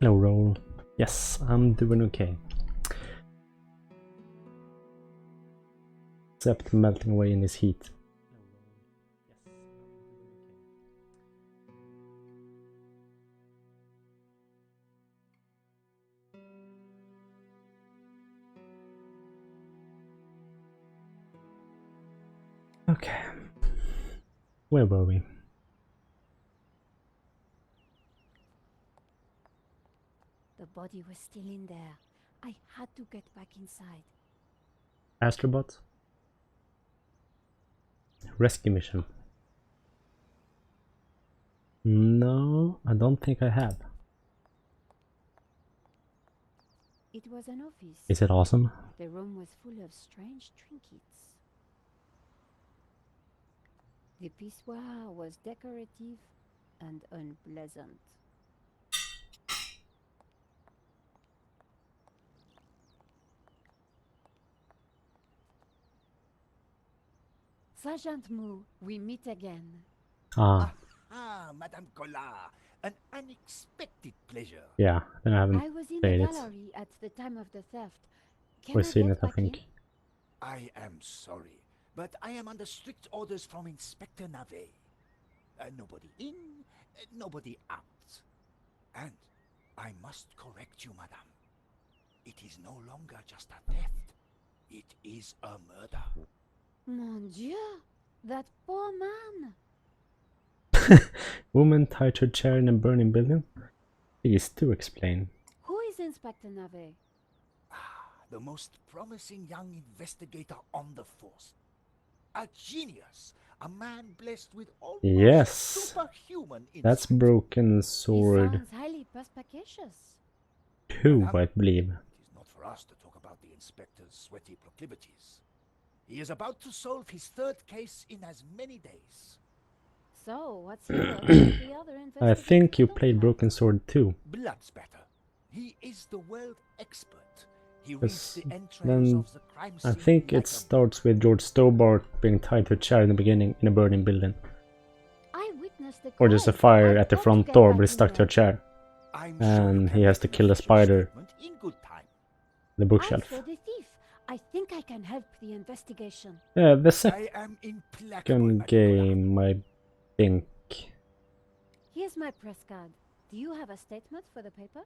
Hello, roll. Yes, I'm doing okay. Except melting away in this heat. Okay. Where were we? The body was still in there. I had to get back inside. Astrobot? Rescue mission. No, I don't think I have. It was an office. Is it awesome? The room was full of strange trinkets. The pissoir was decorative and unpleasant. Sergeant Moo, we meet again. Ah. Madame Collard, an unexpected pleasure. Yeah, then I haven't I was in the played it. gallery at the time of the theft. Can We've I seen get it, I back think. in? I am sorry, but I am under strict orders from Inspector Navet. Nobody in, nobody out. And I must correct you, madame. It is no longer just a theft. It is a murder. Mon Dieu, that poor man. Woman tied to a chair in a burning building? Please do explain. Who is Inspector Navet? The most promising young investigator on the force. A genius. A man blessed with almost Yes, superhuman instinct. that's Broken He Sword sounds highly perspicacious. 2, I believe. It is not for us to talk about the inspector's sweaty proclivities. He is about to solve his third case in as many days. So, what's he got that the other I think you investigators don't played have? Broken Sword 2. Bloodspatter. He is the world expert. He Yes, reads the entrails then of the crime I scene think like it a starts with George Stobart being tied to a chair in the beginning in a burning building. I witnessed the Or there's a crime. fire I've at the got to front get door, back but he's in stuck to there. a chair. I'm And sure he you has can to kill the make your spider. statement in good time. The I bookshelf. saw the thief. I think I can help the investigation. Yeah, the I am implacable, second Madame Collard. game, I think. Here's my press card. Do you have a statement for the paper?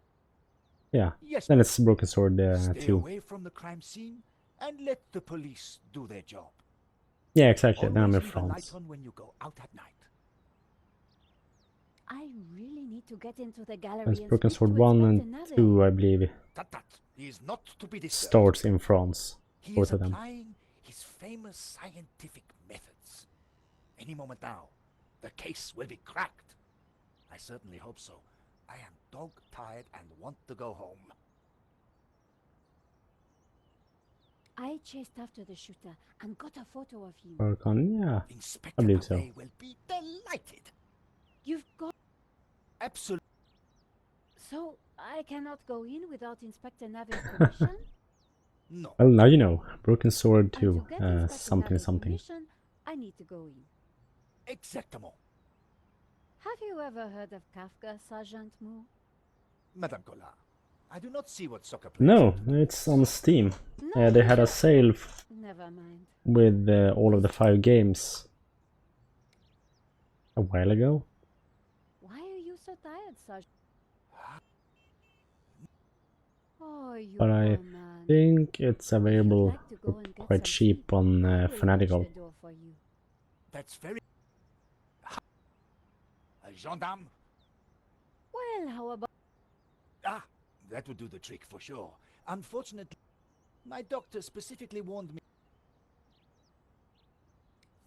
Yeah, Yes, then ma'am. it's Broken Sword Stay 2. away from the crime scene and let the police do their job. Yeah, exactly, then I'm Always in leave a light France. on when you go out at night. I really need to get into the gallery It's and Broken speak Sword to 1 Inspector and Navet. 2, I believe, Tut. He is not to be disturbed. starts in France. He Both is of them. applying his famous scientific methods. Any moment now, the case will be cracked. I certainly hope so. I am dog-tired and want to go home. I chased after the shooter and got a photo of him. Orcon, yeah. Inspector believe so. Navet will be delighted. You've got... Absolutely. So, I cannot go in without Inspector Navet's permission? No. Well, now you know. Broken Sword And to 2, get Inspector something Navet's something. permission, I need to go in. Exactement. Have you ever heard of Kafka, Sergeant Moo? Madame Collard, I do not see what soccer players No, have to do it's with on this. Steam. No, They had a you- sale Never mind. with all of the 5 games. a while ago. Why are you so tired, Saj? Oh, you But I poor man. think it's If you'd available like to for go and get quite some cheap sleep, on I will watch Fanatical. the door for you. That's very... A gendarme? Well, how about... Ah, that would do the trick for sure. Unfortunately, my doctor specifically warned me.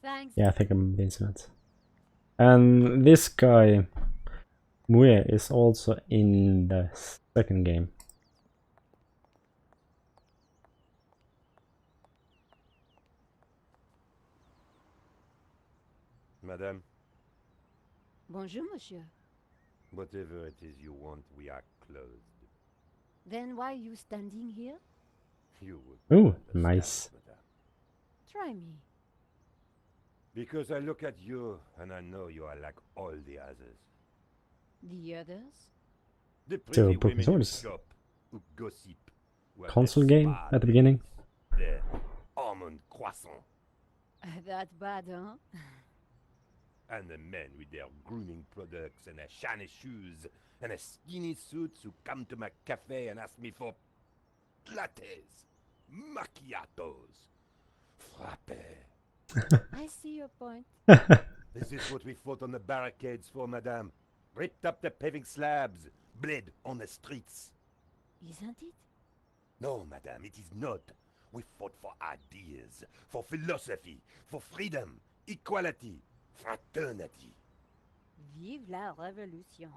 Thanks. Yeah, I think I'm Vincent. And this guy, Mue, is also in the second game. Madame, Bonjour, monsieur. whatever it is you want, we are closed. Then why are you standing here? You would Ooh, not understand, nice. madame. Try me. Because I look at you and I know you are like all the others. The others? The So, pretty Broken women who Swords. shop, who gossip, who have Console their game spa at the beginning. days, their almond croissant, That bad, huh? and the men with their grooming products and their shiny shoes and their skinny suits who come to my cafe and ask me for lattes, macchiatos, frappes. I see your point. This is what we fought on the barricades for, madame. Ripped up the paving slabs, bled on the streets. Isn't it? No, madame, it is not. We fought for ideas, for philosophy, for freedom, equality, fraternity. Vive la révolution.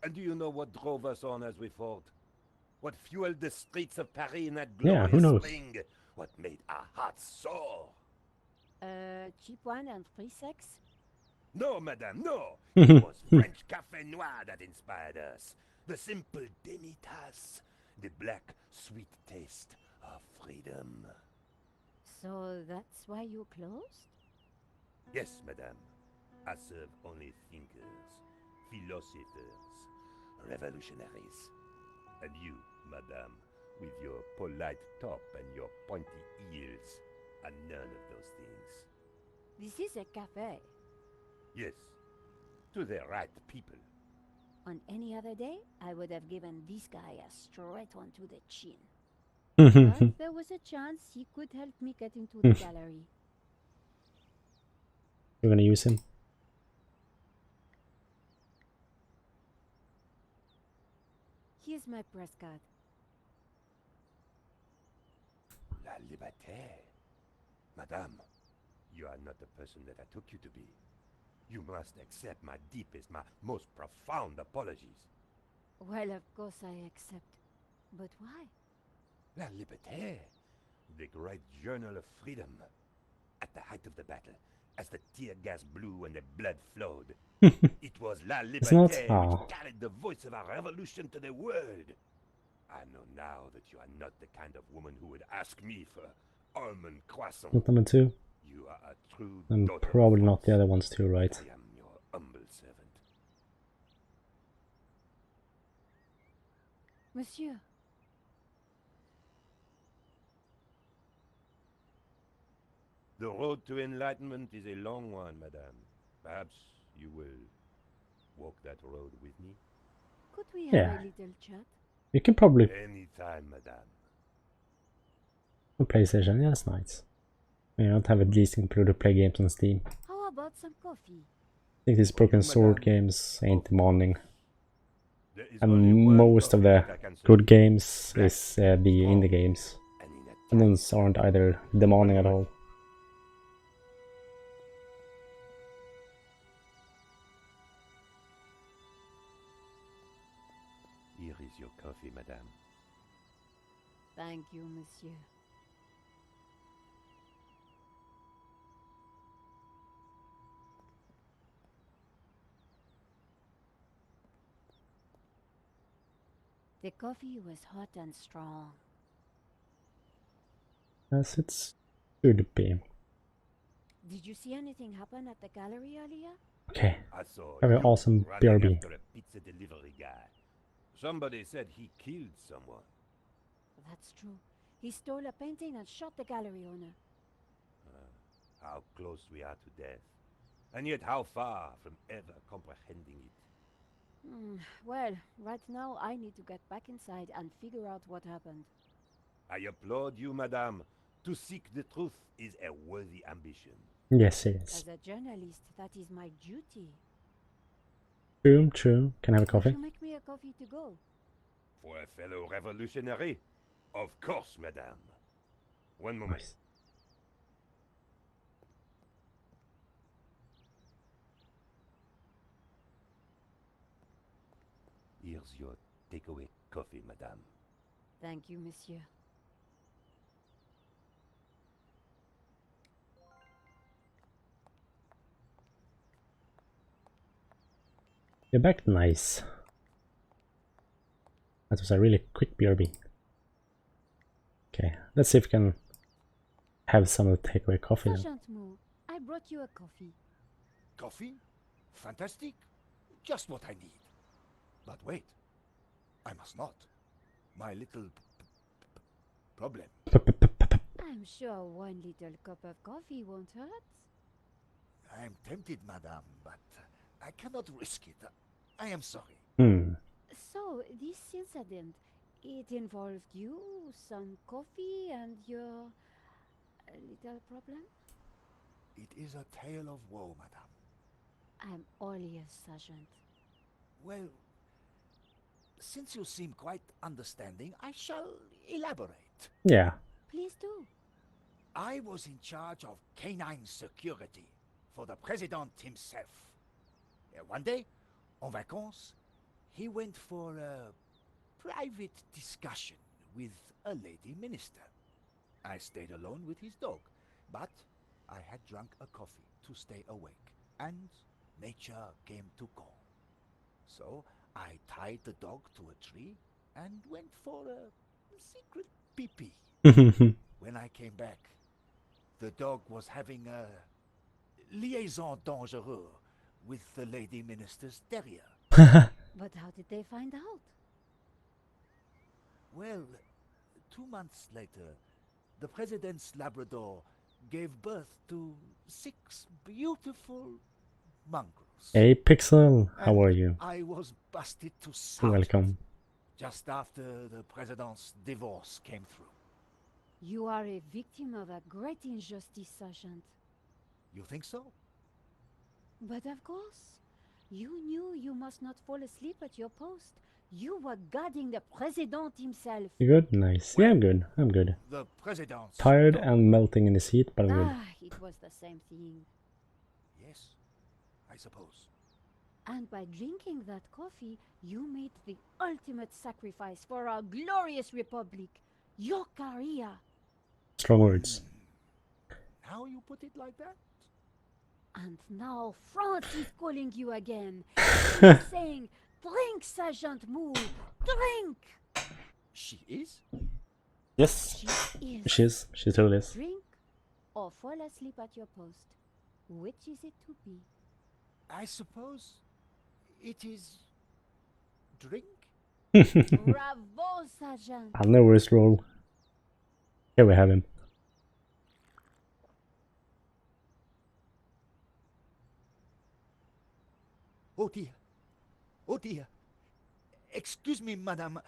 And do you know what drove us on as we fought? What fueled the streets of Paris in that Yeah, who glorious knows? spring? What made our hearts soar? Cheap wine and free sex? No, madame, no! It was French Café Noir that inspired us. The simple demi-tasse. The black, sweet taste of freedom. So that's why you closed? Yes, madame. I serve only thinkers, philosophers, revolutionaries. And you, madame, with your polite top and your pointy ears, are none of those things. This is a cafe. Yes, to the right people. On any other day, I would have given this guy a straight one to the chin. But there was a chance he could help me get into the gallery. You're gonna use him. Here's my press card. La liberté. Madame, you are not the person that I took you to be. You must accept my deepest, my most profound apologies. Well, of course I accept. But why? La liberté, the great journal of freedom. At the height of the battle, as the tear gas blew and the blood flowed, it was La It's not? Liberté Oh. which carried the voice of our revolution to the world. I know now that you are not the kind of woman who would ask me for almond croissant. Not number 2. You are a true And daughter of probably not the France. other ones too, right? I am your humble servant. Monsieur, The road to enlightenment is a long one, madame. Perhaps you will walk that road with me? could we have Yeah. a little chat? You can probably Anytime, madame. on PlayStation. Yeah, that's nice. You don't have at least included to play games on Steam. How about some coffee? I think these Broken Sword madame. games ain't demanding. There is And only one most of coffee the that I can serve good you, games Black, is the indie games. and in a And tiny those aren't either demanding at all. Here is your coffee, madame. Thank you, monsieur. The coffee was hot and strong. As it should be. Did you see anything happen at the gallery earlier? Okay. I saw Have an you awesome running BRB. after a pizza delivery guy. Somebody said he killed someone. That's true. He stole a painting and shot the gallery owner. How close we are to death. and yet how far from ever comprehending it. Well, right now I need to get back inside and figure out what happened. I applaud you, madame. To seek the truth is a worthy ambition. Yes, yes. As a journalist, that is my duty. True, true. Can I have a Will coffee? you make me a coffee to go? For a fellow revolutionary? Of course, madame. One moment. Nice. Here's your takeaway coffee, madame. Thank you, monsieur. You're back. Nice. That was a really quick BRB. Okay, let's see if we can have some of the takeaway coffee then. Sergeant Moo, I brought you a coffee. Coffee? Fantastic. Just what I need. But wait. I must not. My little problem. I'm sure one little cup of coffee won't hurt. I am tempted, madame, but I cannot risk it. I am sorry. So, this incident, it involved you, some coffee, and your little problem? It is a tale of woe, madame. I'm all ears, Sergeant. Well, since you seem quite understanding, I shall elaborate. Yeah. Please do. I was in charge of canine security for the president himself. One day, en vacances, he went for a private discussion with a lady minister. I stayed alone with his dog, but I had drunk a coffee to stay awake, and nature came to call. So I tied the dog to a tree and went for a secret pee-pee. When I came back, the dog was having a liaison dangereuse with the lady minister's terrier. But how did they find out? Well, 2 months later, the president's Labrador gave birth to 6 beautiful mongrels. Hey Pixel, how And are you? I was busted to sergeant Welcome. just after the president's divorce came through. You are a victim of a great injustice, Sergeant. You think so? But of course, you knew you must not fall asleep at your post. You were guarding the president himself. You good? Nice. Yeah, I'm good. I'm good. The president's Tired dog. and melting in this heat, but I'm good. Ah, it was the same thing. Yes, I suppose. And by drinking that coffee, you made the ultimate sacrifice for our glorious republic, your career. Strong words. Now you put it like that? And now France is calling you again. She's saying, drink, Sergeant Moo, drink! She is? Yes, She is. she is. She totally is. Drink or fall asleep at your post. Which is it to be? I suppose it is drink? Bravo, Sergeant! I'll know worst role. Here we have him. Oh dear. Oh dear. Excuse me, madame.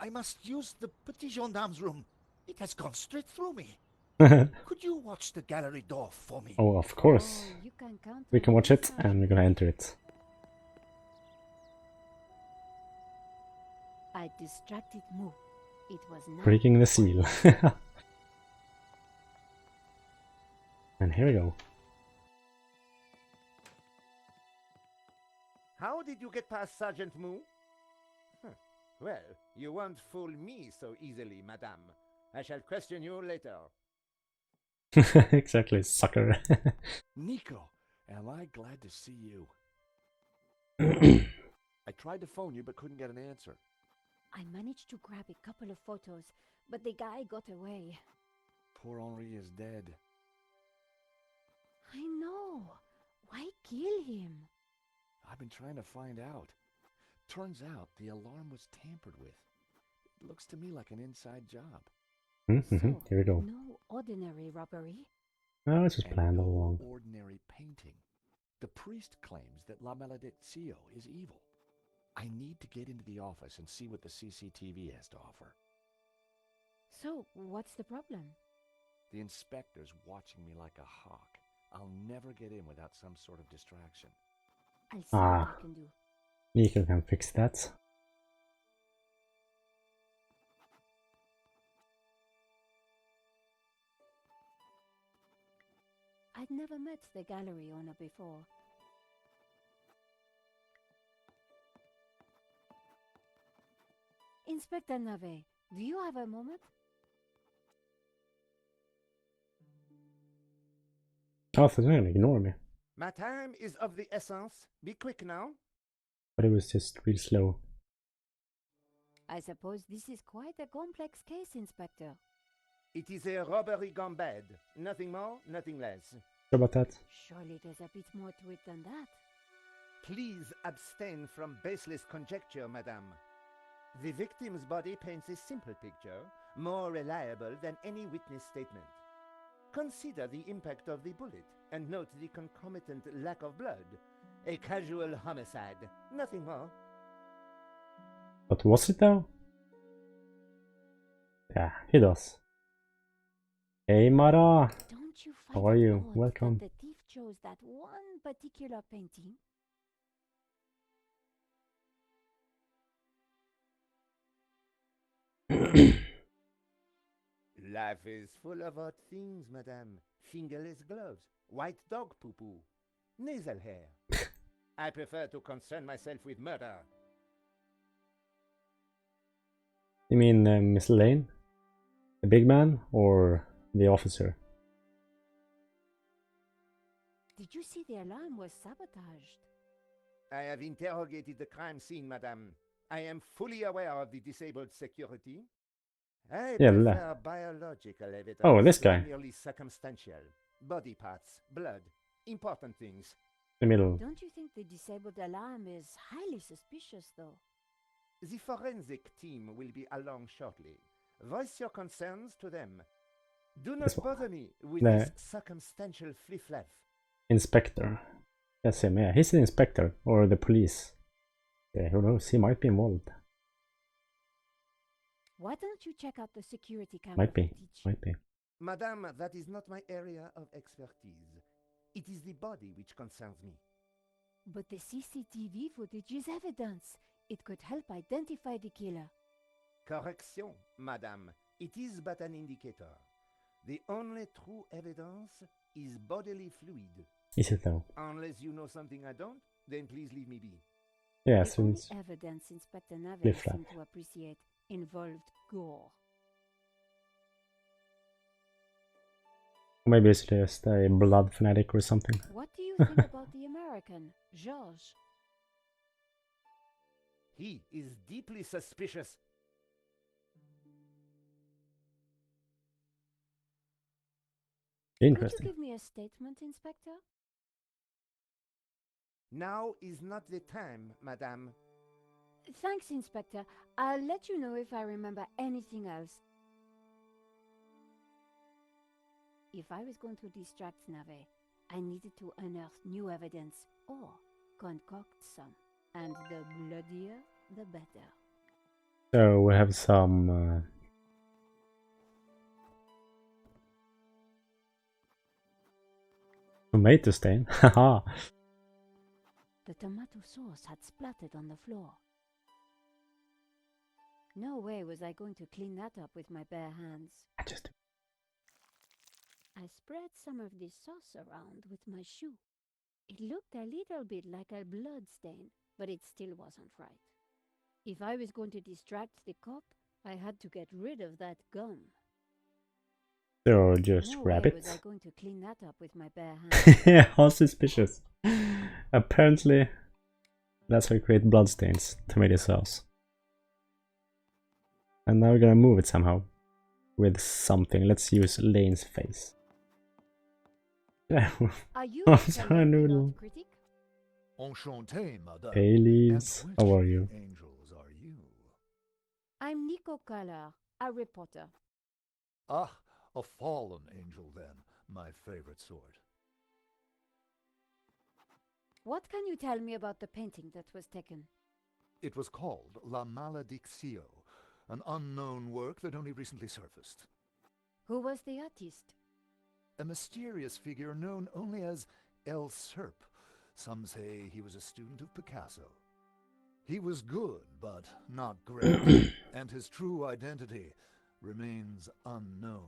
I must use the petit gendarme's room. It has gone straight through me. Could you watch the gallery door for me? Oh, of course. Oh, you can count We on can watch me, it and Sergeant. we're gonna enter it. I distracted Moo. It was not Breaking the seal. And here we go. How did you get past Sergeant Moo? Well, you won't fool me so easily, madame. I shall question you later. Exactly, sucker. Nico, am I glad to see you. I tried to phone you but couldn't get an answer. I managed to grab a couple of photos, but the guy got away. Poor Henri is dead. I know. Why kill him? I've been trying to find out. Turns out the alarm was tampered with. It looks to me like an inside job. Here we go. No ordinary robbery. Oh, it's just And planned all no along. ordinary painting. The priest claims that La Malediccio is evil. I need to get into the office and see what the CCTV has to offer. So, what's the problem? The inspector's watching me like a hawk. I'll never get in without some sort of distraction. I'll see what Ah. I can do. Nico can fix that. I'd never met the gallery owner before. Inspector Nave, do you have a moment? Oh, for gonna ignore me. My time is of the essence. Be quick now. But it was just really slow. I suppose this is quite a complex case, Inspector. It is a robbery gone bad. Nothing more, nothing less. Sure about that? Surely there's a bit more to it than that. Please abstain from baseless conjecture, madame. The victim's body paints a simple picture, more reliable than any witness statement. Consider the impact of the bullet and note the concomitant lack of blood. A casual homicide, nothing more. But was it though? Yeah, he does. Hey Mara! Don't you find How are it you? odd Welcome. that the thief chose that one particular painting? Life is full of odd things, madame. Fingerless gloves, white dog poo-poo, nasal hair. I prefer to concern myself with murder. You mean Miss Lane? The big man or the officer? Did you see the alarm was sabotaged? I have interrogated the crime scene, madame. I am fully aware of the disabled security. I Yeah, prefer biological evidence. Oh, this to guy. Merely circumstantial. Body parts, blood, important things. The middle. Don't you think the disabled alarm is highly suspicious, though? The forensic team will be along shortly. Voice your concerns to them. Do not This one. bother me with The- this circumstantial fliff-flaff. Inspector. That's him, yeah. He's the inspector or the police. Yeah, who knows? He might be involved. Why don't you check out the security camera Might be. footage? Might be. Madame, that is not my area of expertise. It is the body which concerns me. But the CCTV footage is evidence. It could help identify the killer. Correction, madame. It is but an indicator. The only true evidence is bodily fluid. Is it though? Unless you know something I don't, then please leave me be. Yeah, The only since evidence Inspector Nave Fliff-flap. seemed to appreciate involved gore. maybe it's just a blood fanatic or something. What do you think about the American, Georges? He is deeply suspicious. Could Interesting. you give me a statement, Inspector? Now is not the time, madame. Thanks, Inspector. I'll let you know if I remember anything else. If I was going to distract Nave, I needed to unearth new evidence or concoct some. And the bloodier, the better. So we have some tomato stain. Haha. The tomato sauce had splattered on the floor. No way was I going to clean that up with my bare hands. I just I spread some of this sauce around with my shoe. It looked a little bit like a blood stain, but it still wasn't right. If I was going to distract the cop, I had to get rid of that gum. so just No grab way it. was I going to clean that up with my bare hands. How suspicious. Apparently, that's how you create bloodstains, tomato sauce. And now we're gonna move it somehow. With something. Let's use Lane's face. Are you Oh, a sorry, fellow Noodle. art critic? Enchanté, madame. Hey, Leaves. And How which are you? angels are you? I'm Nico Collar, a reporter. Ah, a fallen angel then, my favorite sort. What can you tell me about the painting that was taken? It was called La Malediccio, an unknown work that only recently surfaced. Who was the artist? A mysterious figure known only as El Serp. Some say he was a student of Picasso. He was good, but not great, and his true identity remains unknown.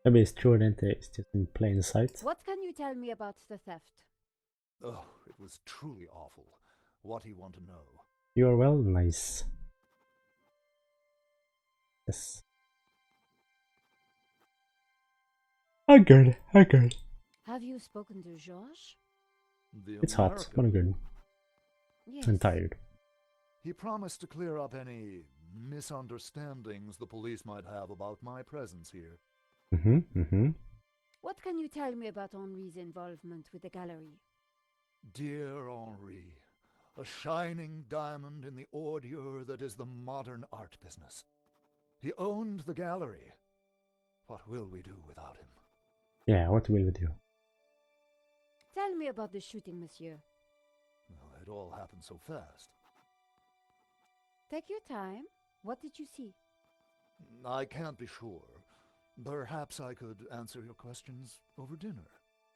Maybe his true identity is just in plain sight. What can you tell me about the theft? Oh, it was truly awful. What do you want to know? You are well, nice. Yes. I'm good. Have you spoken to Georges? The It's hot. What a good. Yes. I'm tired. He promised to clear up any misunderstandings the police might have about my presence here. What can you tell me about Henri's involvement with the gallery? Dear Henri, a shining diamond in the ordure that is the modern art business. He owned the gallery. What will we do without him? Yeah, what will we do? Tell me about the shooting, monsieur. Well, it all happened so fast. Take your time. What did you see? I can't be sure. Perhaps I could answer your questions over dinner.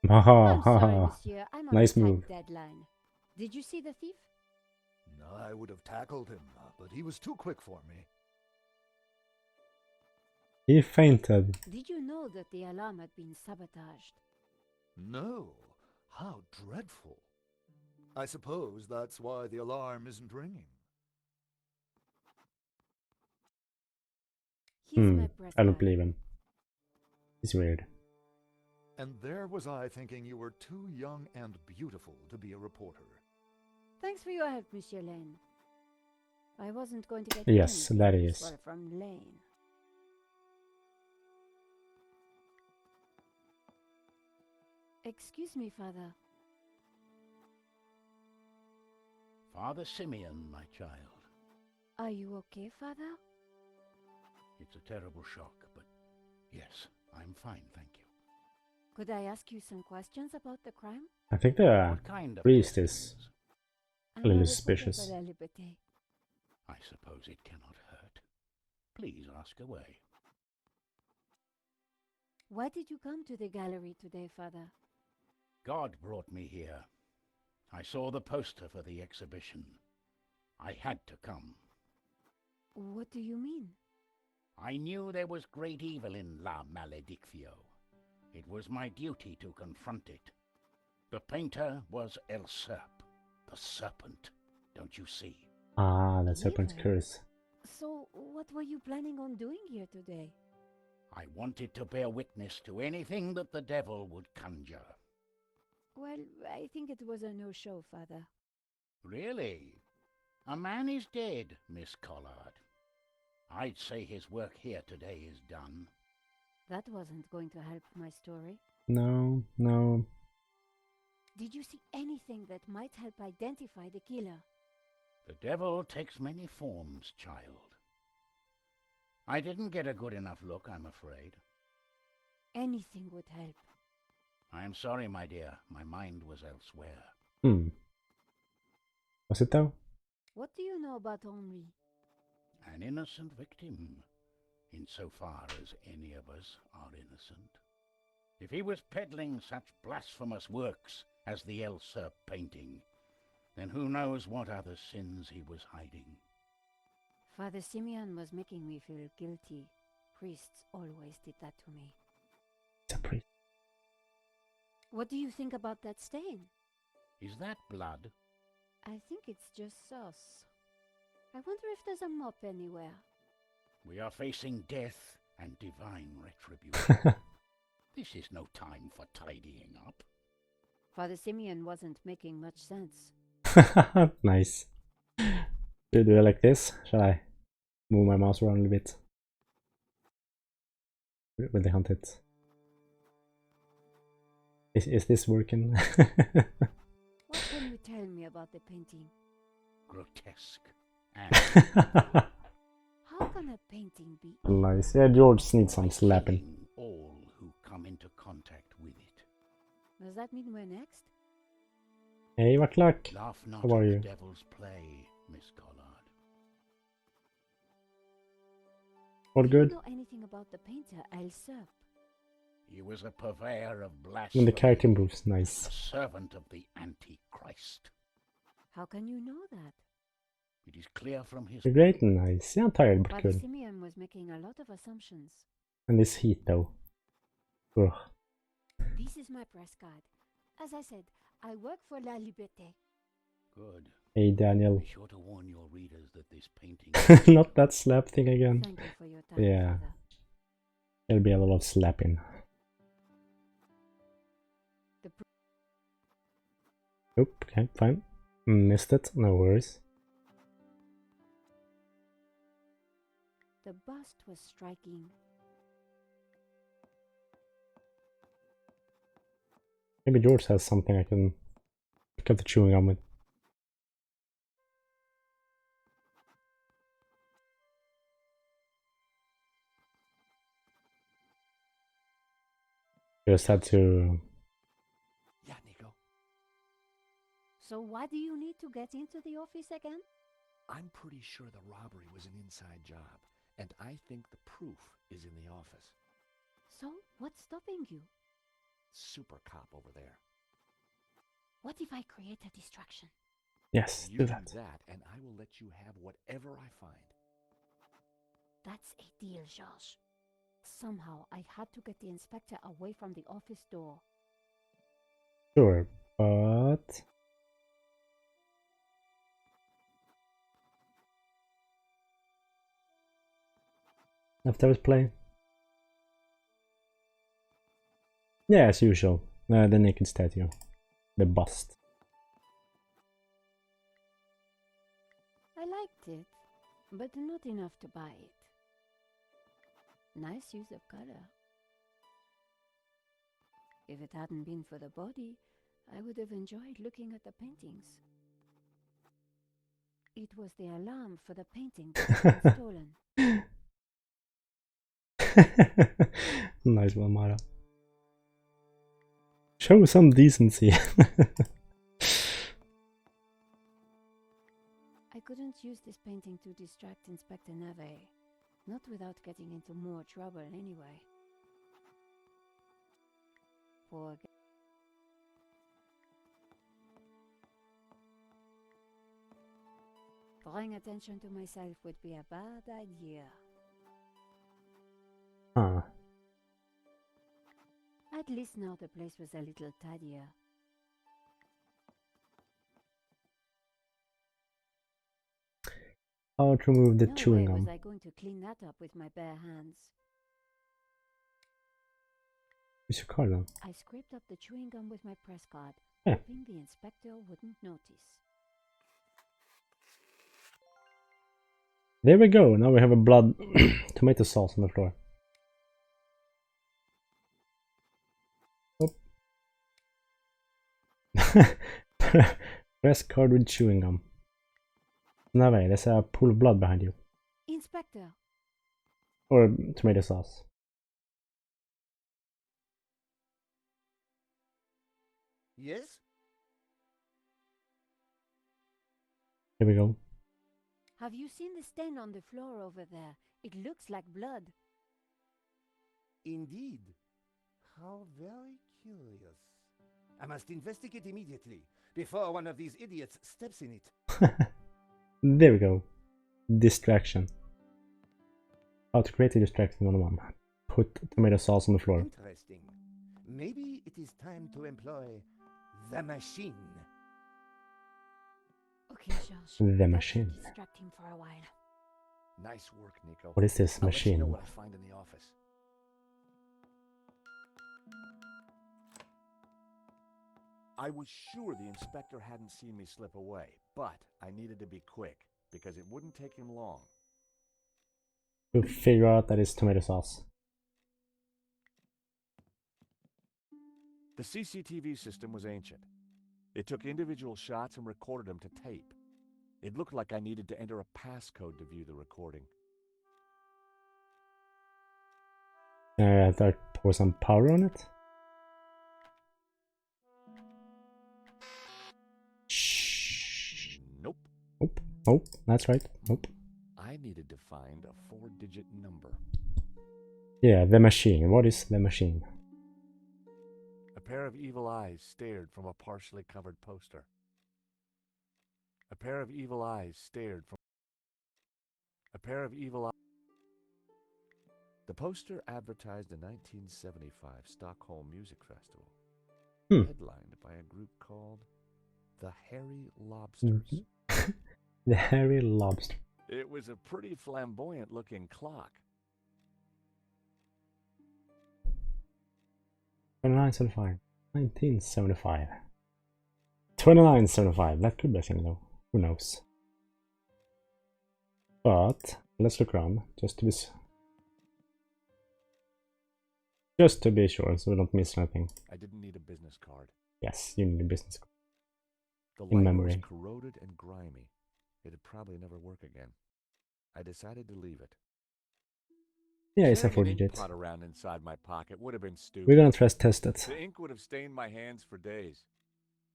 I'm sorry, monsieur. I'm on Nice a tight move. deadline. Did you see the thief? I would have tackled him, but he was too quick for me. He fainted. Did you know that the alarm had been sabotaged? No. How dreadful. I suppose that's why the alarm isn't ringing. He's my breath I don't guy. believe him. He's weird. And there was I thinking you were too young and beautiful to be a reporter. Thanks for your help, Monsieur Lane. I wasn't going to get Yes, anything that useful is. from Lane. Excuse me, Father. Father Simeon, my child. Are you okay, Father? It's a terrible shock, but yes, I'm fine, thank you. Could I ask you some questions about the crime? I think the What kind of priest is questions? a little I'm a suspicious. reporter for La Liberté. I suppose it cannot hurt. Please ask away. Why did you come to the gallery today, Father? God brought me here. I saw the poster for the exhibition. I had to come. What do you mean? I knew there was great evil in La Malediccio. It was my duty to confront it. The painter was El Serp, the Serpent, don't you see? Ah, the serpent's Evil. curse. So, what were you planning on doing here today? I wanted to bear witness to anything that the devil would conjure. Well, I think it was a no-show, Father. Really? A man is dead, Miss Collard. I'd say his work here today is done. That wasn't going to help my story. No. Did you see anything that might help identify the killer? The devil takes many forms, child. I didn't get a good enough look, I'm afraid. Anything would help. I'm sorry, my dear. My mind was elsewhere. Was it though? What do you know about Henri? An innocent victim, insofar as any of us are innocent. If he was peddling such blasphemous works as the El Serp painting, then who knows what other sins he was hiding. Father Simeon was making me feel guilty. Priests always did that to me. It's a priest. What do you think about that stain? Is that blood? I think it's just sauce. I wonder if there's a mop anywhere. We are facing death and divine retribution. This is no time for tidying up. Father Simeon wasn't making much sense. Nice. Do I like this? Shall I move my mouse around a little bit? Will they hunt it? Is this working? What can you tell me about the painting? Grotesque. And How can a painting be? Nice. Yeah, George needs some slapping. killing all who come into contact with it. Does that mean we're next? Hey, Waklak. Laugh not How are at you? the devil's play, Miss Collard. All Do good? you know anything about the painter Serpent? He was a purveyor of When blasphemy, the character moves, a nice. servant of the Antichrist. How can you know that? It is clear from his Great and nice. Yeah, I'm tired, but Father good. Simeon was making a lot of assumptions. And this heat, though. Ugh. This is my press card. As I said, I work for La Liberté. good. Hey, Daniel. Be sure to warn your readers that this painting Not that slap thing again. Thank you for your time, Yeah. Father. There'll be a lot of slapping. The, Oop, okay, fine. Missed it, no worries. the bust was striking. Maybe George has something I can pick up the chewing gum with. Just had to... Yeah, Nico. So why do you need to get into the office again? I'm pretty sure the robbery was an inside job, and I think the proof is in the office. So what's stopping you? Super cop over there. What if I create a distraction? Yes, You do that. and I will let you have whatever I find. That's a deal, Georges. Somehow I had to get the inspector away from the office door. Sure, but... After his play? Yeah, as usual. The naked statue. The bust. I liked it, but not enough to buy it. Nice use of color. If it hadn't been for the body, I would have enjoyed looking at the paintings. It was the alarm for the painting that had been stolen. Nice one, Mara. Show some decency. I couldn't use this painting to distract Inspector Nave. Not without getting into more trouble anyway. Poor guy. Drawing attention to myself would be a bad idea. Huh. At least now the place was a little tidier. How to remove the No chewing way gum? was I going to clean that up with my bare hands. Use your card then. I scraped up the chewing gum with my press card, Yeah. hoping the inspector wouldn't notice. There we go. Now we have a blood tomato sauce on the floor. Oh. Press card with chewing gum. No way, there's a pool of blood behind you. Inspector! Or tomato sauce. Yes? Here we go. Have you seen the stain on the floor over there? It looks like blood. Indeed. How very curious. I must investigate immediately, before one of these idiots steps in it. There we go. Distraction. How to create a distraction 101. Put tomato sauce on the floor. Interesting. Maybe it is time to employ the machine. Okay, Georges. The that should machine. distract him for a while. Nice work, Nico. What is this I'll let you know machine? what I find in the office. I was sure the inspector hadn't seen me slip away, but I needed to be quick, because it wouldn't take him long. To figure out that it's tomato sauce. The CCTV system was ancient. It took individual shots and recorded them to tape. It looked like I needed to enter a passcode to view the recording. I have to pour some powder on it. Oh, that's right. Nope. I needed to find a 4-digit number. Yeah, the machine. What is the machine? A pair of evil eyes stared from a partially covered poster. A pair of evil eyes stared from a pair of evil eyes. The poster advertised the 1975 Stockholm Music Festival, headlined by a group called the Hairy Lobsters. The Hairy Lobster. It was a pretty flamboyant-looking clock. 2975. 1975. 2975. That could be a thing though. Who knows? But let's look around just to be sure, so we don't miss anything. I didn't need a business card. Yes, you need a business card. The In lighting memory. was corroded and grimy. It'd probably never work again. I decided to leave it. Yeah, it's a Carrying an 4-digit. ink pot around inside my pocket would have been stupid. We're gonna test it. The ink would have stained my hands for days.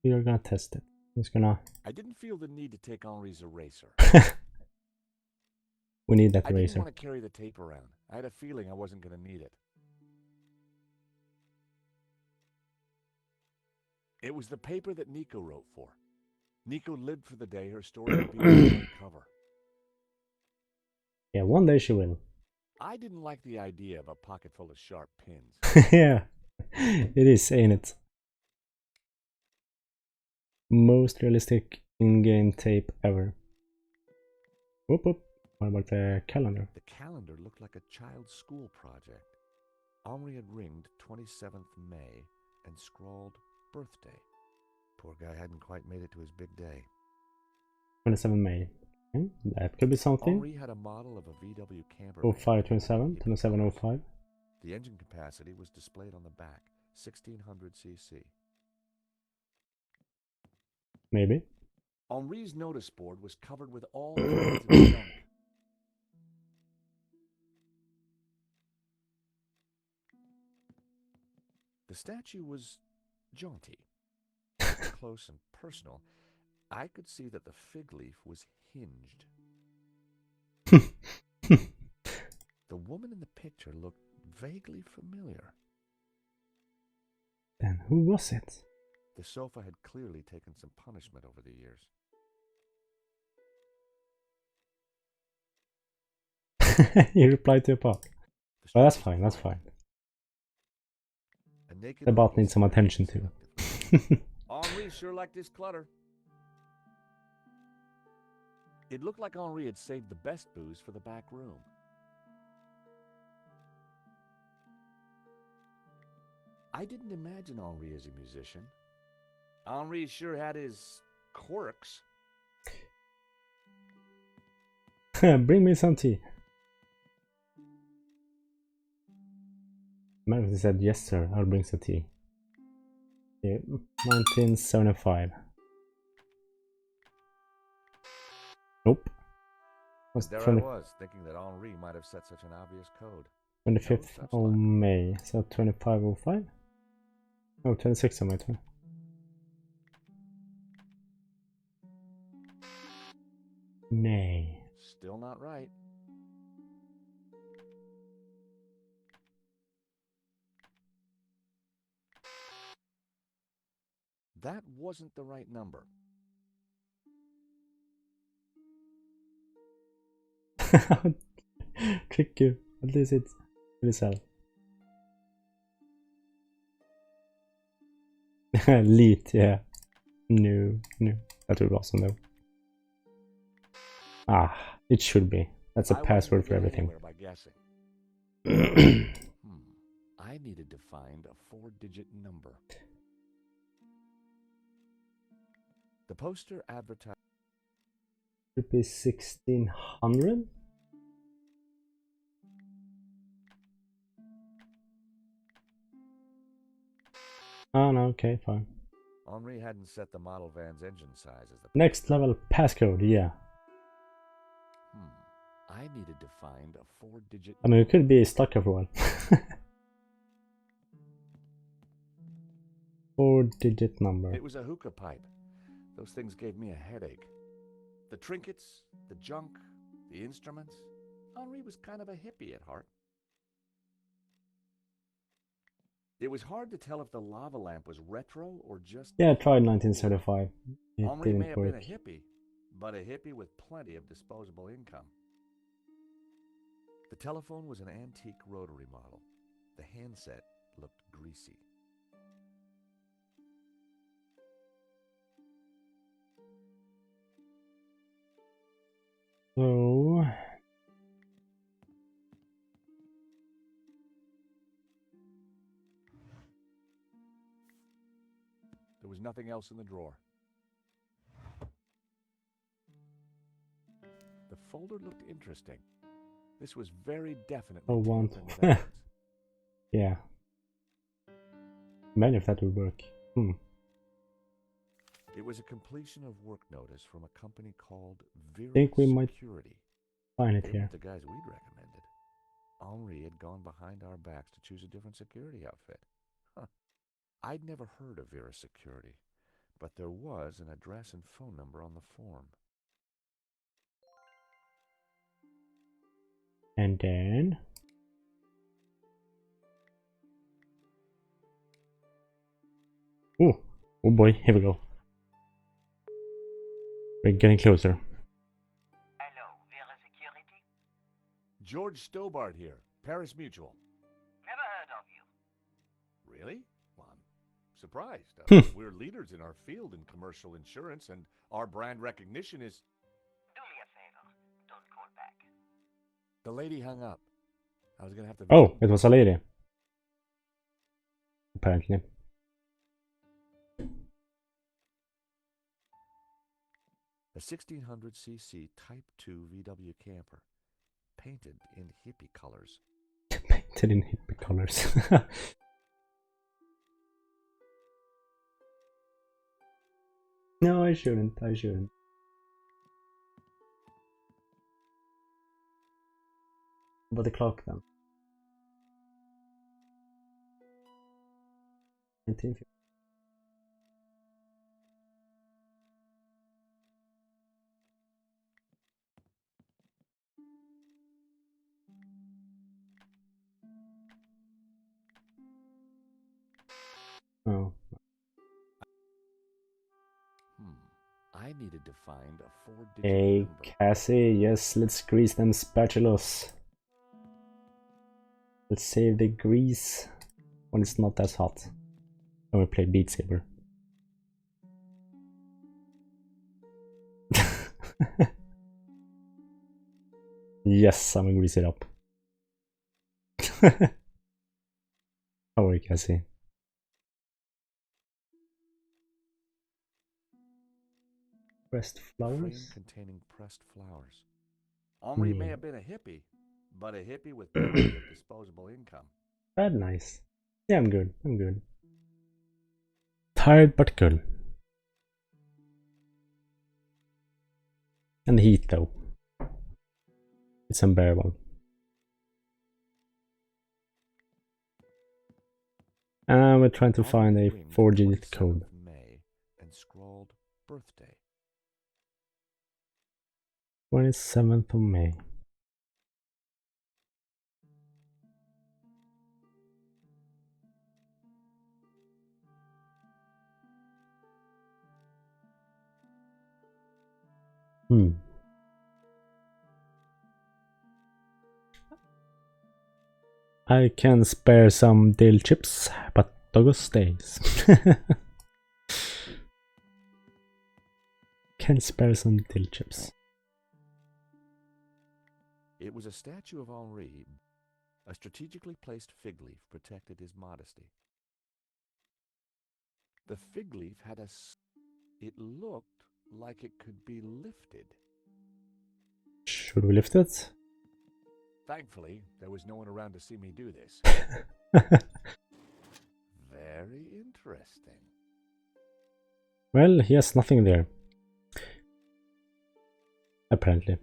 We are gonna test it. Just gonna. I didn't feel the need to take Henri's eraser. We need that I didn't eraser. want to carry the tape around. I had a feeling I wasn't going to need it. It was the paper that Nico wrote for. Nico lived for the day her story would be on the front cover. Yeah, one day she will. I didn't like the idea of a pocket full of sharp pins. Yeah, it is, ain't it? Most realistic in-game tape ever. Whoop whoop. What about the calendar? The calendar looked like a child's school project. Henri had ringed 27th May and scrawled birthday. Poor guy hadn't quite made it to his big day. 27 May. Okay, that could be something. Henri had a model of a VW camper. 0527, 2705. The engine capacity was displayed on the back, 1600 cc. Maybe. Henri's notice board was covered with all kinds of junk. The statue was jaunty. Close and personal, I could see that the fig leaf was hinged. The woman in the picture looked vaguely familiar. Then who was it? The sofa had clearly taken some punishment over the years. He replied to a bot. Well, that's fine, that's fine. The bot needs some attention too. Henri sure liked his clutter. It looked like Henri had saved the best booze for the back room. I didn't imagine Henri as a musician. Henri sure had his quirks. Bring me some tea. He said, yes sir, I'll bring some tea. Yeah, 1975. Nope. Was There 20, I was, thinking that Henri might have set such an obvious code. 25th No such of luck. May. So 2505? Oh, 26th of May. May. Still not right. That wasn't the right number. Trick you. At least it's yourself. Leet, yeah. No. That would be awesome though. Ah, it should be. That's a I wasn't password for gonna get everything. anywhere by guessing. I needed to find a 4-digit number. The poster advertised. Should be 1600? Oh no, okay, fine. Henri hadn't set the model van's engine size as the Next level passcode, yeah. I needed to find a 4-digit I mean, it could be stuck everyone. 4-digit number. It was a hookah pipe. Those things gave me a headache. The trinkets, the junk, the instruments. Henri was kind of a hippie at heart. It was hard to tell if the lava lamp was retro or just... Yeah, I tried 1975. It Henri may didn't have work. been a hippie, but a hippie with plenty of disposable income. The telephone was an antique rotary model. The handset looked greasy. So... There was nothing else in the drawer. The folder looked interesting. This was very definitely Oh, one. tampering with evidence. Yeah. Imagine if that would work. It was a completion of work notice from a company called Vera Think we might Security. find it They here. weren't the guys we'd recommended. Henri had gone behind our backs to choose a different security outfit. Huh. I'd never heard of Vera Security, but there was an address and phone number on the form. And then... Oh boy, here we go. We're getting closer. Hello, Vera Security? George Stobart here, Paris Mutual. Never heard of you. Really? Well, I'm surprised. Hmm. We're leaders in our field in commercial insurance, and our brand recognition is... Do me a favor. Don't call back. The lady hung up. I was going to have to... Oh, it was a lady. Apparently. A 1600cc Type 2 VW camper, painted in hippie colors. Painted in hippie colors. No, I shouldn't. I shouldn't. But the clock then. 1950. Oh. I needed to find a 4-digit Hey, number. Cassie, yes, let's grease them spatulas. Let's save the grease when it's not as hot. When we play Beat Saber. Yes, I'm gonna grease it up. How are you, Cassie? Pressed Frame flowers? containing pressed flowers. Henri may Yeah. have been a hippie, but a hippie with plenty of disposable income. That nice. Yeah, I'm good. I'm good. Tired but good. And the heat though. It's unbearable. And we're trying to find a Henri 4-digit 27th code. May and scrawled birthday. 27th of May. I can spare some dill chips, but doggo stays. Can spare some dill chips. It was a statue of Henri. A strategically placed fig leaf protected his modesty. The fig leaf had it looked like it could be lifted. Should we lift it? Thankfully, there was no one around to see me do this. Very interesting. Well, he has nothing there. Apparently.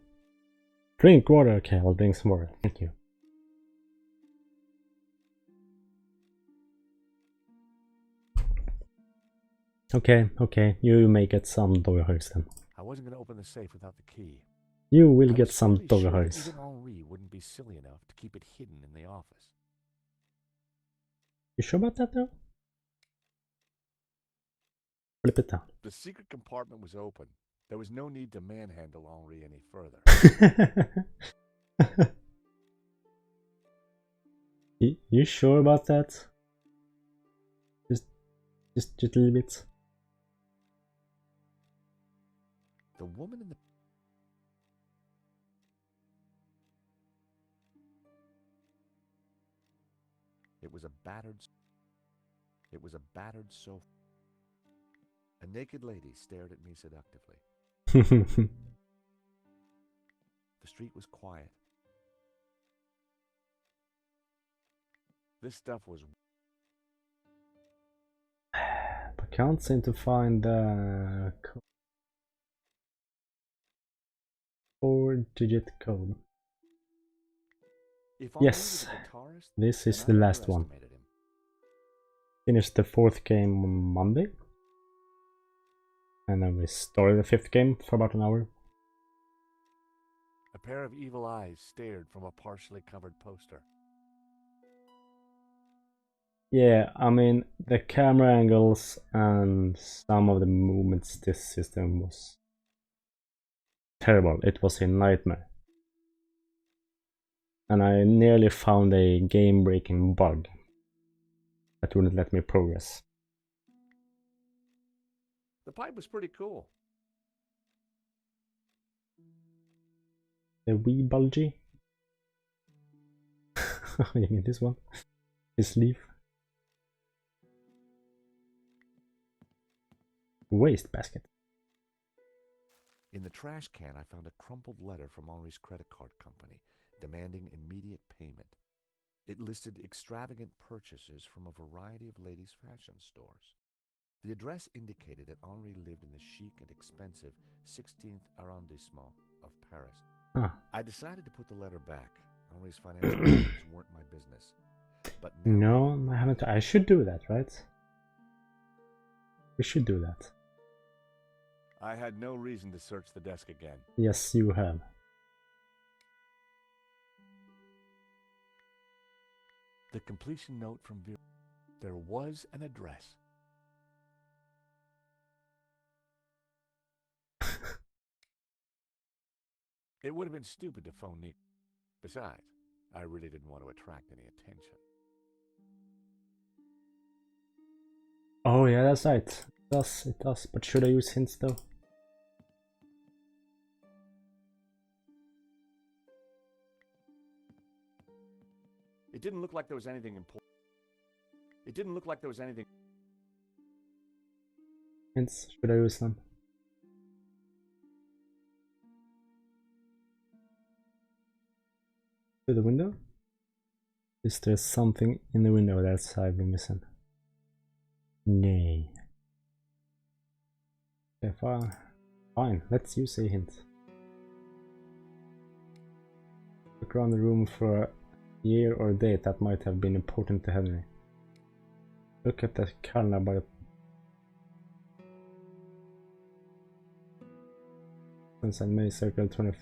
Drink water. Okay, I'll drink some water. Thank you. Okay, you may get some dog hugs then. However, wasn't going to open the safe without the key. You will I get was some fairly dog sure that hairs. even Henri wouldn't be silly enough to keep it hidden in the office. You sure about that though? Flip it down. The secret compartment was open. There was no need to manhandle Henri any further. You sure about that? Just a little bit. The woman in the... It was a battered sofa. A naked lady stared at me seductively. The street was quiet. This stuff was... I can't seem to find the 4-digit code. If Yes, Henri was a guitarist, this is then the I last one. underestimated him. Finished the 4th game on Monday. And then we started the 5th game for about an hour. A pair of evil eyes stared from a partially covered poster. Yeah, I mean, the camera angles and some of the movements this system was terrible. It was a nightmare. And I nearly found a game-breaking bug that wouldn't let me progress. The pipe was pretty cool. The wee bulgy. You mean this one? His sleeve. Waste basket. In the trash can, I found a crumpled letter from Henri's credit card company demanding immediate payment. It listed extravagant purchases from a variety of ladies' fashion stores. The address indicated that Henri lived in the chic and expensive 16th arrondissement of Paris. Huh. I decided to put the letter back. Henri's financial problems weren't my business. But now No, I haven't. I should do that, right? We should do that. I had no reason to search the desk again. Yes, you have. The completion note from Vera. There was an address. It would have been stupid to phone Nick. Besides, I really didn't want to attract any attention. Oh yeah, that's right. It does. But should I use hints though? It didn't look like there was anything important. It didn't look like there was anything. Hints, should I use them? To the window? Is there something in the window that I've been missing? Nay. Okay, fine, let's use a hint. Look around the room for a year or date that might have been important to Henry. Look at the calendar by the... and May circle 20.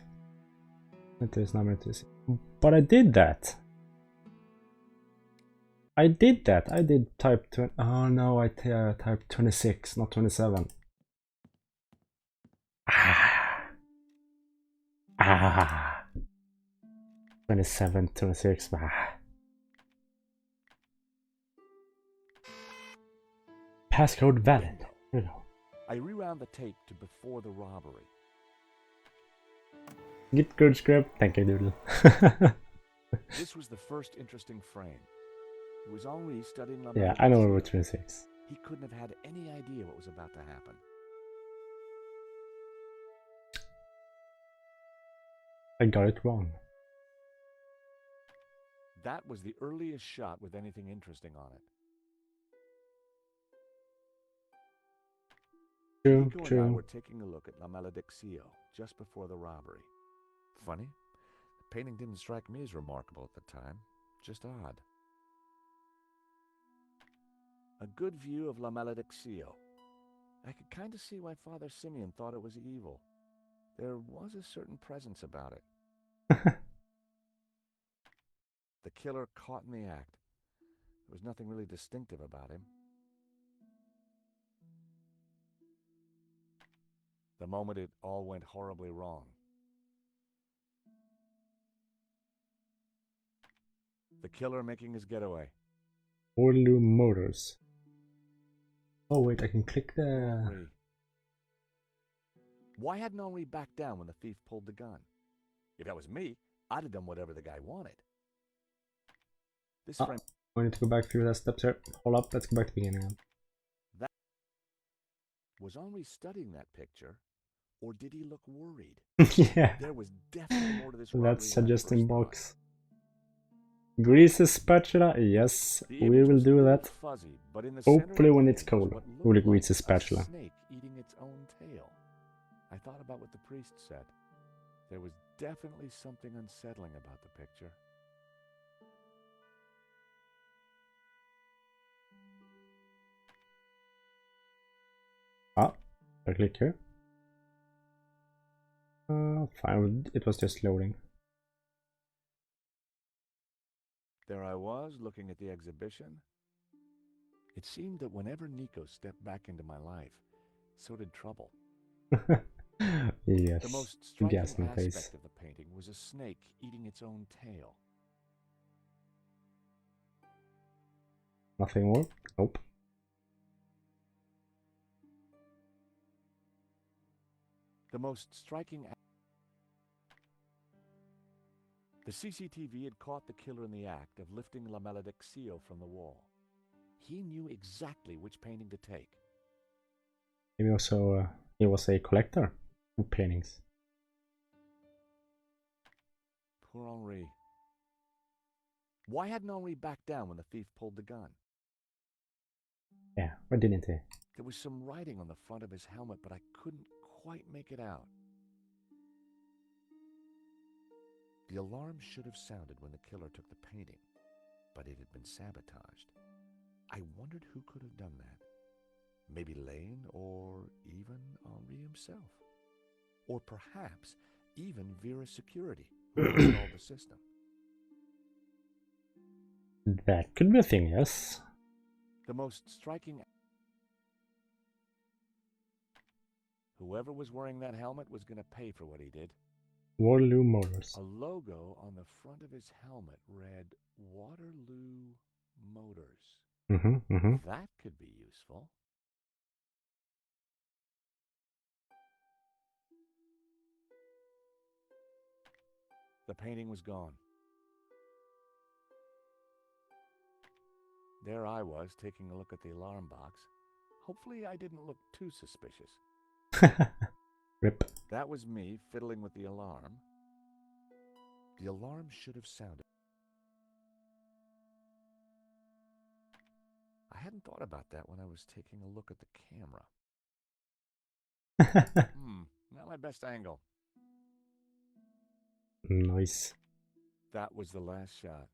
This number is... But I did that! I did that! I did type 20... Oh no, I typed 26, not 27. Ah! 27, 26, Passcode valid. There you go. I rewound the tape to before the robbery. Get good script. Thank you, Doodle. This was the first interesting frame. It was Henri studying La Yeah, I know Malédiction. we're 26. He couldn't have had any idea what was about to happen. I got it wrong. That was the earliest shot with anything interesting on it. True, Nico and I true. were taking a look at La Malédiction just before the robbery. Funny, the painting didn't strike me as remarkable at the time, just odd. A good view of La Malédiction. I could kind of see why Father Simeon thought it was evil. There was a certain presence about it. The killer caught in the act. There was nothing really distinctive about him. The moment it all went horribly wrong. The killer making his getaway. Waterloo Motors. Oh wait, I can click the... Henri. Why hadn't Henri backed down when the thief pulled the gun? If that was me, I'd have done whatever the guy wanted. This frame... I need to go back through that steps here. Hold up, let's go back to the beginning. That... Was Henri studying that picture? Or did he look worried? Yeah. There was definitely more to this That's suggesting box. Grease a spatula? Yes, we will do that. Fuzzy, but in the Hopefully when it's was cold, what we'll looked grease a like spatula. Snake eating its own tail. I thought about what the priest said. There was definitely something unsettling about the picture. Ah, I click here. Fine, it was just loading. There I was, looking at the exhibition. It seemed that whenever Nico stepped back into my life, so did trouble. Yes, The most striking gasping aspect face. of the painting was a snake eating its own tail. Nothing more? Nope. The most striking... The CCTV had caught the killer in the act of lifting La Malediccio from the wall. He knew exactly which painting to take. Maybe also he was a collector of paintings. Poor Henri. Why hadn't Henri backed down when the thief pulled the gun? Yeah, why didn't he? There was some writing on the front of his helmet, but I couldn't quite make it out. The alarm should have sounded when the killer took the painting, but it had been sabotaged. I wondered who could have done that. Maybe Lane, or even Henri himself. Or perhaps even Vera's security, who installed the system. That could be a thing, yes. The most striking... Whoever was wearing that helmet was going to pay for what he did. Waterloo Motors. A logo on the front of his helmet read Waterloo Motors. That could be useful. The painting was gone. There I was, taking a look at the alarm box. Hopefully I didn't look too suspicious. Rip. That was me fiddling with the alarm. The alarm should have sounded. I hadn't thought about that when I was taking a look at the camera. Not my best angle. Nice. That was the last shot.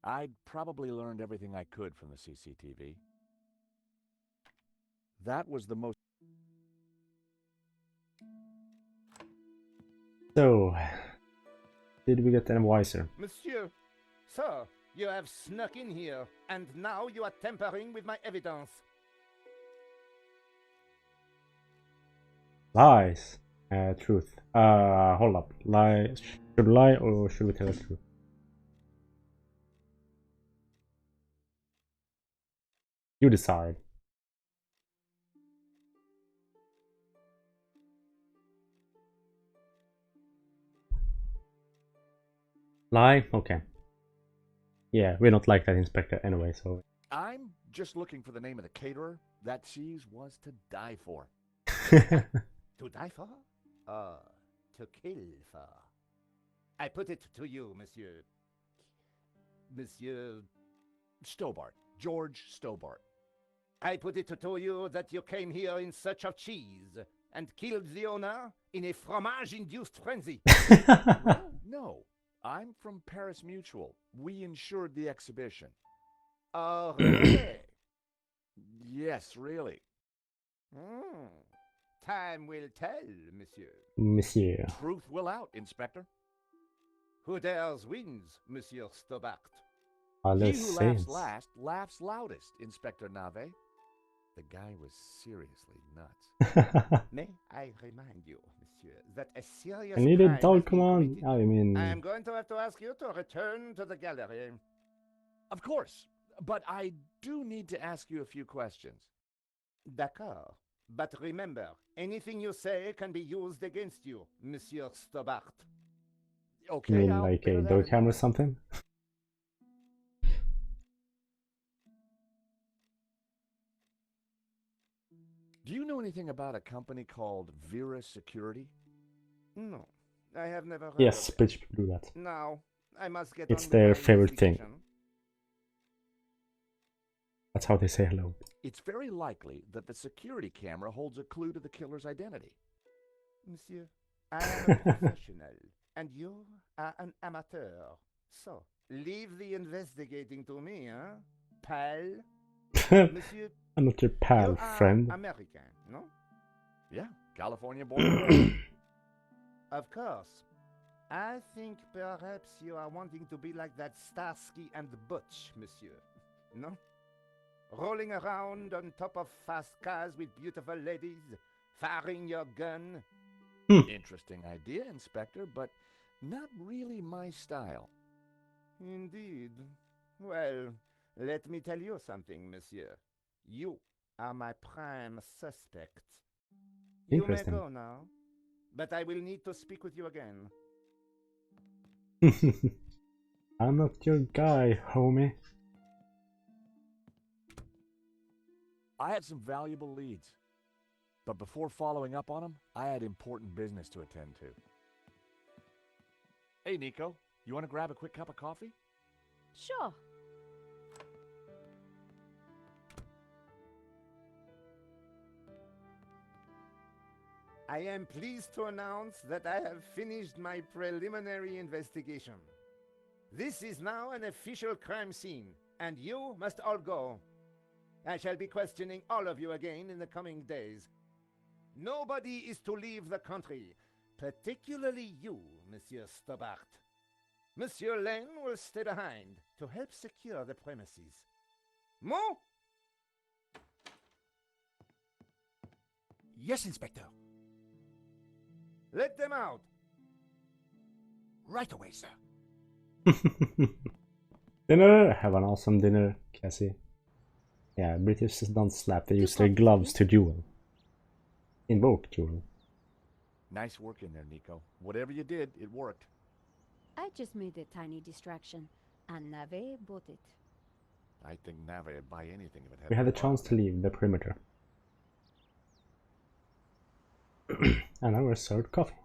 I'd probably learned everything I could from the CCTV. That was the most... So, did we get any wiser? Monsieur, sir, you have snuck in here, and now you are tampering with my evidence. Lies. Truth. Hold up. Lie. Should we lie or should we tell the truth? You decide. Lie? Okay. Yeah, we're not like that, Inspector, anyway, so... I'm just looking for the name of the caterer. That cheese was to die for. To die for? To kill for. I put it to you, Monsieur. Monsieur... Stobart. George Stobart. I put it to you that you came here in search of cheese and killed the owner in a fromage-induced frenzy. Well, no. I'm from Paris Mutual. We insured the exhibition. Oh, really? Yes, really. Time will tell, monsieur. Monsieur. Truth will out, Inspector. Who dares wins, Monsieur Stobart. He Alles who laughs saints. last laughs loudest, Inspector Nave. The guy was seriously nuts. May I remind you, monsieur, that a serious I need a crime dog, has come been on. committed. I mean, I am going to have to ask you to return to the gallery. Of course, but I do need to ask you a few questions. D'accord. But remember, anything you say can be used against you, Monsieur Stobart. you Okay, mean I'll like bear a that dog in camera or mind. something? Do you know anything about a company called Vera Security? No, I have never heard Yes, of it. British people do that. Now, I must get It's on with their my favorite thing. investigation. That's how they say hello. It's very likely that the security camera holds a clue to the killer's identity. Monsieur, I am a professional, and you are an amateur. So, leave the investigating to me, huh? Pal? Monsieur, I'm not your pal, you are friend. American, no? Yeah, California born and bred. Of course. I think perhaps you are wanting to be like that Starsky and Butch, monsieur. No? Rolling around on top of fast cars with beautiful ladies, firing your gun. Interesting idea, Inspector, but not really my style. Indeed. Well, let me tell you something, monsieur. You are my prime suspect. You may Interesting. go now, but I will need to speak with you again. I'm not your guy, homie. I had some valuable leads, but before following up on them, I had important business to attend to. Hey, Nico, you want to grab a quick cup of coffee? Sure. I am pleased to announce that I have finished my preliminary investigation. This is now an official crime scene, and you must all go. I shall be questioning all of you again in the coming days. Nobody is to leave the country, particularly you, Monsieur Stobart. Monsieur Lane will stay behind to help secure the premises. Mo? Yes, Inspector. Let them out. Right away, sir. Dinner? Have an awesome dinner, Cassie. Yeah, British don't slap, they use their copy, gloves please. to duel. Invoke duel. Nice work in there, Nico. Whatever you did, it worked. I just made a tiny distraction, and Nave bought it. I think Nave would buy anything if it had. We had a the chance bomb. to leave the perimeter. And now we're served coffee.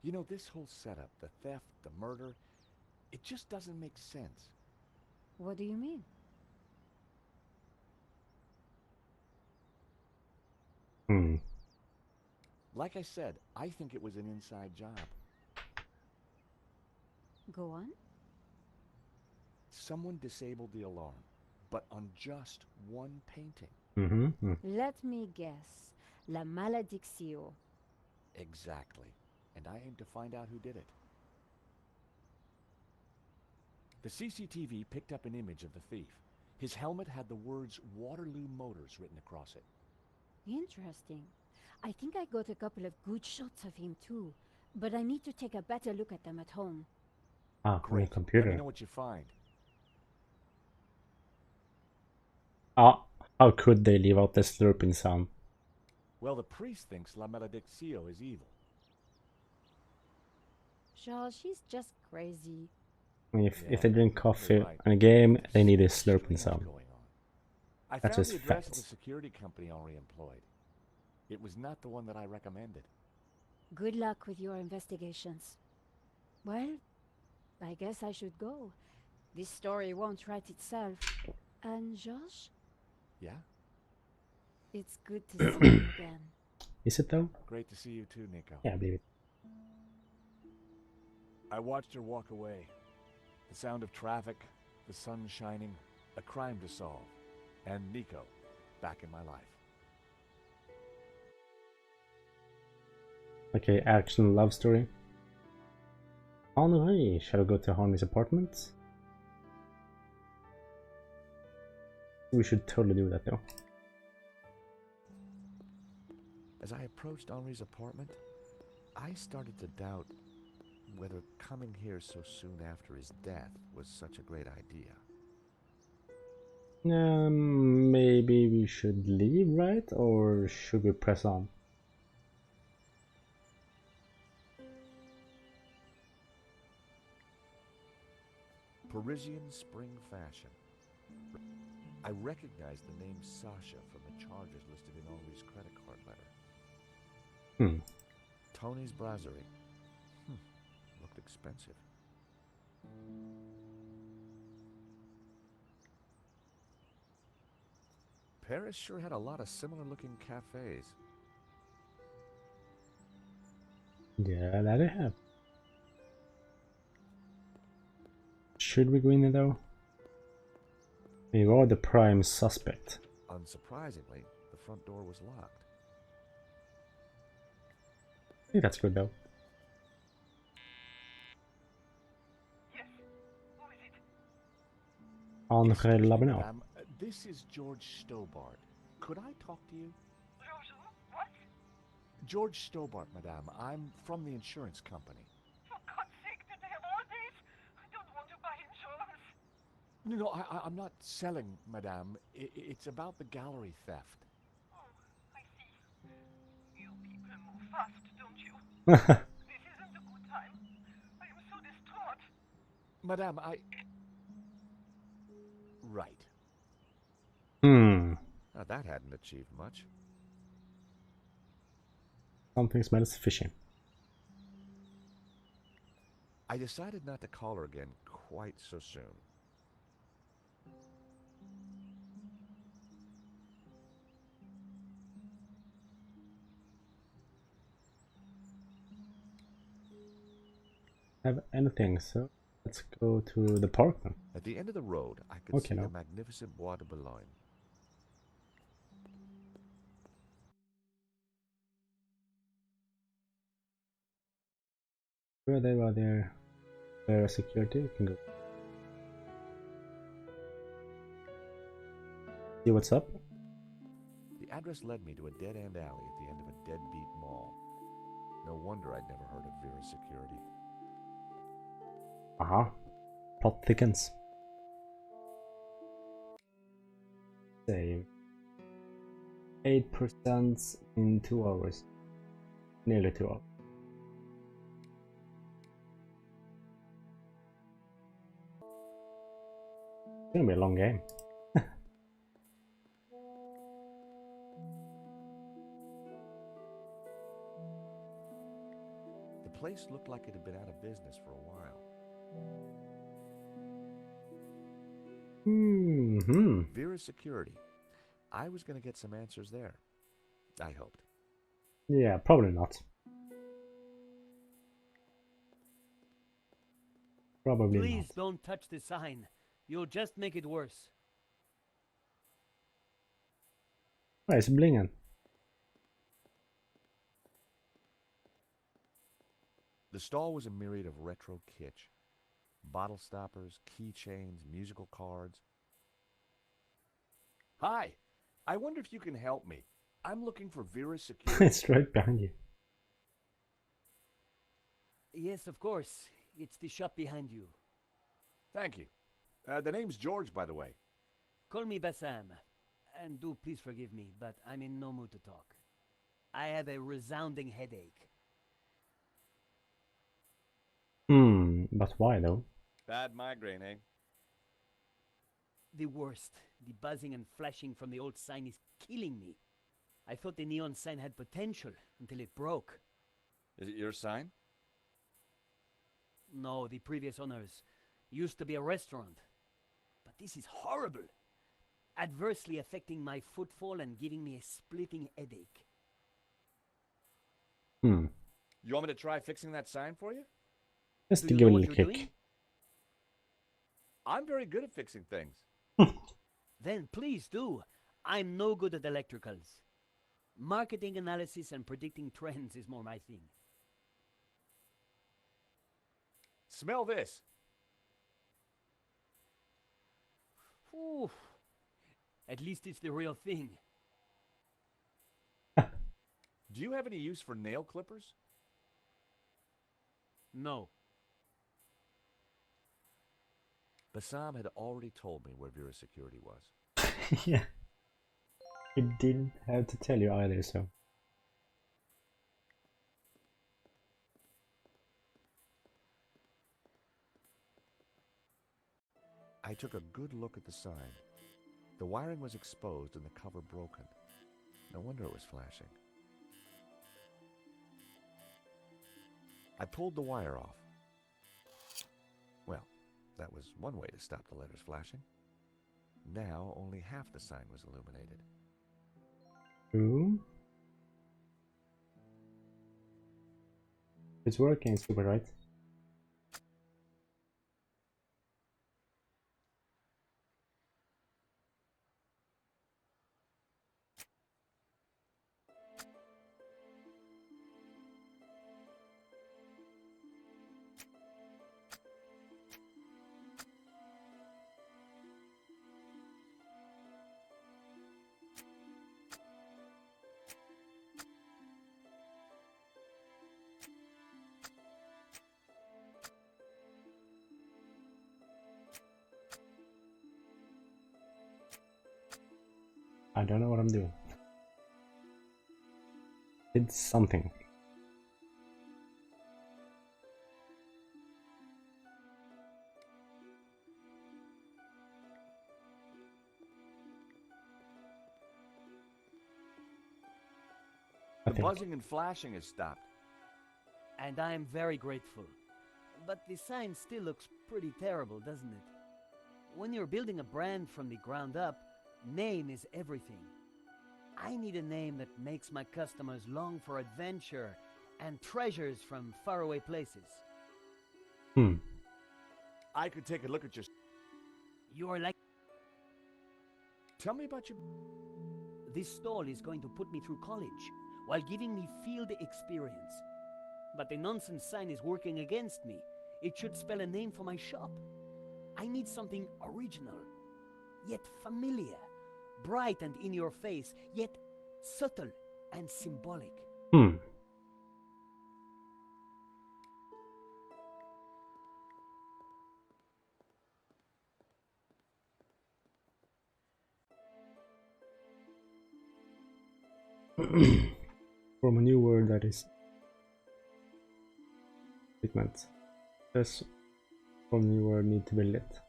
You know, this whole setup, the theft, the murder, it just doesn't make sense. What do you mean? Like I said, I think it was an inside job. Go on. Someone disabled the alarm, but on just one painting. Let me guess. La maledicción. Exactly. And I aim to find out who did it. The CCTV picked up an image of the thief. His helmet had the words Waterloo Motors written across it. Interesting. I think I got a couple of good shots of him too, but I need to take a better look at them at home. Ah, on your Great. Let computer. me know what you find. Ah, how could they leave out the slurping sound? Well, the priest thinks La Maledicción is evil. Charles, she's just crazy. I mean, if Yeah, they drink you're coffee right. in a game, they need a Something slurping strange sound. going on. I That's found just the address of facts. the security company Henri employed. It was not the one that I recommended. Good luck with your investigations. Well, I guess I should go. This story won't write itself. And Josh, Yeah? it's good to see you again. Is it though? Great to see you too, Nico. Yeah, I believe it. I watched her walk away. The sound of traffic, the sun shining, a crime to solve, and Nico, back in my life. Okay, action love story. Henri, shall we go to Henri's apartment? We should totally do that though. As I approached Henri's apartment, I started to doubt whether coming here so soon after his death was such a great idea. Maybe we should leave, right? Or should we press on? Parisian spring fashion. I recognized the name Sasha from the charges listed in Henri's credit card letter. Tony's brasserie. Looked expensive. Paris sure had a lot of similar-looking cafes. Yeah, that I have. Should we go in there though? You are the prime suspect. Unsurprisingly, the front door was locked. I think that's good though. Yes. Who is it? Henri Excuse me, Labinot. madame. This is George Stobart. Could I talk to you? George, what? George Stobart, madame. I'm from the insurance company. For God's sake, did they have all this? I don't want to buy insurance. No, I'm not selling, madame. It's about the gallery theft. Oh, I see. You people move fast, don't you? This isn't a good time. I am so distraught. Madame, Right. Now that hadn't achieved much. Something smells fishy. I decided not to call her again quite so soon. Have anything, so let's go to the park then. At the end of the road, I could Okay, see now. the magnificent Bois de Boulogne. Where they were there. There is security, you can go. See what's up? The address led me to a dead-end alley at the end of a deadbeat mall. No wonder I'd never heard of Vera's security. Plot thickens. Save. 8% in 2 hours. Nearly 2 hours. It's gonna be a long game. The place looked like it had been out of business for a while. Vera's security. I was going to get some answers there. I hoped. Yeah, probably not. Probably Please not. don't touch the sign. You'll just make it worse. Why is it blinging? The stall was a myriad of retro kitsch. Bottle stoppers, keychains, musical cards. Hi, I wonder if you can help me. I'm looking for Vera's security. It's right behind you. Yes, of course. It's the shop behind you. Thank you. The name's George, by the way. Call me Bassam. And do please forgive me, but I'm in no mood to talk. I have a resounding headache. But why though? Bad migraine, eh? The worst. The buzzing and flashing from the old sign is killing me. I thought the neon sign had potential until it broke. Is it your sign? No, the previous owners used to be a restaurant. But this is horrible. Adversely affecting my footfall and giving me a splitting headache. You want me to try fixing that sign for you? Just Do to you give know it a what little you're kick. doing? I'm very good at fixing things. Then please do. I'm no good at electricals. Marketing analysis and predicting trends is more my thing. Smell this. Ooh. At least it's the real thing. Do you have any use for nail clippers? No. Bassam had already told me where Vera Security was. Yeah. He didn't have to tell you either, so. I took a good look at the sign. The wiring was exposed and the cover broken. No wonder it was flashing. I pulled the wire off. Well, that was one way to stop the letters flashing. Now only half the sign was illuminated. Ooh. It's working, super, right? I don't know what I'm doing. It's something. The buzzing and flashing has stopped. And I'm very grateful. But the sign still looks pretty terrible, doesn't it? When you're building a brand from the ground up, name is everything. I need a name that makes my customers long for adventure and treasures from faraway places. I could take a look at your... You're like... Tell me about your... This stall is going to put me through college while giving me field experience. But the nonsense sign is working against me. It should spell a name for my shop. I need something original, yet familiar, bright and in your face, yet subtle and symbolic. From a new word that is pigment. This from new word need to be lit.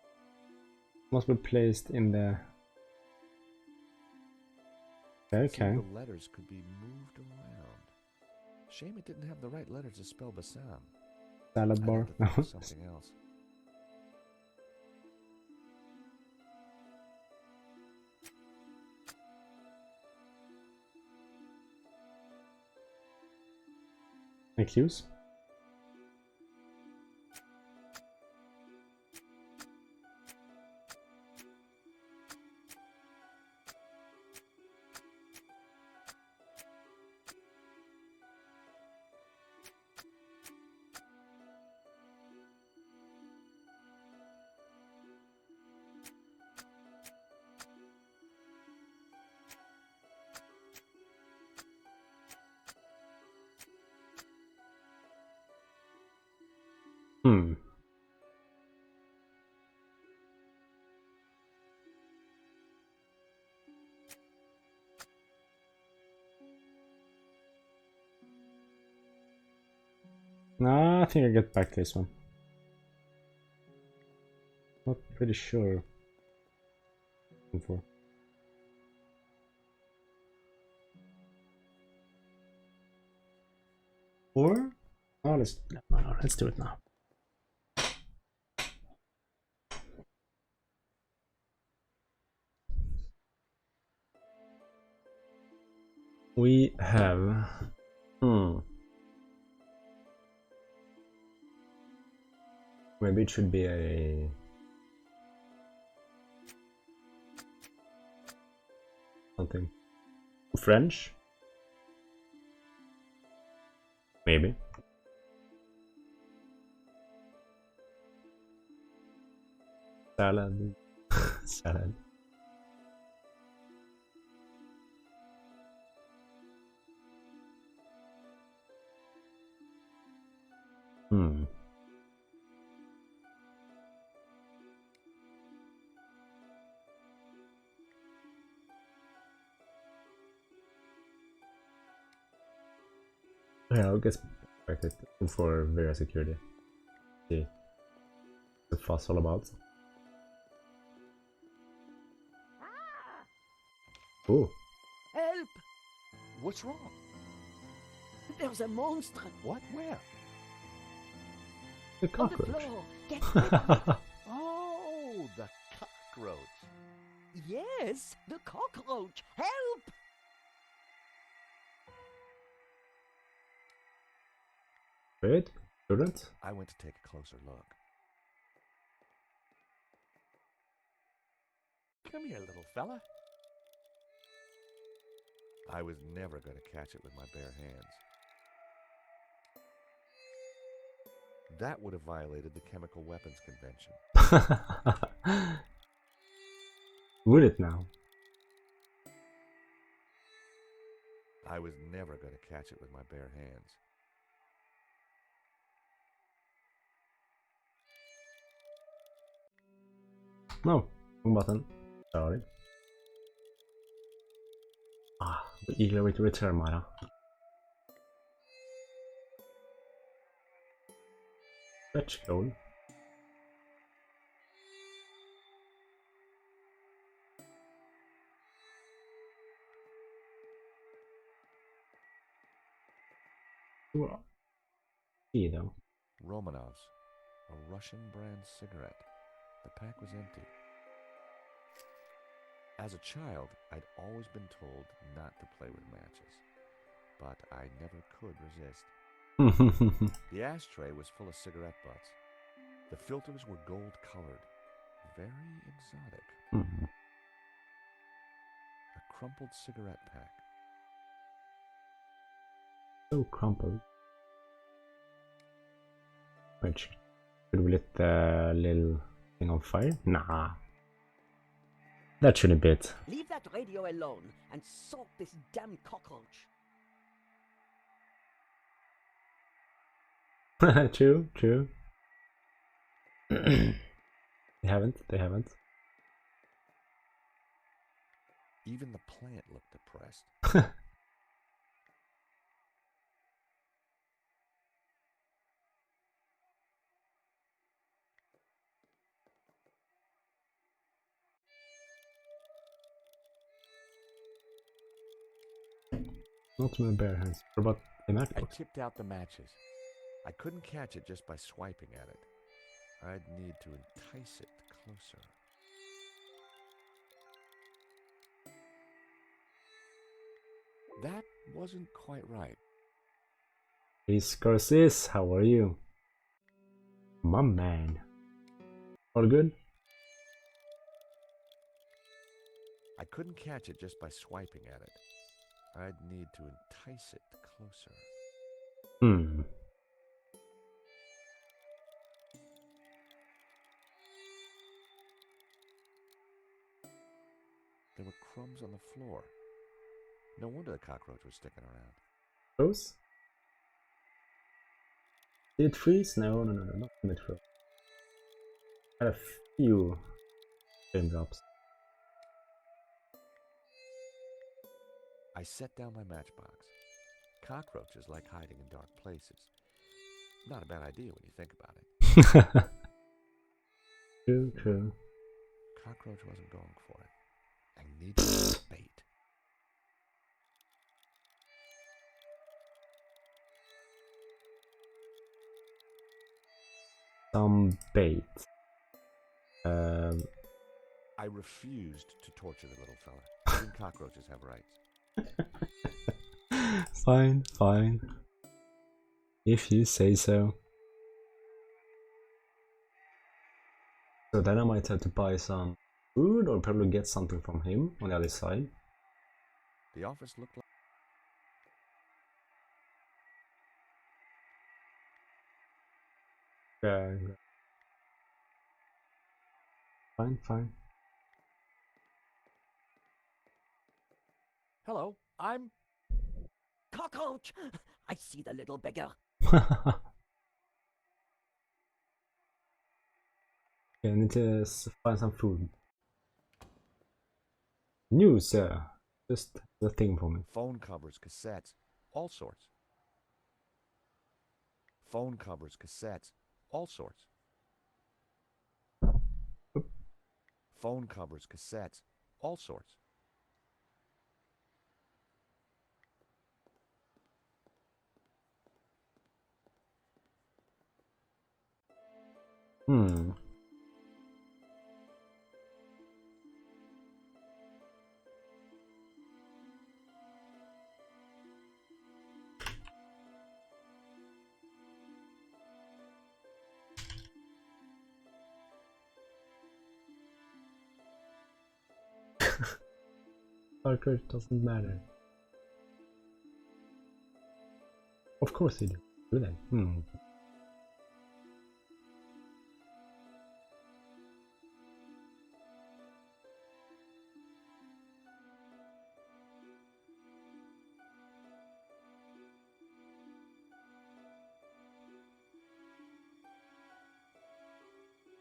Must be placed in the... Okay. The letters could be moved around. Shame it didn't have the right letters to spell Bassam. Salad bar. I'd have to think of something else. Any clues? No, I think I get back to this one. Not pretty sure. For. Or? Oh, let's do it now. We have maybe it should be a something. French? Maybe. Salad. Salad. Hmm. Yeah, I guess expected for various security. See the fuss all about. Oh, Help! What's wrong? There's a monster What? Where? the on the cockroach. floor. Get rid of it. Oh, the cockroach. Yes, the cockroach. Help! Wait, shouldn't? I went to take a closer look. Come here, little fella. I was never going to catch it with my bare hands. That would have violated the Chemical Weapons Convention. Would it now? I was never going to catch it with my bare hands. No, wrong button. Sorry. Ah, the eager way to return, Mara. Fetch goal. See though. Romanov's, a Russian brand cigarette. The pack was empty. As a child, I'd always been told not to play with matches, but I never could resist. The ashtray was full of cigarette butts. The filters were gold-colored, very exotic. A crumpled cigarette pack. So crumpled. Wait, should we lit the little thing on fire? Nah. That shouldn't be it. Leave that radio alone and sort this damn cockroach. True, true. They haven't. Even the plant looked depressed. Not my bare hands. What about the I matchbox? tipped out the matches. I couldn't catch it just by swiping at it. I'd need to entice it closer. That wasn't quite right. Hey Scorsese, how are you? My man. All good? I couldn't catch it just by swiping at it. I'd need to entice it closer. There were crumbs on the floor. No wonder the cockroach was sticking around. Froze? Did it freeze? No, not when it froze. Had a few raindrops. I set down my matchbox. Cockroaches like hiding in dark places. Not a bad idea when you think about it. True. Cockroach wasn't going for it. I needed bait. Some bait. I refused to torture the little fella. Even cockroaches have rights. Fine. If you say so. So then I might have to buy some food or probably get something from him on the other side. The office looked like... Yeah. Fine, fine. Hello, I'm... Cockroach! I see the little beggar. Okay, I need to find some food. News, just the thing for me. Phone covers, cassettes, all sorts. Phone covers, cassettes, all sorts. Phone covers, cassettes, all sorts. Hmm. Parker doesn't matter. Of course they do. Do they? Hmm.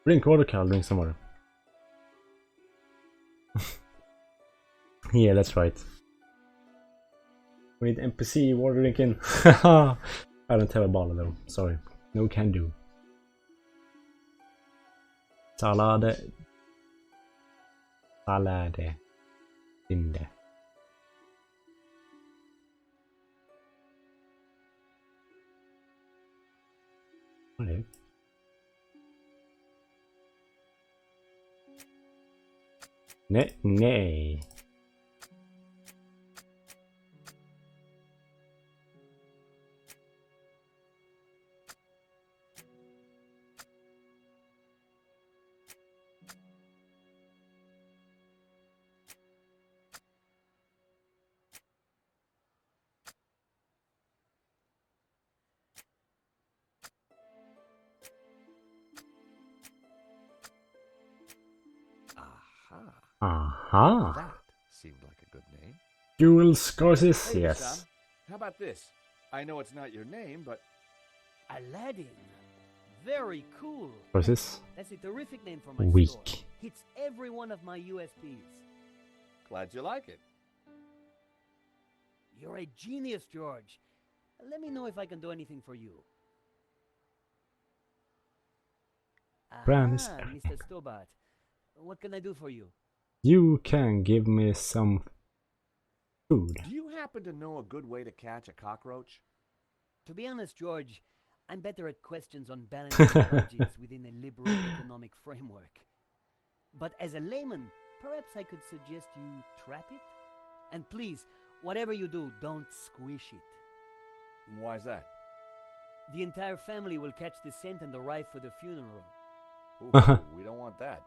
Drink water, Cal. Drink some water. Yeah, that's right. We need NPC water drinking. I don't have a bottle though. Sorry. No can do. Salade. Salade. Inde. Nej. Nej, nej. Aha. Aha. That seemed like a good name. Dual Scourges, Hey, yes. Bassam, how about this? I know it's not your name, but... Aladdin. Very cool. Scourges. That's a terrific name for my Weak. store. Hits every one of my USPs. Glad you like it. You're a genius, George. Let me know if I can do anything for you. Brand is Aha, Mr. Stobart. What can I do for you? You can give me some food. Do you happen to know a good way to catch a cockroach? To be honest, George, I'm better at questions on balancing budgets within a liberal economic framework. But as a layman, perhaps I could suggest you trap it? And please, whatever you do, don't squish it. Why's that? The entire family will catch the scent and arrive for the funeral. Ooh, we don't want that.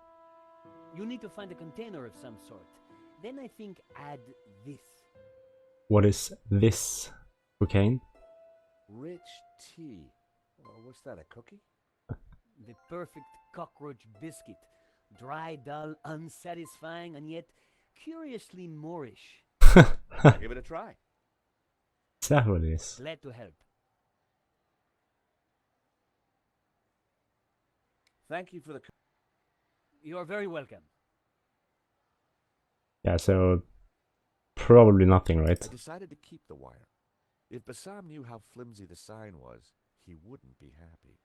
You need to find a container of some sort. Then I think add this. What is this? Cocaine? Rich tea. What's that, a cookie? The perfect cockroach biscuit. Dry, dull, unsatisfying, and yet curiously Moorish. Give it a try. Is that what it is? Glad to help. Thank you for the... You are very welcome. Yeah, so probably nothing, right? I decided to keep the wire. If Bassam knew how flimsy the sign was, he wouldn't be happy.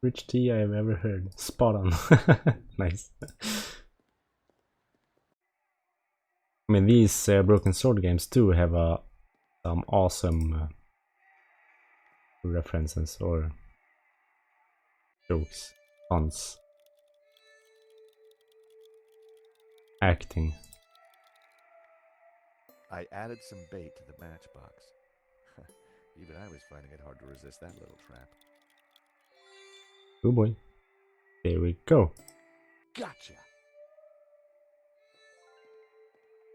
Rich tea I've ever heard. Spot on. Nice. I mean, these Broken Sword games too have some awesome references or jokes, puns, acting. I added some bait to the matchbox. Even I was finding it hard to resist that little trap. Oh boy. There we go. Gotcha.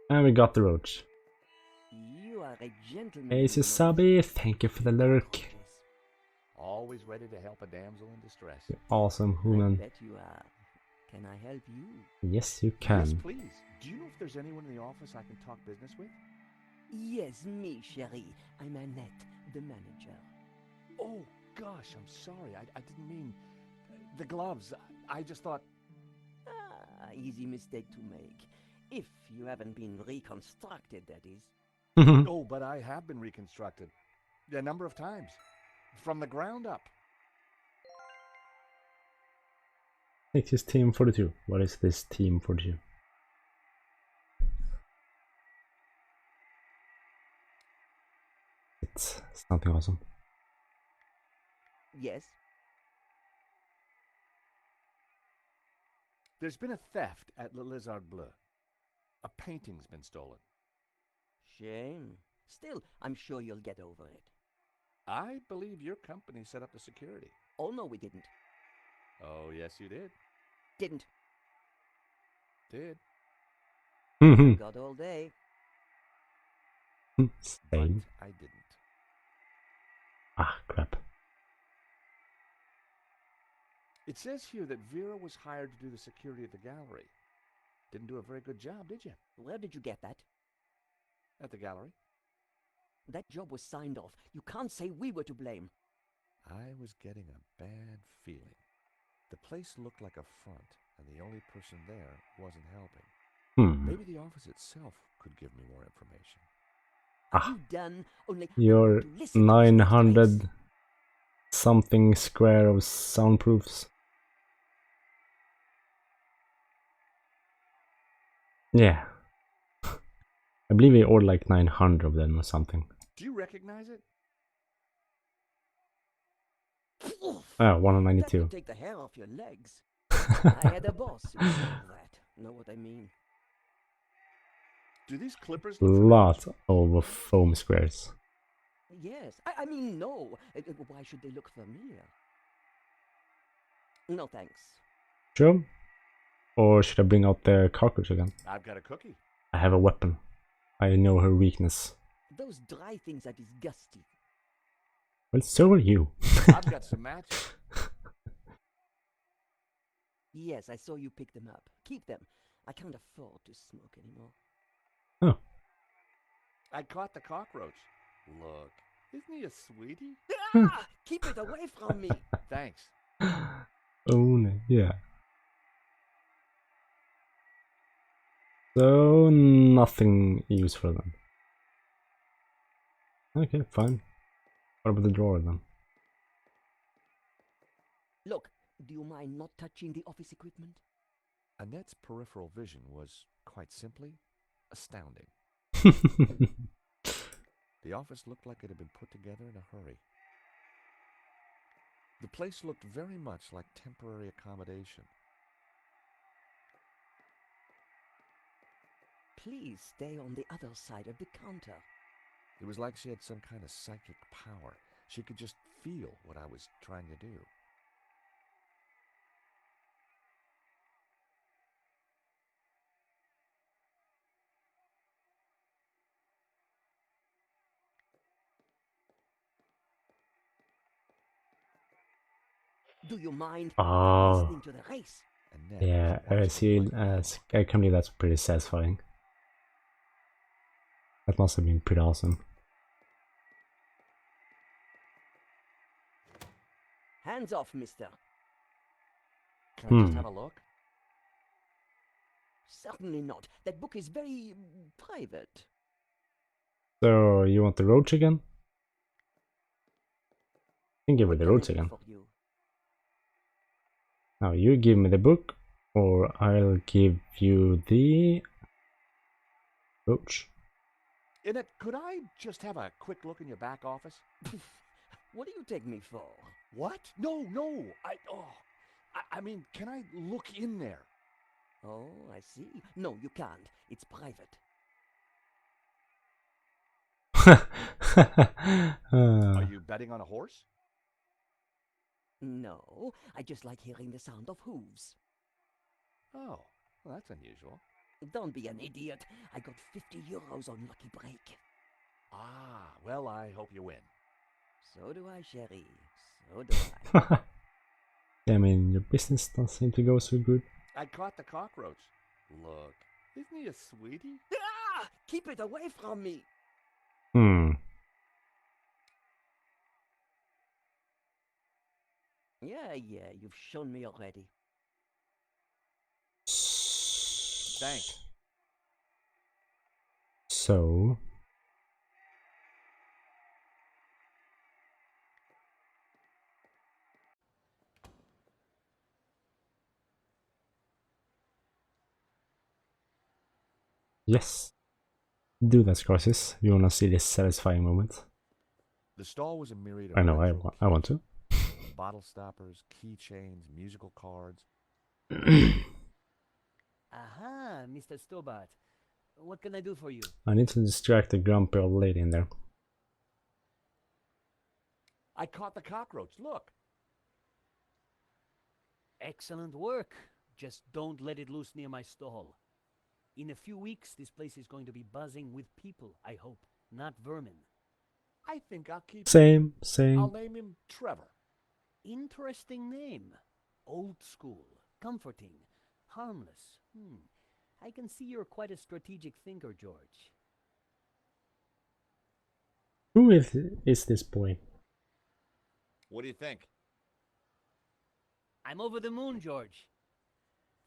And we got the roach. You are a gentleman. Hey, when you know Susabi, thank you for the lurk. roaches. Always ready to help a damsel in distress. You awesome I human. bet you are. Can I help you? Yes, you Yes, can. please. Do you know if there's anyone in the office I can talk business with? Yes, me, chérie. I'm Annette, the manager. Oh, gosh, I'm sorry. I didn't mean... The gloves. I just thought... Easy mistake to make. If you haven't been reconstructed, that is. Oh, but I have been reconstructed. A number of times. From the ground up. It is Team 42. What is this Team 42? It's something awesome. Yes. There's been a theft at Le Lizard Bleu. A painting's been stolen. Shame. Still, I'm sure you'll get over it. I believe your company set up the security. Oh, no, we didn't. Oh, yes, you did. Didn't. Did. Got all day. But Same. I didn't. Ah, crap. It says here that Vera was hired to do the security at the gallery. Didn't do a very good job, did you? Where did you get that? At the gallery? That job was signed off. You can't say we were to blame. I was getting a bad feeling. The place looked like a front, and the only person there wasn't helping. Maybe the office itself could give me more information. Are you done? Only I Your want to listen to this 900 twice. something square of soundproofs. Yeah. I believe we ordered like 900 of them or something. Do you recognize it? Ah, That 192. would take the hair off your legs. I had a boss who said that. Know what I mean? Do these clippers look familiar? Lot of foam squares. Yes. I mean, no. Why should they look familiar? No, thanks. Sure. Or should I bring out the cockroach again? I've got a cookie. I have a weapon. I know her weakness. Those dry things are disgusting. Well, so are you. I've got some matches. Yes, I saw you pick them up. Keep them. I can't afford to smoke anymore. Oh. I caught the cockroach. Look, isn't he a sweetie? Ah! Keep it away from me. Thanks. Oh, no. Yeah. So, nothing useful then. Okay, fine. What about the drawer then? Look, do you mind not touching the office equipment? Annette's peripheral vision was, quite simply, astounding. The office looked like it had been put together in a hurry. The place looked very much like temporary accommodation. Please stay on the other side of the counter. It was like she had some kind of psychic power. She could just feel what I was trying to do. Do you mind Oh. listening to the race? Annette Yeah, was watching see, like that. I can believe that's pretty satisfying. That must have been pretty awesome. Hands off, mister. Can I just have a look? Certainly not. That book is very private. So, you want the roach again? I can give her What the can I roach do again. for you? Now, you give me the book, or I'll give you the roach. Annette, could I just have a quick look in your back office? What do you take me for? What? No. I mean, can I look in there? Oh, I see. No, you can't. It's private. Are you betting on a horse? No, I just like hearing the sound of hooves. Oh, well, that's unusual. Don't be an idiot. I got 50 euros on Lucky Break. Ah, well, I hope you win. So do I, Sherry. So do I. I mean, your business doesn't seem to go so good. I caught the cockroach. Look, isn't he a sweetie? Ah! Keep it away from me! Hmm. Yeah, you've shown me already. Thanks. So... Yes. Do that, Crisis. You wanna see this satisfying moment? The stall was a myriad of I know, retro I want to. bottle stoppers, keychains, musical cards. Aha, Mr. Stobart. What can I do for you? I need to distract the grumpy old lady in there. I caught the cockroach. Look. Excellent work. Just don't let it loose near my stall. In a few weeks, this place is going to be buzzing with people, I hope, not vermin. I think I'll keep Same. I'll name him Trevor. Interesting name. Old school, comforting, harmless. I can see you're quite a strategic thinker, George. Who is this boy? What do you think? I'm over the moon, George.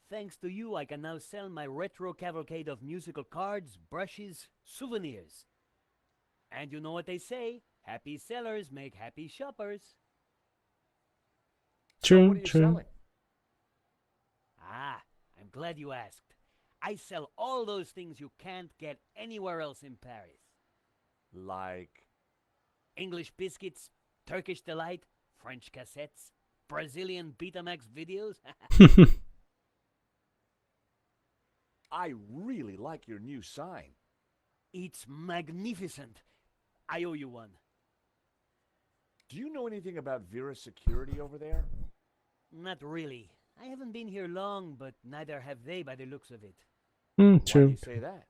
Thanks to you, I can now sell my retro cavalcade of musical cards, brushes, souvenirs. And you know what they say? Happy sellers make happy shoppers. True, So what are you selling? Ah, I'm glad you asked. I sell all those things you can't get anywhere else in Paris. Like English biscuits, Turkish delight, French cassettes, Brazilian Betamax videos. I really like your new sign. It's magnificent. I owe you one. Do you know anything about Vera's security over there? Not really. I haven't been here long, but neither have they by the looks of it. Why do True. you say that?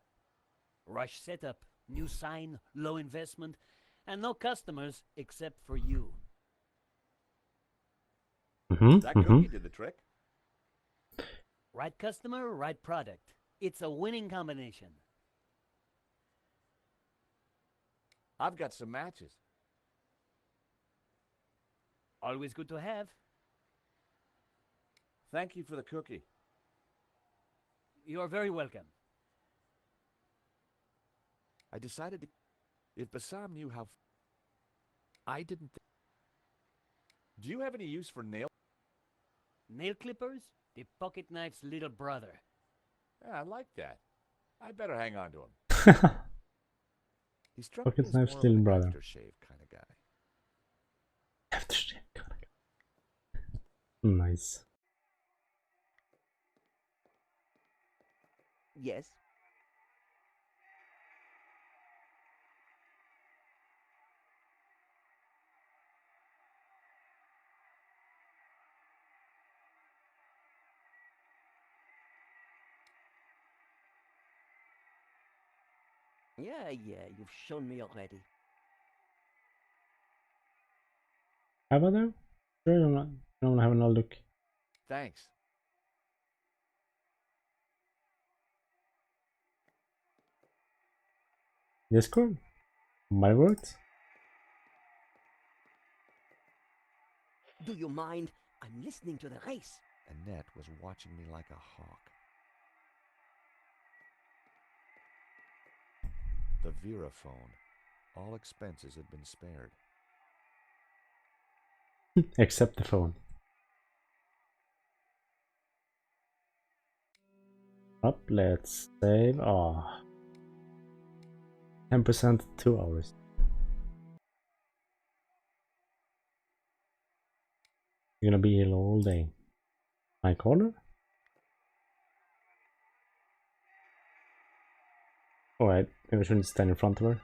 Rush setup, new sign, low investment, and no customers except for you. That cookie did the trick. Right customer, right product. It's a winning combination. I've got some matches. Always good to have. Thank you for the cookie. You're very welcome. I decided to... If Bassam knew how... I didn't think... Do you have any use for nail... Nail clippers? The pocket knife's little brother. Yeah, I like that. I better hang on to him. He struck Pocket me as knife's more little of an brother. aftershave kind of guy. Nice. Yes? Yeah, you've shown me already. How about there? Sure, I'm gonna have another look. Thanks. Discord? My words? Do you mind? I'm listening to the race. Annette was watching me like a hawk. The Vera phone. All expenses had been spared. Except the phone. Up, let's save. 10% 2 hours. You're gonna be here all day. My corner? Alright, maybe I shouldn't stand in front of her.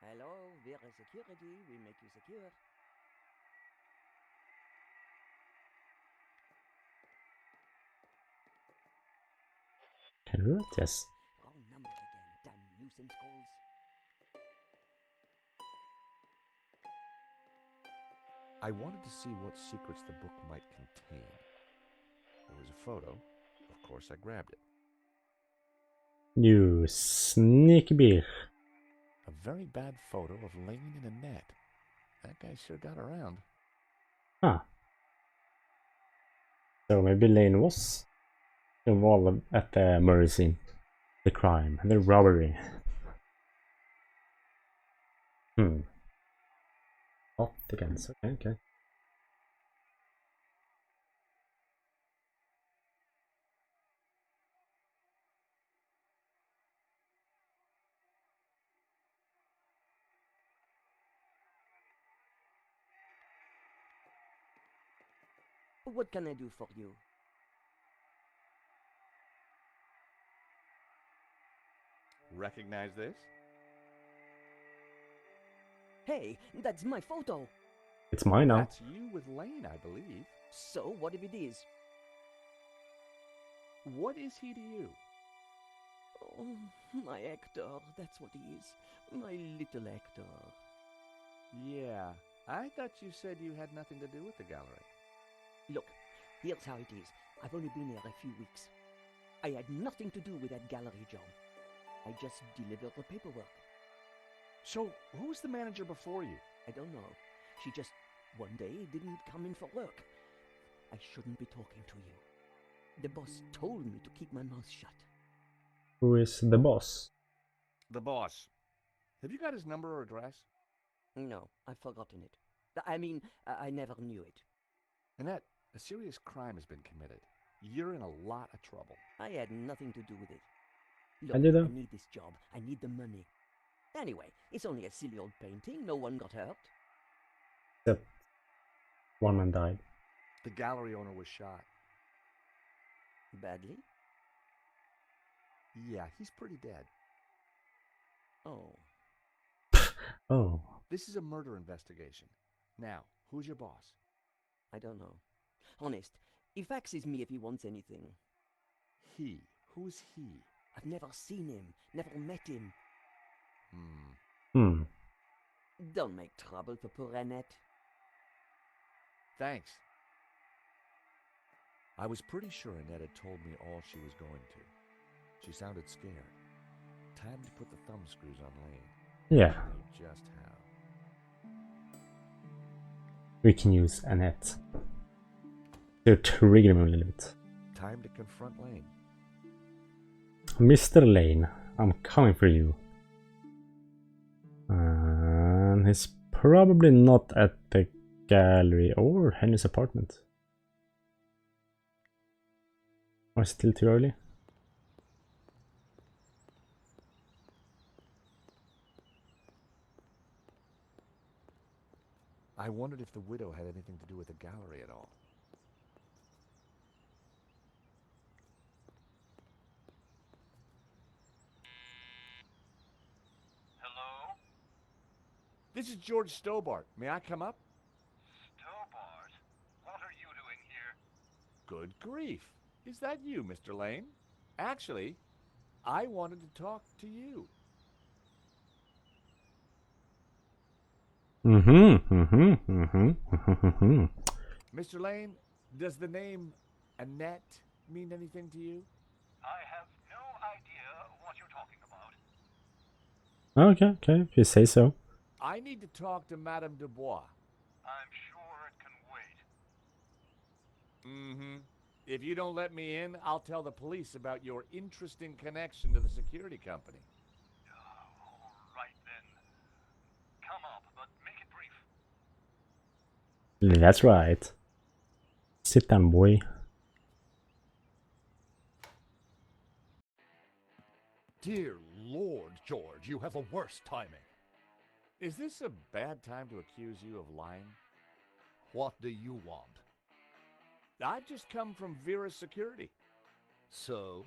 Hello, Vera Security. We make you secure. route? Yes. Wrong number again, damn nuisance calls. I wanted to see what secrets the book might contain. There was a photo. Of course, I grabbed it. You sneaky bitch. A very bad photo of Lane in a net. That guy sure got around. Huh. So maybe Lane was involved at the murder scene. The crime, the robbery. Not against. Okay. What can I do for you? Recognize this? Hey, that's my photo. It's mine now. That's you with Lane, I believe. So, what if it is? What is he to you? Oh, my Hector, that's what he is. My little Hector. Yeah, I thought you said you had nothing to do with the gallery. Look, here's how it is. I've only been here a few weeks. I had nothing to do with that gallery job. I just delivered the paperwork. So, who's the manager before you? I don't know. She just, one day, didn't come in for work. I shouldn't be talking to you. The boss told me to keep my mouth shut. Who is the boss? The boss. Have you got his number or address? No, I've forgotten it. I mean, I never knew it. Annette, a serious crime has been committed. You're in a lot of trouble. I had nothing to do with it. I Look, didn't. I need this job. I need the money. Anyway, it's only a silly old painting. No one got hurt. Except one man died. The gallery owner was shot. Badly? Yeah, he's pretty dead. Oh. Oh. This is a murder investigation. Now, who's your boss? I don't know. Honest, he faxes me if he wants anything. He. Who's he? I've never seen him, never met him. Don't make trouble for poor Annette. Thanks. I was pretty sure Annette had told me all she was going to. She sounded scared. Time to put the thumb screws on Lane. Yeah. I knew just how. We can use Annette to trigger him a little bit. Time to confront Lane. Mr. Lane, I'm coming for you. And he's probably not at the gallery or Henry's apartment. Or still too early? I wondered if the widow had anything to do with the gallery at all. Hello? This is George Stobart. May I come up? Stobart? What are you doing here? Good grief. Is that you, Mr. Lane? Actually, I wanted to talk to you. Mr. Lane, does the name Annette mean anything to you? I have no idea what you're talking about. Okay, if you say so. I need to talk to Madame Dubois. I'm sure it can wait. If you don't let me in, I'll tell the police about your interesting connection to the security company. All right then. Come up, but make it brief. That's right. Sit down, boy. Dear Lord, George, you have the worst timing. Is this a bad time to accuse you of lying? What do you want? I've just come from Vera's security. So?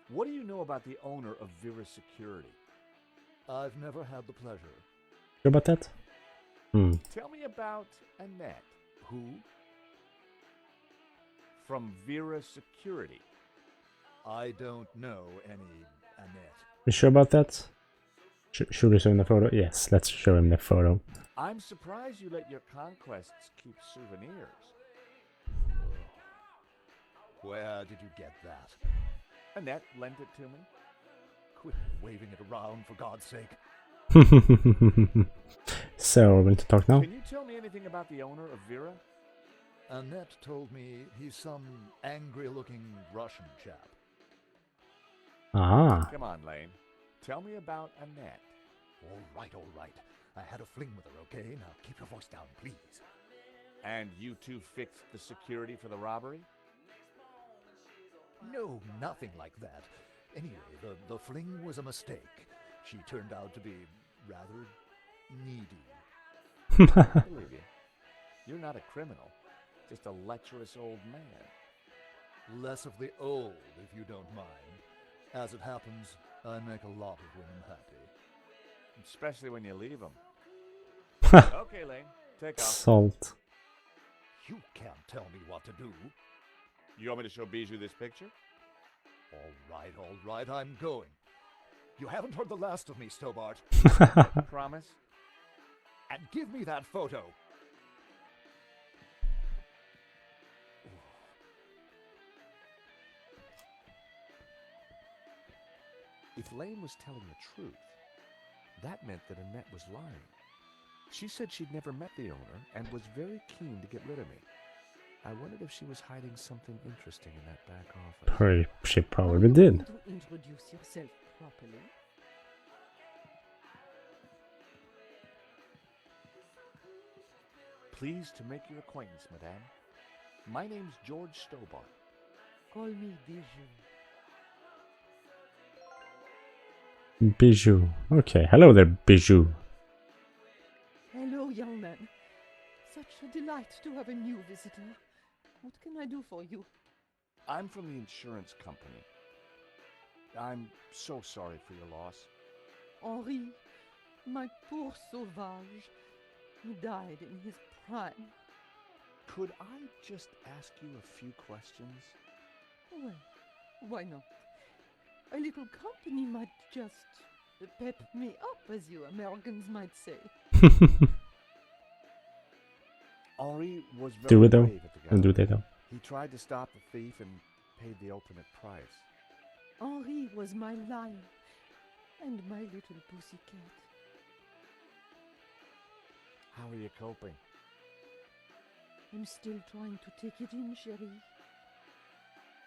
What do you know about the owner of Vera's security? I've never had the pleasure. Sure about that? Tell me about Annette. Who? from Vera Security. I don't know any Annette. You sure about that? Should we show him the photo? Yes, let's show him the photo. I'm surprised you let your conquests keep souvenirs. Where did you get that? Annette lent it to me. Quit waving it around, for God's sake. So, we're going to talk now? Can you tell me anything about the owner of Vera? Annette told me he's some angry-looking Russian chap. Ah. Come on, Lane. Tell me about Annette. All right. I had a fling with her, okay? Now keep your voice down, please. And you two fixed the security for the robbery? No, nothing like that. Anyway, the fling was a mistake. She turned out to be rather needy. I believe you. You're not a criminal, just a lecherous old man. Less of the old, if you don't mind. As it happens, I make a lot of women happy. Especially when you leave them. Okay, Lane, take off. Salt. You can't tell me what to do. You want me to show Bijou this picture? All right, I'm going. You haven't heard the last of me, Stobart. Promise? And give me that photo. If Lane was telling the truth, that meant that Annette was lying. She said she'd never met the owner and was very keen to get rid of me. I wondered if she was hiding something interesting in that back office. She probably did. To introduce yourself properly. Pleased to make your acquaintance, madame. My name's George Stobart. Call me Bijou. Bijou. Okay, hello there, Bijou. Hello, young man. Such a delight to have a new visitor. What can I do for you? I'm from the insurance company. I'm so sorry for your loss. Henri, my poor sauvage. He died in his prime. Could I just ask you a few questions? Well, why not? A little company might just pep me up, as you Americans might say. Henri was very Do it though. brave at the And do gallery. they though? He tried to stop the thief and paid the ultimate price. Henri was my lion and my little pussycat. How are you coping? I'm still trying to take it in, chérie.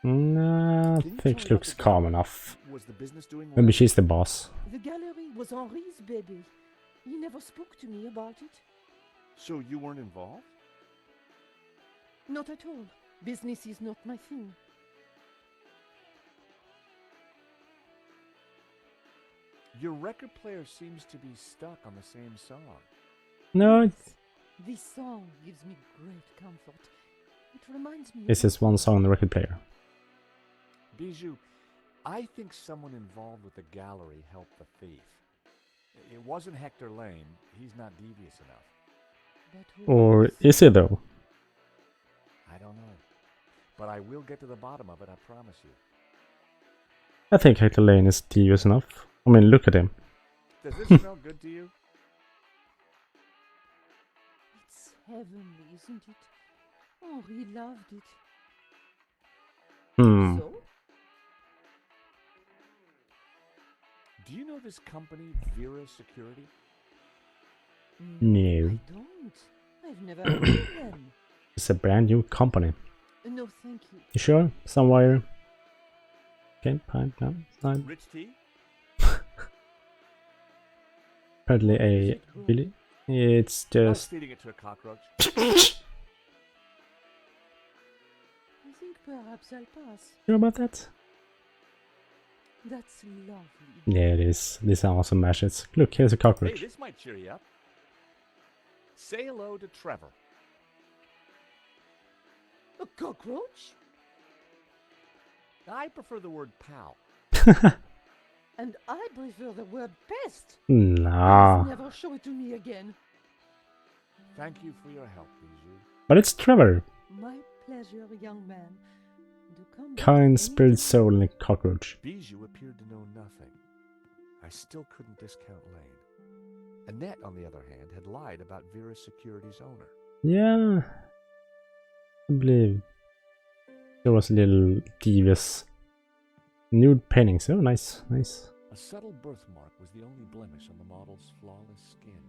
Nah, I Can you think tell she me looks about the calm gallery? enough. Was the business doing well? Maybe she's the boss. The gallery was Henri's baby. He never spoke to me about it. So you weren't involved? Not at all. Business is not my thing. Your record player seems to be stuck on the same song. No, This song gives me great comfort. It reminds me this of is one song on the record player. Bijou, I think someone involved with the gallery helped the thief. It wasn't Hector Lane. He's not devious enough. But who Or else? is it though? I don't know. But I will get to the bottom of it, I promise you. I think Hector Lane is devious enough. I mean, look at him. Does this smell good to you? It's heavenly, isn't it? Henri loved it. Hmm. So? Do you know this company, Vera Security? No. I don't. I've never heard of them. It's a brand new company. No, thank you. You sure? Somewhere. Okay, pipe down. Slide. Rich tea? Apparently a really. It's I was just. feeding it to a cockroach. I think perhaps I'll pass. You know about that? That's lovely. Yeah, it is. These are awesome mashes. Look, here's a Hey, cockroach. this might cheer you up. Say hello to Trevor. A cockroach? I prefer the word pal. And I prefer the word pest. Nah. Never show it to me again. Thank you for your help, Bijou. But it's Trevor. My pleasure, young man. come back Kind any spirit time. soul in a cockroach. Bijou appeared to know nothing. I still couldn't discount Lane. Annette, on the other hand, had lied about Vera's security's owner. Yeah, I believe there was a little devious nude paintings. Oh, nice, nice. A subtle birthmark was the only blemish on the model's flawless skin.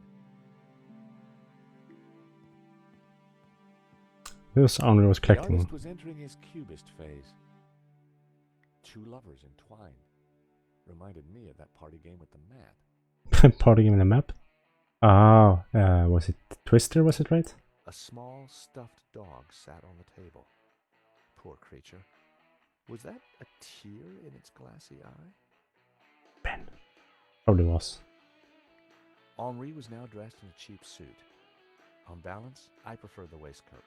This Henri was The collecting. artist was entering his cubist phase. Two lovers entwined. Reminded me of that party game with the map. Party game in the map. Ah, was it Twister? Was it right? A small stuffed dog sat on the table. Poor creature. Was that a tear in its glassy eye? Ben. Probably was. Henri was now dressed in a cheap suit. On balance, I prefer the waistcoat.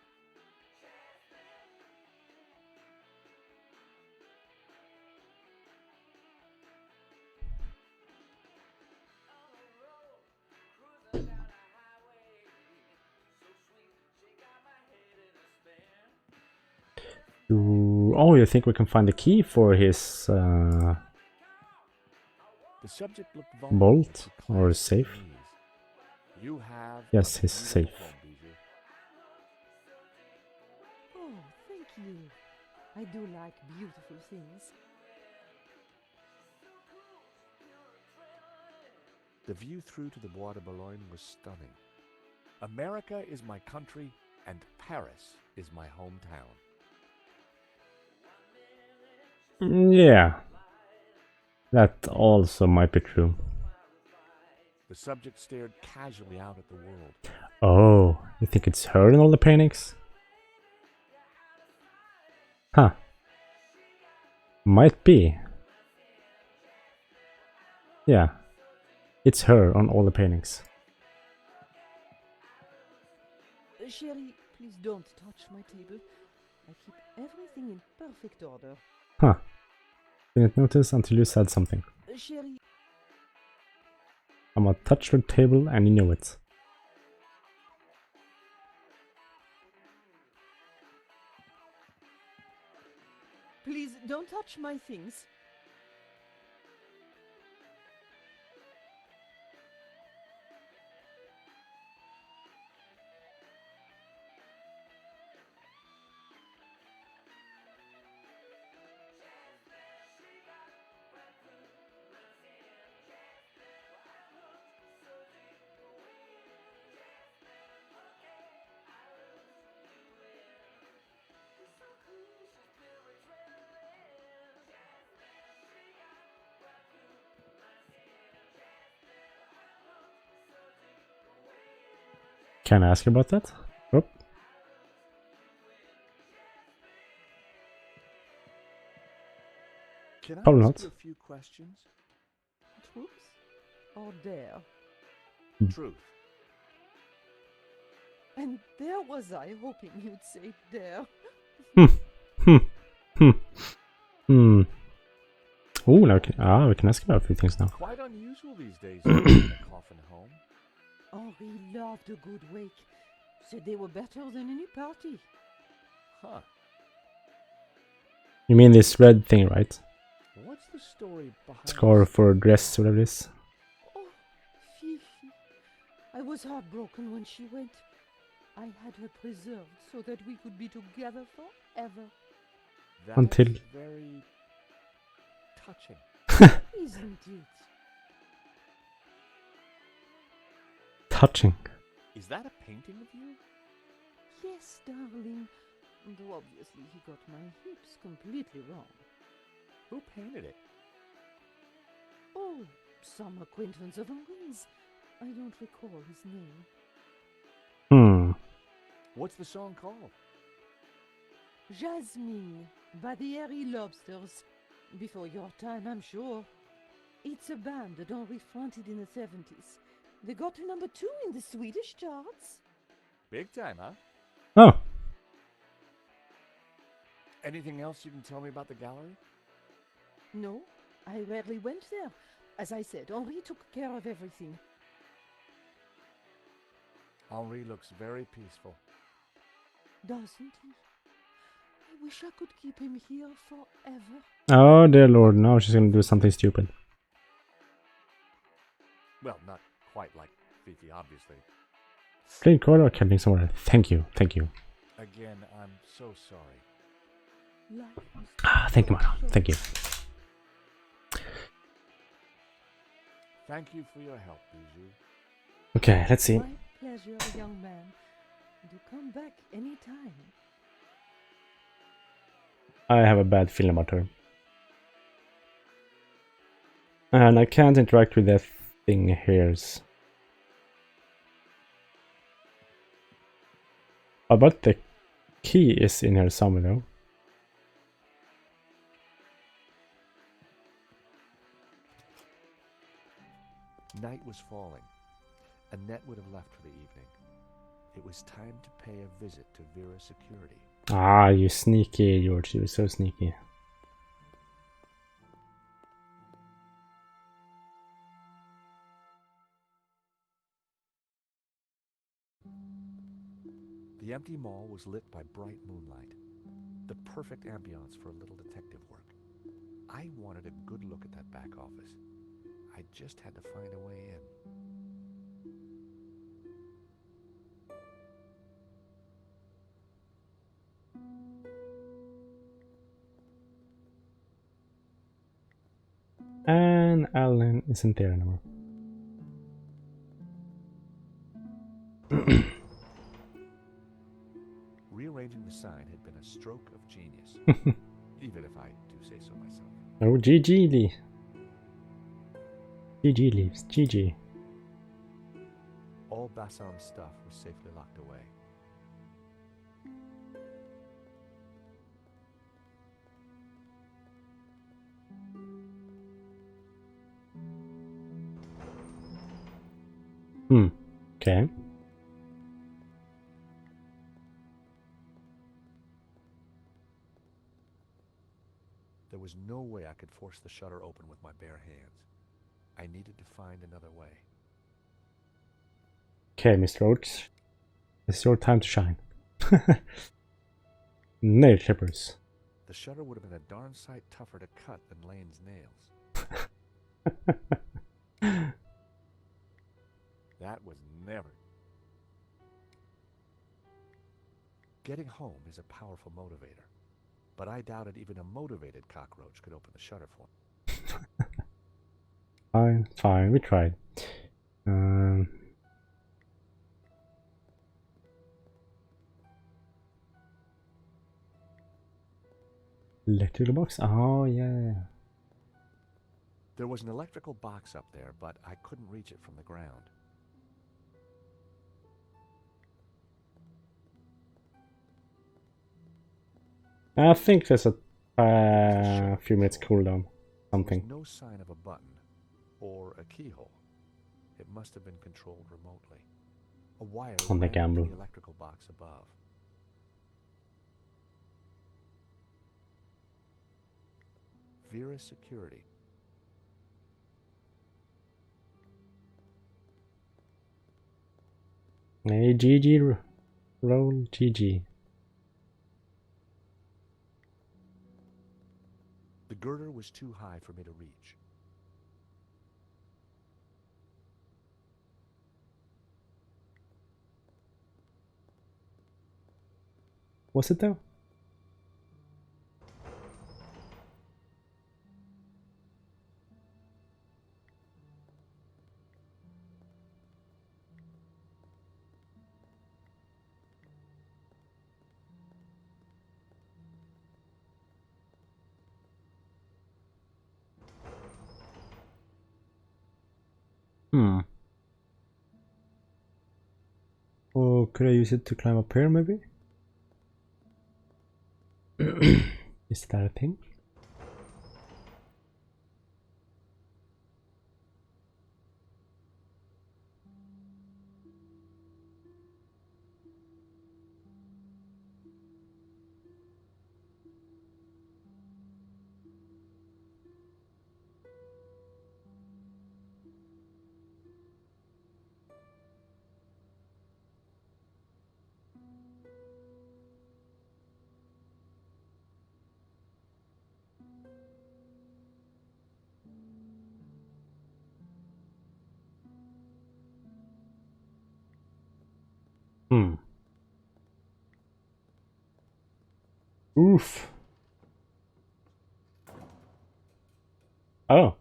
Oh, you think we can find the key for his The subject looked vulnerable Bolt to or classic safe? knees. You have Yes, a he's beautiful safe. home, Bijou. Oh, thank you. I do like beautiful things. The view through to the Bois de Boulogne was stunning. America is my country, and Paris is my hometown. Yeah. That also might be true. The subject stared casually out at the world. Oh, you think it's her in all the paintings? Huh. Might be. Yeah. It's her on all the paintings. Sherry, please don't touch my table. I keep everything in perfect order. Huh. Didn't notice until you said something. Sherry, I'm gonna touch your table and you know it. please don't touch my things. Can I ask you about that? Oh, Can I Probably ask not. you a few questions? Truth or dare? Truth. And there was I hoping you'd say dare. Hmm. Ooh, now we can ask about a few things now. Quite unusual these days to bring a coffin home. Henri loved a good wake. Said they were better than any party. Huh. You mean this red thing, right? What's the story behind Scar this? for dress, whatever it is. Oh, Fifi. I was heartbroken when she went. I had her preserved so that we could be together forever. That's Until- very touching. Isn't it? Touching. Is that a painting of you? Yes, darling. Though obviously he got my hips completely wrong. Who painted it? Oh, some acquaintance of Henri's. I don't recall his name. Hmm. What's the song called? Jasmine by the Airy Lobsters. Before your time, I'm sure. It's a band that Henri fronted in the 70s. They got to number 2 in the Swedish charts. Big time, huh? Oh, Anything else you can tell me about the gallery? No, I rarely went there. As I said, Henri took care of everything. Henri looks very peaceful. Doesn't he? I wish I could keep him here forever. Oh dear lord, now she's gonna do something stupid. Well, not quite like Fifi, obviously. Playing card or catching somewhere? Thank you, thank you. Again, I'm so sorry. Life is Ah, thank you, Mara. Thank you. Thank you for your help, Bijou. Okay, let's see. my pleasure, young man. Do come back anytime. I have a bad feeling about her. And I can't interact with that thing here. But the key is in here somewhere though. Night was falling. Annette would have left for the evening. It was time to pay a visit to Vera's security. Ah, you sneaky, George. You're so sneaky. The empty mall was lit by bright moonlight. The perfect ambiance for a little detective work. I wanted a good look at that back office. I just had to find a way in. And Alan isn't there anymore. Rearranging the sign had been a stroke of genius, even if I do say so myself. Oh, GG Lee. GG leaves. GG. All Bassam's stuff was safely locked away. Okay. There was no way I could force the shutter open with my bare hands. I needed to find another way. Okay, Mr. Oates. It's your time to shine. Nail clippers. The shutter would have been a darn sight tougher to cut than Lane's nails. That was never. Getting home is a powerful motivator, but I doubted even a motivated cockroach could open the shutter for me. Fine, fine, we tried. Electrical box? Oh, yeah. There was an electrical box up there, but I couldn't reach it from the ground. I think there's a few minutes cooldown. Something. There was no sign of a button or a keyhole. It must have been controlled remotely. A wire On the ran gamble. into the electrical box above. Vera's security. Hey, GG. Roll GG. The girder was too high for me to reach. Was it though? Oh, could I use it to climb up here maybe? Is that a thing? Oof. Oh.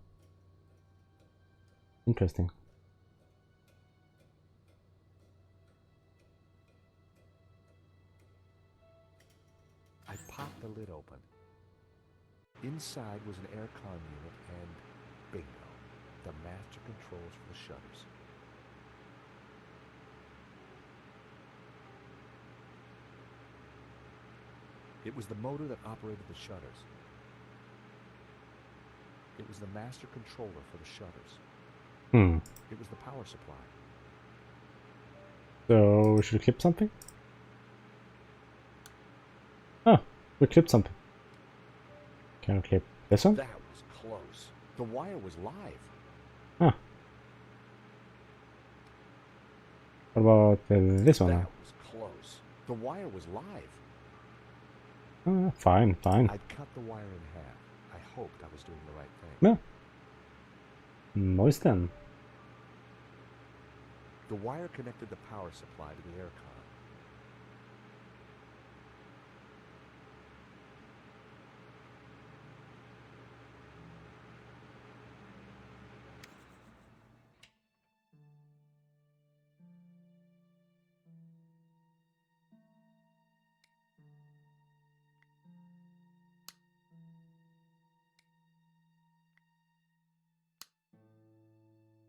Interesting. I popped the lid open. Inside was an aircon unit and bingo, the master controls for the shutters. It was the motor that operated the shutters. It was the master controller for the shutters. Hmm. It was the power supply. So we should clip something? Oh, we clipped something. Can we clip this one? That was close. The wire was live. Huh. What about this one? That was close. The wire was live. Fine, fine. I'd cut the wire in half. I hoped I was doing the right thing. Yeah. Nice then. The wire connected the power supply to the aircon.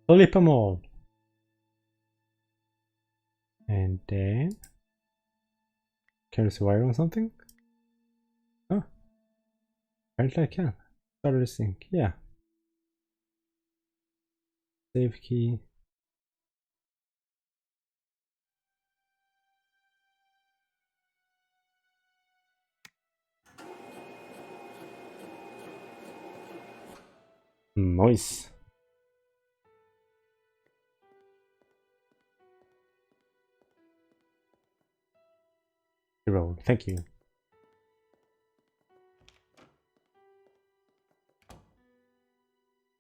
Flip them all. And then carry the wire on something? Oh, apparently I can. Start the sync. Yeah. Save key. Nice. Roll. Thank you.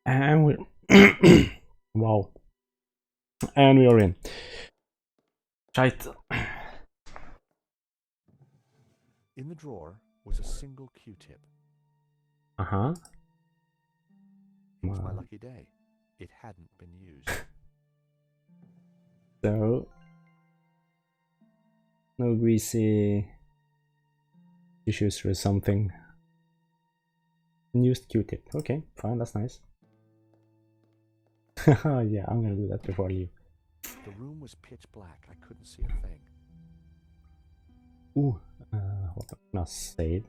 And we're wow. And we are in. Shite. In the drawer was a single Q-tip. Uh-huh. It was my lucky day. It hadn't been used. So no greasy issues or something. Unused Q-tip. Okay, fine, that's nice. Yeah, I'm gonna do that before I leave. The room was pitch black. I couldn't see a thing. Ooh, hold on, now save.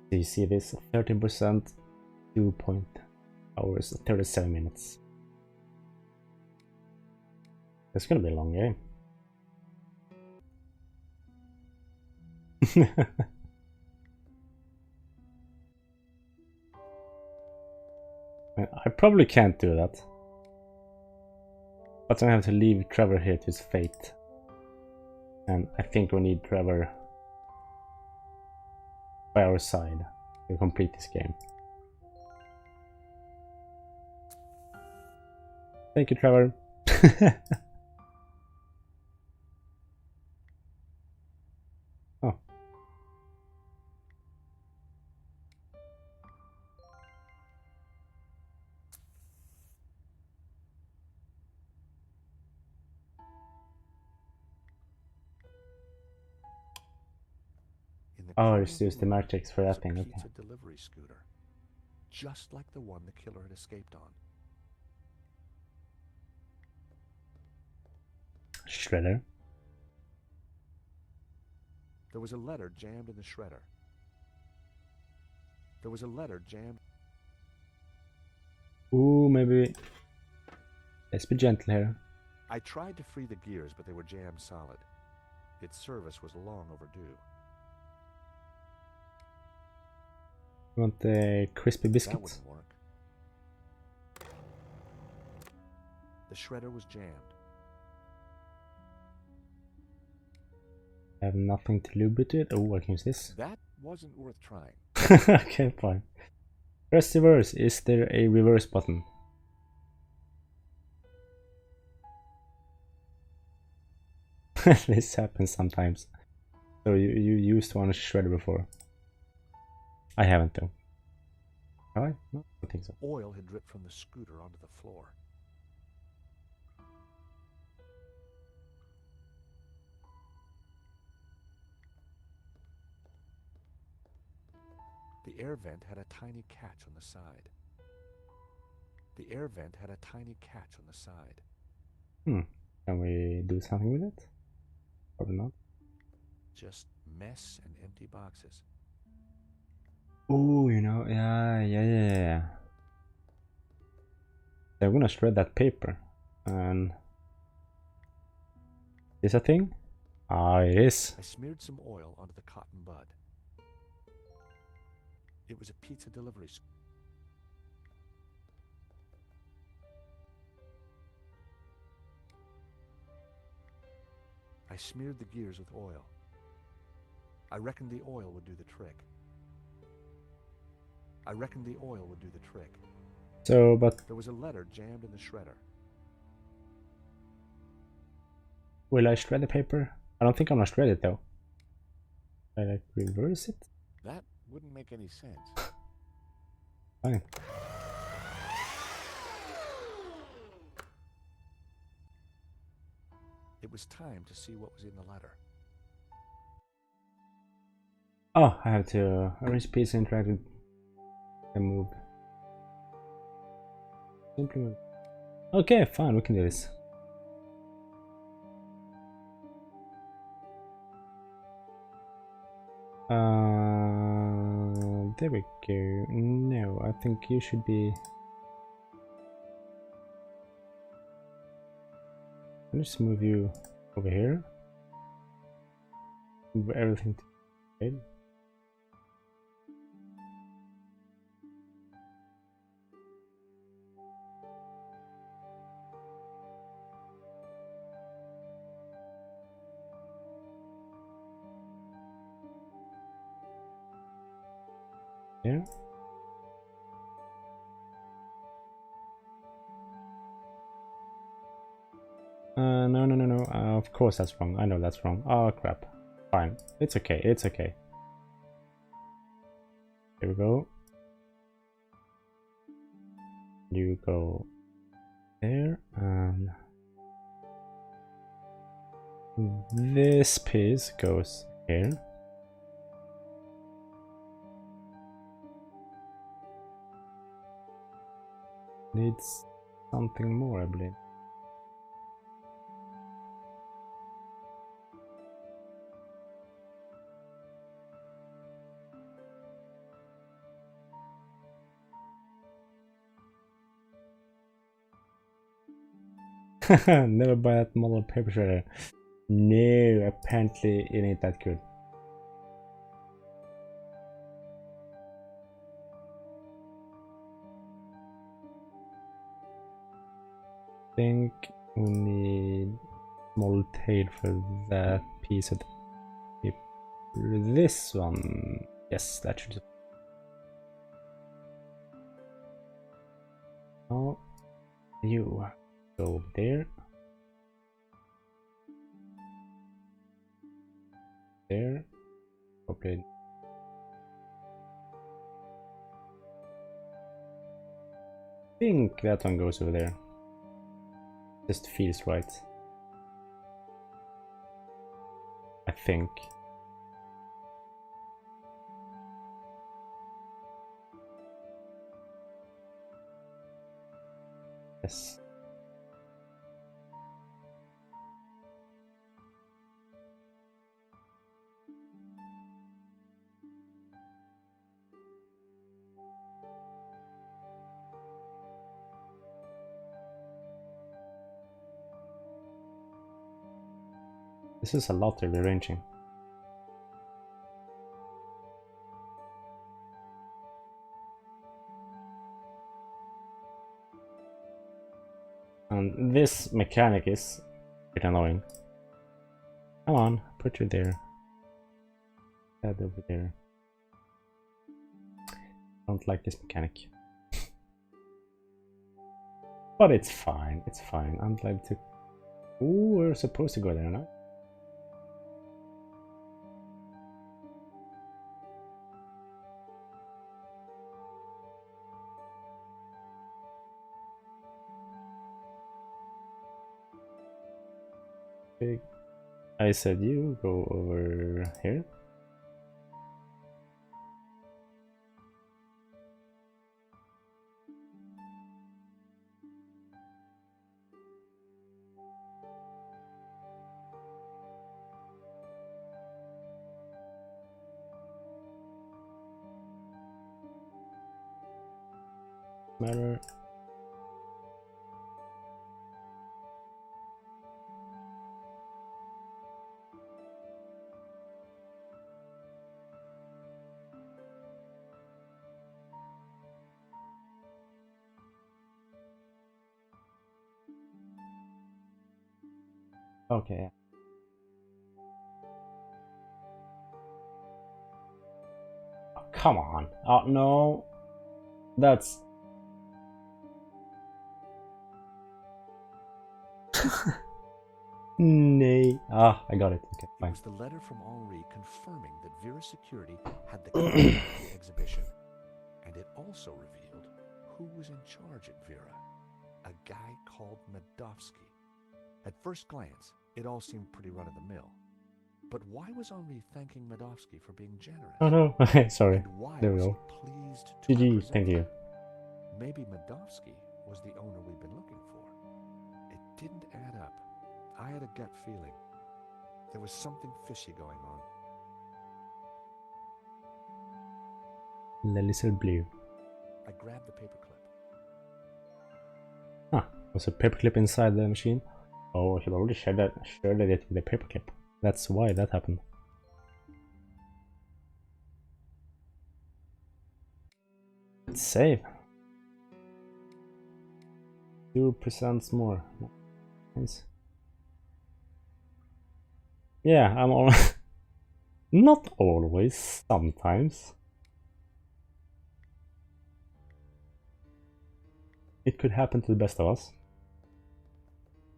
Do you see this? 13%, 2 hours, 37 minutes. It's gonna be a long game. I probably can't do that. But I have to leave Trevor here to his fate. And I think we need Trevor by our side to complete this game. Thank you, Trevor. Oh. Oh, it's used the matrix for that thing, okay. Pizza delivery scooter, just like the one the killer had escaped on. Shredder. There was a letter jammed in the shredder. There was a letter jammed. Ooh, maybe. Let's be gentle here. I tried to free the gears, but they were jammed solid. Its service was long overdue. You want the crispy That biscuits? wouldn't work. The shredder was jammed. I have nothing to lubricate it. Oh, I can use this. That wasn't worth trying. Okay, fine. Press reverse. Is there a reverse button? This happens sometimes. So you used one shredder before. I haven't though. Have I? No, I don't think so. Oil had dripped from the scooter onto the floor. The air vent had a tiny catch on the side. The air vent had a tiny catch on the side. Can we do something with it? Probably not. Just mess and empty boxes. Oh, you know, yeah. I'm gonna shred that paper. And is a thing? Ah, it is. I smeared some oil onto the cotton bud. It was a pizza delivery. I smeared the gears with oil. I reckoned the oil would do the trick. So, but There was a letter jammed in the shredder. will I shred the paper? I don't think I'm gonna shred it though. I like reverse it? That wouldn't make any sense. Fine. It was time to see what was in the letter. Oh, I have to arrange pizza interact with the move. Simply move. Okay, fine, we can do this. There we go. No, I think you should be. Let's move you over here. Move everything to the right. There. No. Of course that's wrong. I know that's wrong. Oh crap. Fine. It's okay. It's okay. Here we go. You go there, and this piece goes here. Needs something more, I believe. Never buy that model paper shredder. No, apparently it ain't that good. I think we need small tail for that piece of the paper. This one, yes, that should. Oh, you go there. There. Okay. I think that one goes over there. Just feels right. I think. Yes. This is a lot of rearranging. And this mechanic is a bit annoying. Come on, put you there. Head over there. Don't like this mechanic. But it's fine, it's fine. I'm glad to. Ooh, we're supposed to go there, no? pig. I said you go over here. Matter. Okay. Oh, come on. Oh no. That's nay. Ah, I got it. Okay, It fine. was the letter from Henri confirming that Vera's security had the key to the exhibition. And it also revealed who was in charge at Vera. A guy called Medovsky. At first glance, it all seemed pretty run-of-the-mill. But why was Henri thanking Medovsky for being generous? Oh no. Okay, sorry. And why There we was go. he pleased to GG, represent thank you. him? Maybe Medovsky was the owner we'd been looking for. It didn't add up. I had a gut feeling. There was something fishy going on. The little blue. I grabbed the paperclip. Huh. Was a paperclip inside the machine? Oh, he already shared it with the paperclip. That's why that happened. Let's save. 2% more. Nice. Yeah, I'm all not always, sometimes. It could happen to the best of us.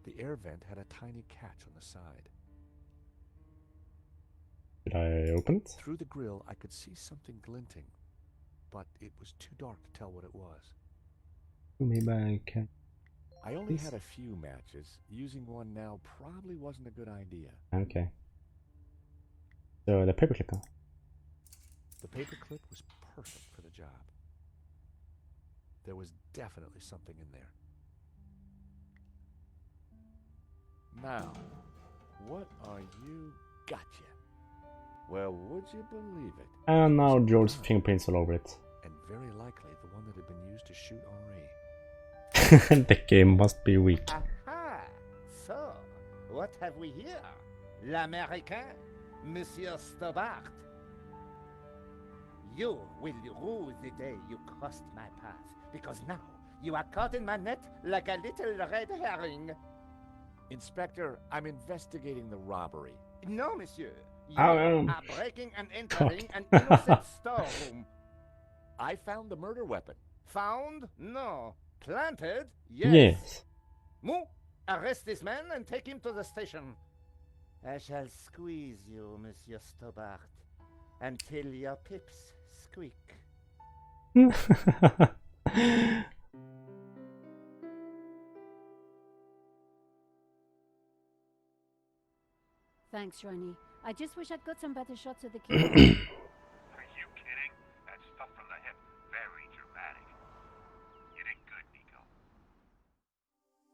The air vent had a tiny catch on the side. Did I open it? Through the grill, I could see something glinting, but it was too dark to tell what it was. Maybe I can. I only This? had a few matches. Using one now probably wasn't a good idea. Okay. So the paperclip now. The paperclip was perfect for the job. There was definitely something in there. Now, what are you? Gotcha. Well, would you believe it? And now It was a George's gun, fingerprints all over it. and very likely the one that had been used to shoot Henri. The game must be weak. Aha! So, what have we here? L'Américain, Monsieur Stobart. You will rue the day you crossed my path, because now you are caught in my net like a little red herring. Inspector, I'm investigating the robbery. No, monsieur. You are breaking and entering an innocent storeroom. I found the murder weapon. Found? No. Planted? Yes. Yes. Moo, arrest this man and take him to the station. I shall squeeze you, Monsieur Stobart, until your pips squeak. Thanks, Ronnie. I just wish I'd got some better shots of the kid. Are you kidding? That stuff from the hip, very dramatic. You did good, Nico.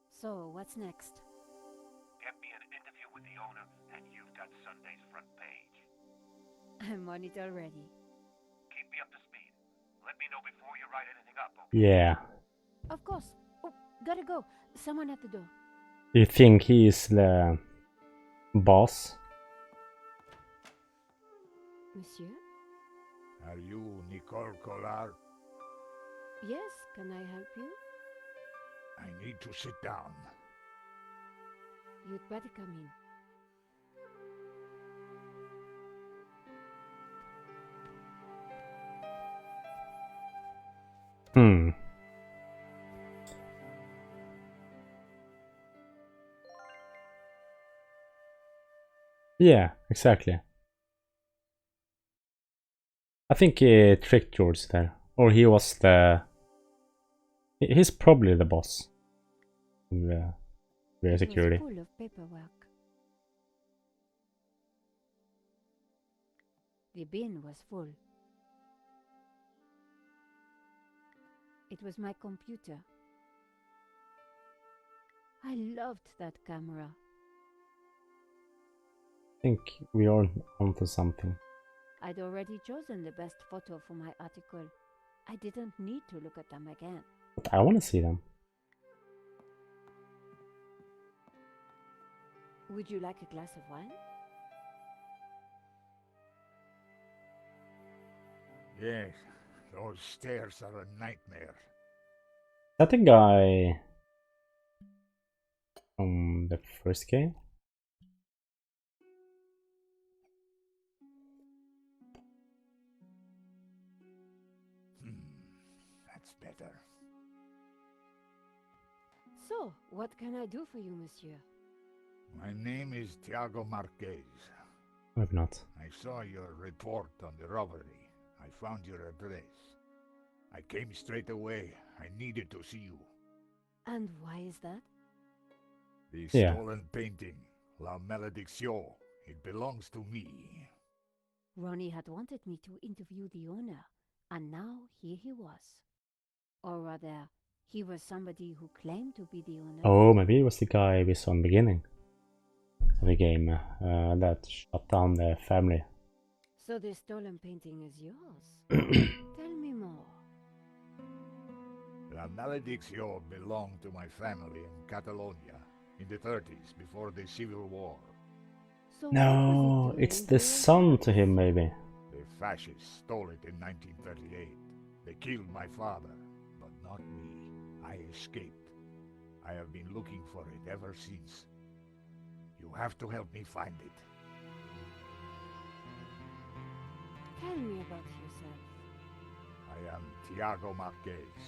So, what's next? Get me an interview with the owner, and you've got Sunday's front page. I'm on it already. Keep me up to speed. Let me know before you write anything up, okay? Yeah. Of course. Oh, gotta go. Someone at the door. You think he is the boss? Monsieur? Are you Nicole Collard? Yes, can I help you? I need to sit down. You'd better come in. Hmm. Yeah, exactly. I think he tricked George there. Or he was the... He's probably the boss. Of the It was security. full of paperwork. The bin was full. It was my computer. I loved that camera. I think we are onto something. I'd already chosen the best photo for my article. I didn't need to look at them again. But I want to see them. Would you like a glass of wine? Yes, those stairs are a nightmare. Is that the guy from the first game? That's better. So, what can I do for you, monsieur? My name is Tiago Marquez. I've not. I saw your report on the robbery. I found your address. I came straight away. I needed to see you. And why is that? The Yeah. stolen painting, La Malédiction. It belongs to me. Ronnie had wanted me to interview the owner, and now here he was. Or rather, he was somebody who claimed to be the owner. Oh, maybe it was the guy we saw in the beginning of the game that shut down the family. So the stolen painting is yours? Tell me more. La Malédiction belonged to my family in Catalonia in the 30s, before the Civil War. So No, what was it it's doing the during son that? to him, maybe. The fascists stole it in 1938. They killed my father, but not me. I escaped. I have been looking for it ever since. You have to help me find it. Tell me about yourself. I am Tiago Marquez,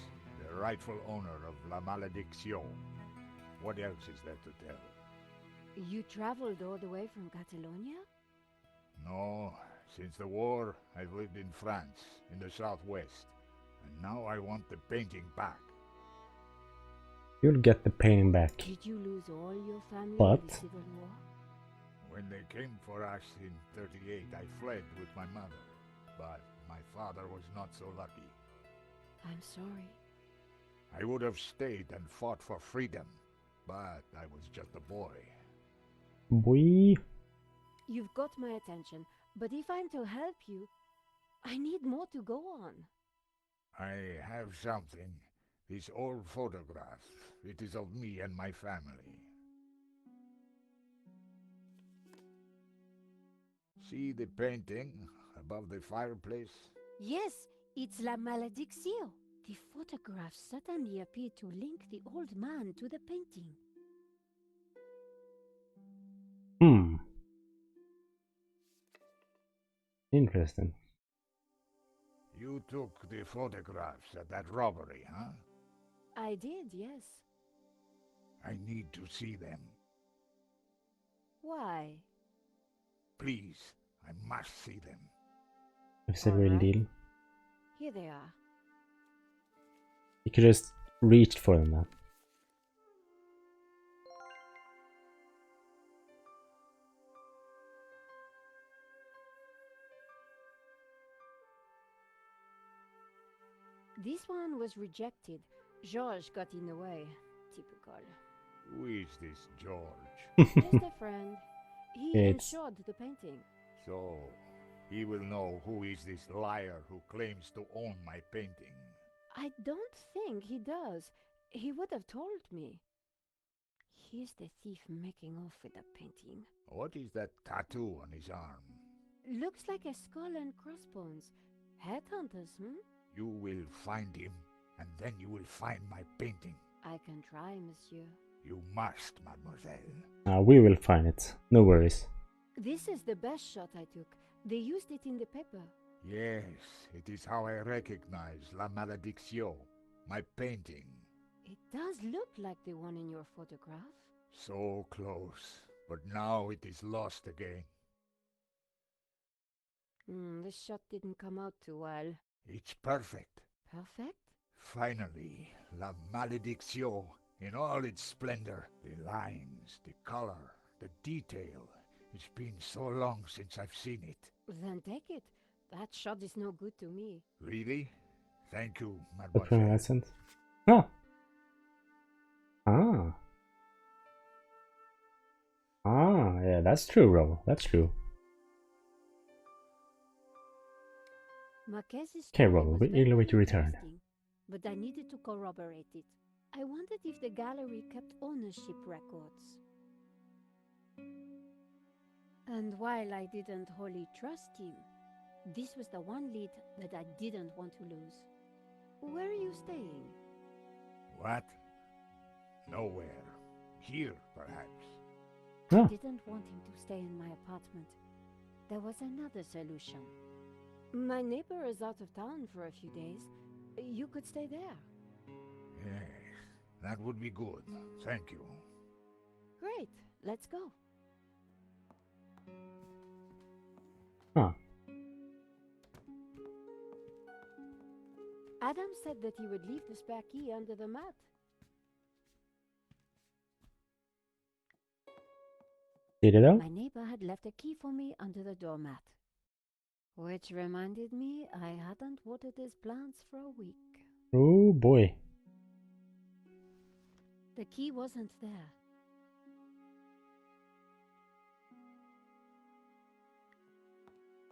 the rightful owner of La Malédiction. What else is there to tell? You traveled all the way from Catalonia? No, since the war, I've lived in France, in the southwest. And now I want the painting back. You'll get the painting back. Did you lose all your family in But- the Civil War? When they came for us in 38, I fled with my mother. But my father was not so lucky. I'm sorry. I would have stayed and fought for freedom, but I was just a boy. Boy. You've got my attention, but if I'm to help you, I need more to go on. I have something. This old photograph. It is of me and my family. See the painting above the fireplace? Yes, it's La Malédiction. The photograph suddenly appeared to link the old man to the painting. Interesting. You took the photographs at that robbery, huh? I did, yes. I need to see them. Why? Please, I must see them. It's a real Alright. deal. Here they are. You could just reach for them now. This one was rejected. George got in the way. Typical. Who is this George? Just a friend. He It's- insured the painting. So, he will know who is this liar who claims to own my painting. I don't think he does. He would have told me. Here's the thief making off with the painting. What is that tattoo on his arm? Looks like a skull and crossbones. Headhunters, You will find him, and then you will find my painting. I can try, monsieur. You must, mademoiselle. We will find it. No worries. This is the best shot I took. They used it in the paper. Yes, it is how I recognize La Malédiction, my painting. It does look like the one in your photograph. So close, but now it is lost again. This shot didn't come out too well. It's perfect. Perfect? Finally, La Malédiction in all its splendor. The lines, the color, the detail. It's been so long since I've seen it. Then take it. That shot is no good to me. Really? Thank you, The mademoiselle. accent. Oh. Ah. Ah, yeah, that's true, Rob. That's true. Marquez's Okay, story Rob, was we very eagerly to return. interesting, but I needed to corroborate it. I wondered if the gallery kept ownership records. And while I didn't wholly trust him, this was the one lead that I didn't want to lose. Where are you staying? What? Nowhere. Here, perhaps. Oh. I didn't want him to stay in my apartment. There was another solution. My neighbor is out of town for a few days. You could stay there. Yeah, that would be good. Thank you. Great, let's go. Huh. Adam said that he would leave the spare key under the mat. Did it though? My neighbor had left a key for me under the doormat. Which reminded me I hadn't watered his plants for a week. Oh boy. The key wasn't there.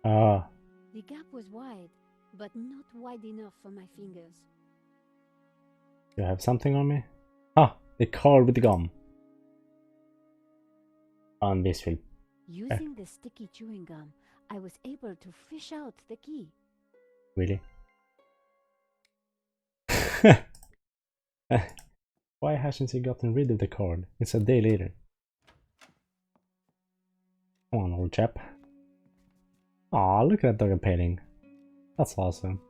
Ah. The gap was wide, but not wide enough for my fingers. You have something on me? Ah, the card with the gum. And this will. Using the sticky chewing gum, I was able to fish out the key. Really? Why hasn't he gotten rid of the card? It's a day later. Come on, old chap. Aw, look at that dog painting. That's awesome.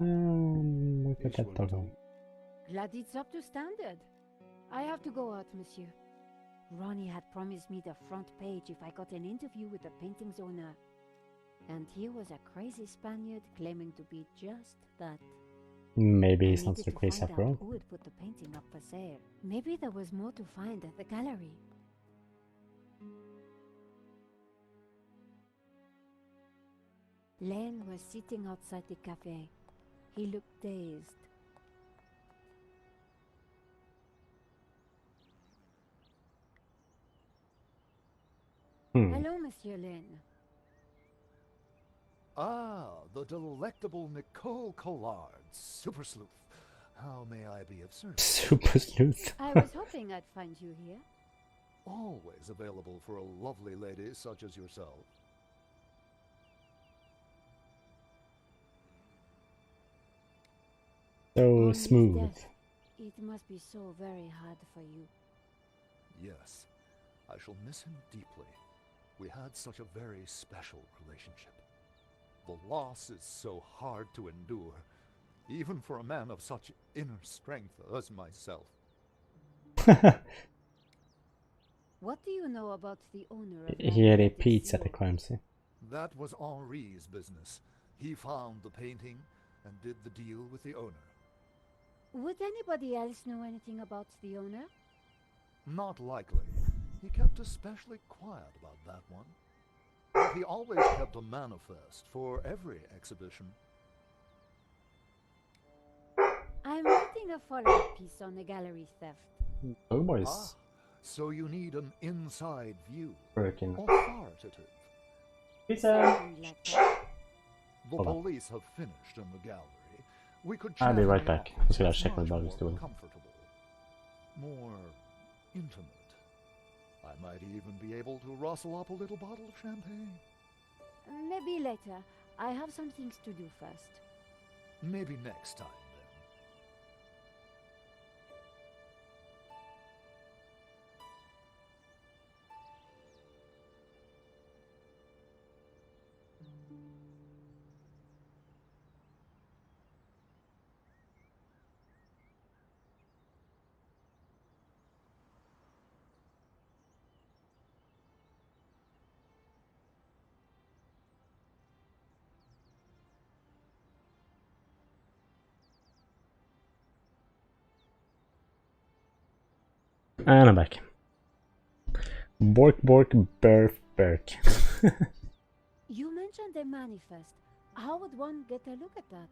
Look at that dog. Glad it's up to standard. I have to go out, monsieur. Ronnie had promised me the front page if I got an interview with the painting's owner. And here was a crazy Spaniard claiming to be just that. Maybe he's I not needed so to crazy find after out all. who would put the painting up for sale. Maybe there was more to find at the gallery. Len was sitting outside the cafe. He looked dazed. Hello, Monsieur Len. Ah, the delectable Nicole Collard, super sleuth. How may I be of service? Super sleuth. I was hoping I'd find you here. Always available for a lovely lady such as yourself. So On his smooth. death, it must be so very hard for you. Yes, I shall miss him deeply. We had such a very special relationship. The loss is so hard to endure, even for a man of such inner strength as myself. What do you know about the owner of He had a Atlantic pizza at the Seaboard? crime scene. That was Henri's business. He found the painting and did the deal with the owner. Would anybody else know anything about the owner? Not likely. He kept especially quiet about that one. But he always kept a manifest for every exhibition. I'm writing a follow-up piece on the gallery theft. Oh boys. Ah, so you need an inside view. Working. Authoritative. Pizza. Something like that. The Hold on. police have finished in the gallery. We could I'll chat be in right the back. office. I gotta It's check what much the dog is more doing. comfortable. More intimate. I might even be able to rustle up a little bottle of champagne. Maybe later. I have some things to do first. Maybe next time, then. And I'm back. Bork bork berf berk. You mentioned a manifest. How would one get a look at that?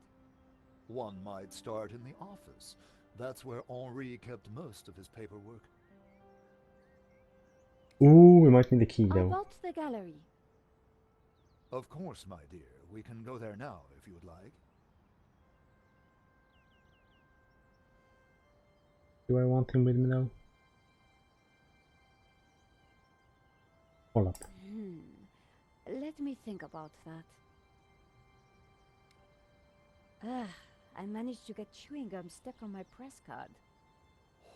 One might start in the office. That's where Henri kept most of his paperwork. Ooh, we might need the key How though. about the gallery? Of course, my dear. We can go there now if you would like. Do I want him with me though? Hold up. Let me think about that. I managed to get chewing gum stuck on my press card.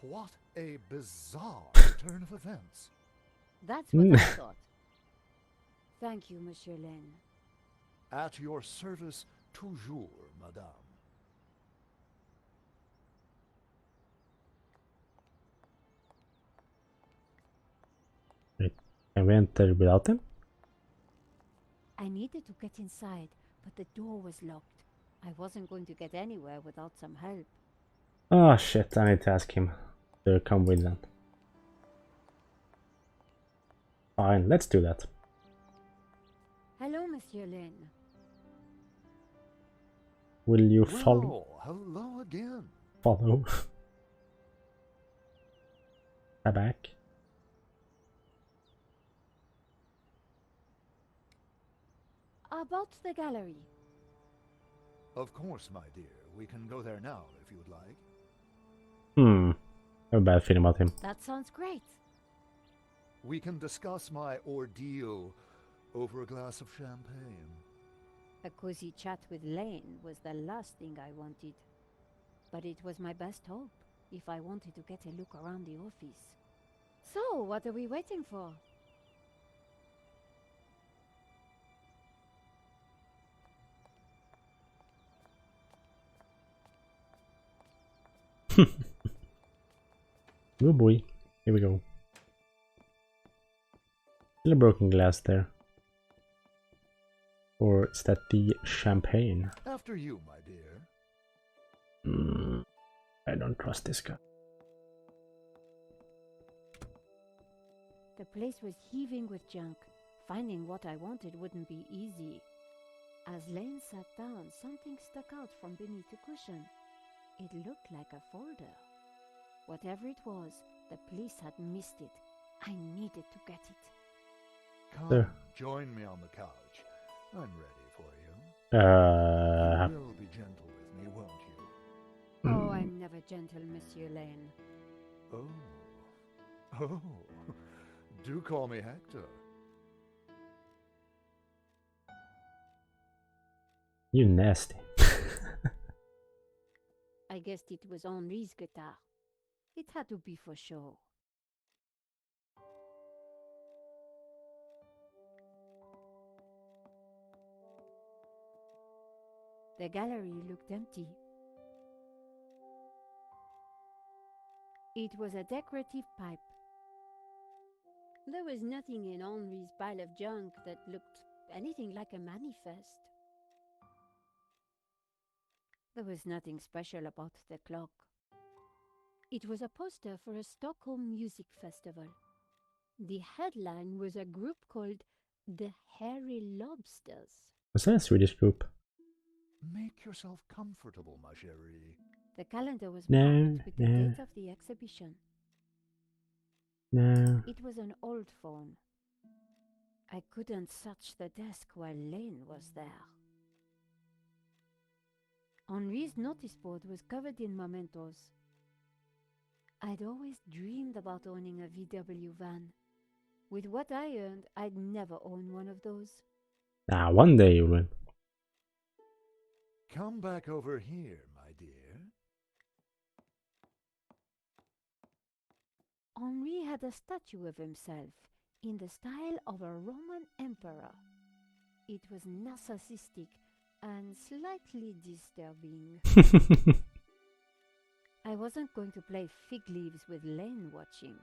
What a bizarre turn of events. That's what I thought. Thank you, Monsieur Lane. At your service toujours, madame. Wait, can we enter without him? I needed to get inside, but the door was locked. I wasn't going to get anywhere without some help. Oh shit, I need to ask him to come with them. Fine, let's do that. Hello, Monsieur Lane. Will you follow? Well, hello again. Follow. Back. About the gallery. Of course, my dear. We can go there now if you would like. I have a bad feeling about him. That sounds great. We can discuss my ordeal over a glass of champagne. A cozy chat with Lane was the last thing I wanted. But it was my best hope if I wanted to get a look around the office. So, what are we waiting for? Oh boy, here we go. Still a broken glass there. Or is that the champagne? After you, my dear. I don't trust this guy. The place was heaving with junk. Finding what I wanted wouldn't be easy. As Lane sat down, something stuck out from beneath the cushion. It looked like a folder. Whatever it was, the police had missed it. I needed to get it. Come, There. join me on the couch. I'm ready for you. You will be gentle with me, won't you? Oh, I'm never gentle, Monsieur Lane. Oh. Oh. Do call me Hector. You nasty. I guessed it was Henri's guitar. It had to be for show. The gallery looked empty. It was a decorative pipe. There was nothing in Henri's pile of junk that looked anything like a manifest. There was nothing special about the clock. It was a poster for a Stockholm music festival. The headline was a group called the Hairy Lobsters. Was that a Swedish group? Make yourself comfortable, ma chérie. The calendar was No, marked with the no. date of the exhibition. No. It was an old phone. I couldn't search the desk while Lane was there. Henri's notice board was covered in mementos. I'd always dreamed about owning a VW van. With what I earned, I'd never own one of those. Ah, one day you will. Come back over here, my dear. Henri had a statue of himself in the style of a Roman emperor. It was narcissistic and slightly disturbing. I wasn't going to play fig leaves with Lane watching.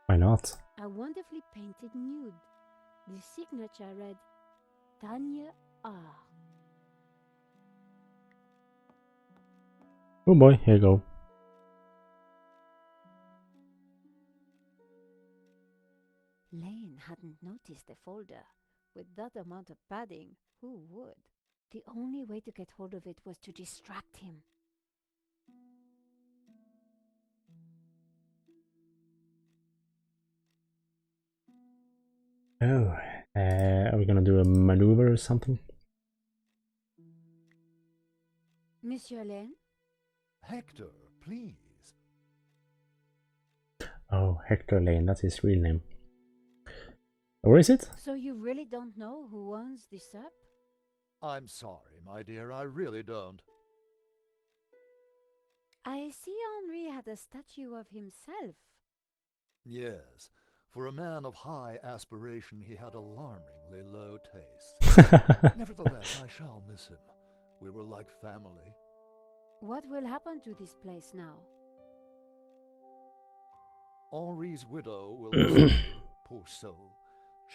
Why not? A wonderfully painted nude. The signature read, Tanya R. Oh boy, here you go. Lane hadn't noticed the folder. With that amount of padding, who would? The only way to get hold of it was to distract him. Oh, are we gonna do a maneuver or something? Monsieur Lane? Hector, please. Oh, Hector Lane, that's his real name. Or is it? So you really don't know who owns the Serp? I'm sorry, my dear, I really don't. I see Henri had a statue of himself. Yes, for a man of high aspiration, he had alarmingly low taste. Nevertheless, I shall miss him. We were like family. What will happen to this place now? Henri's widow will decide, poor soul.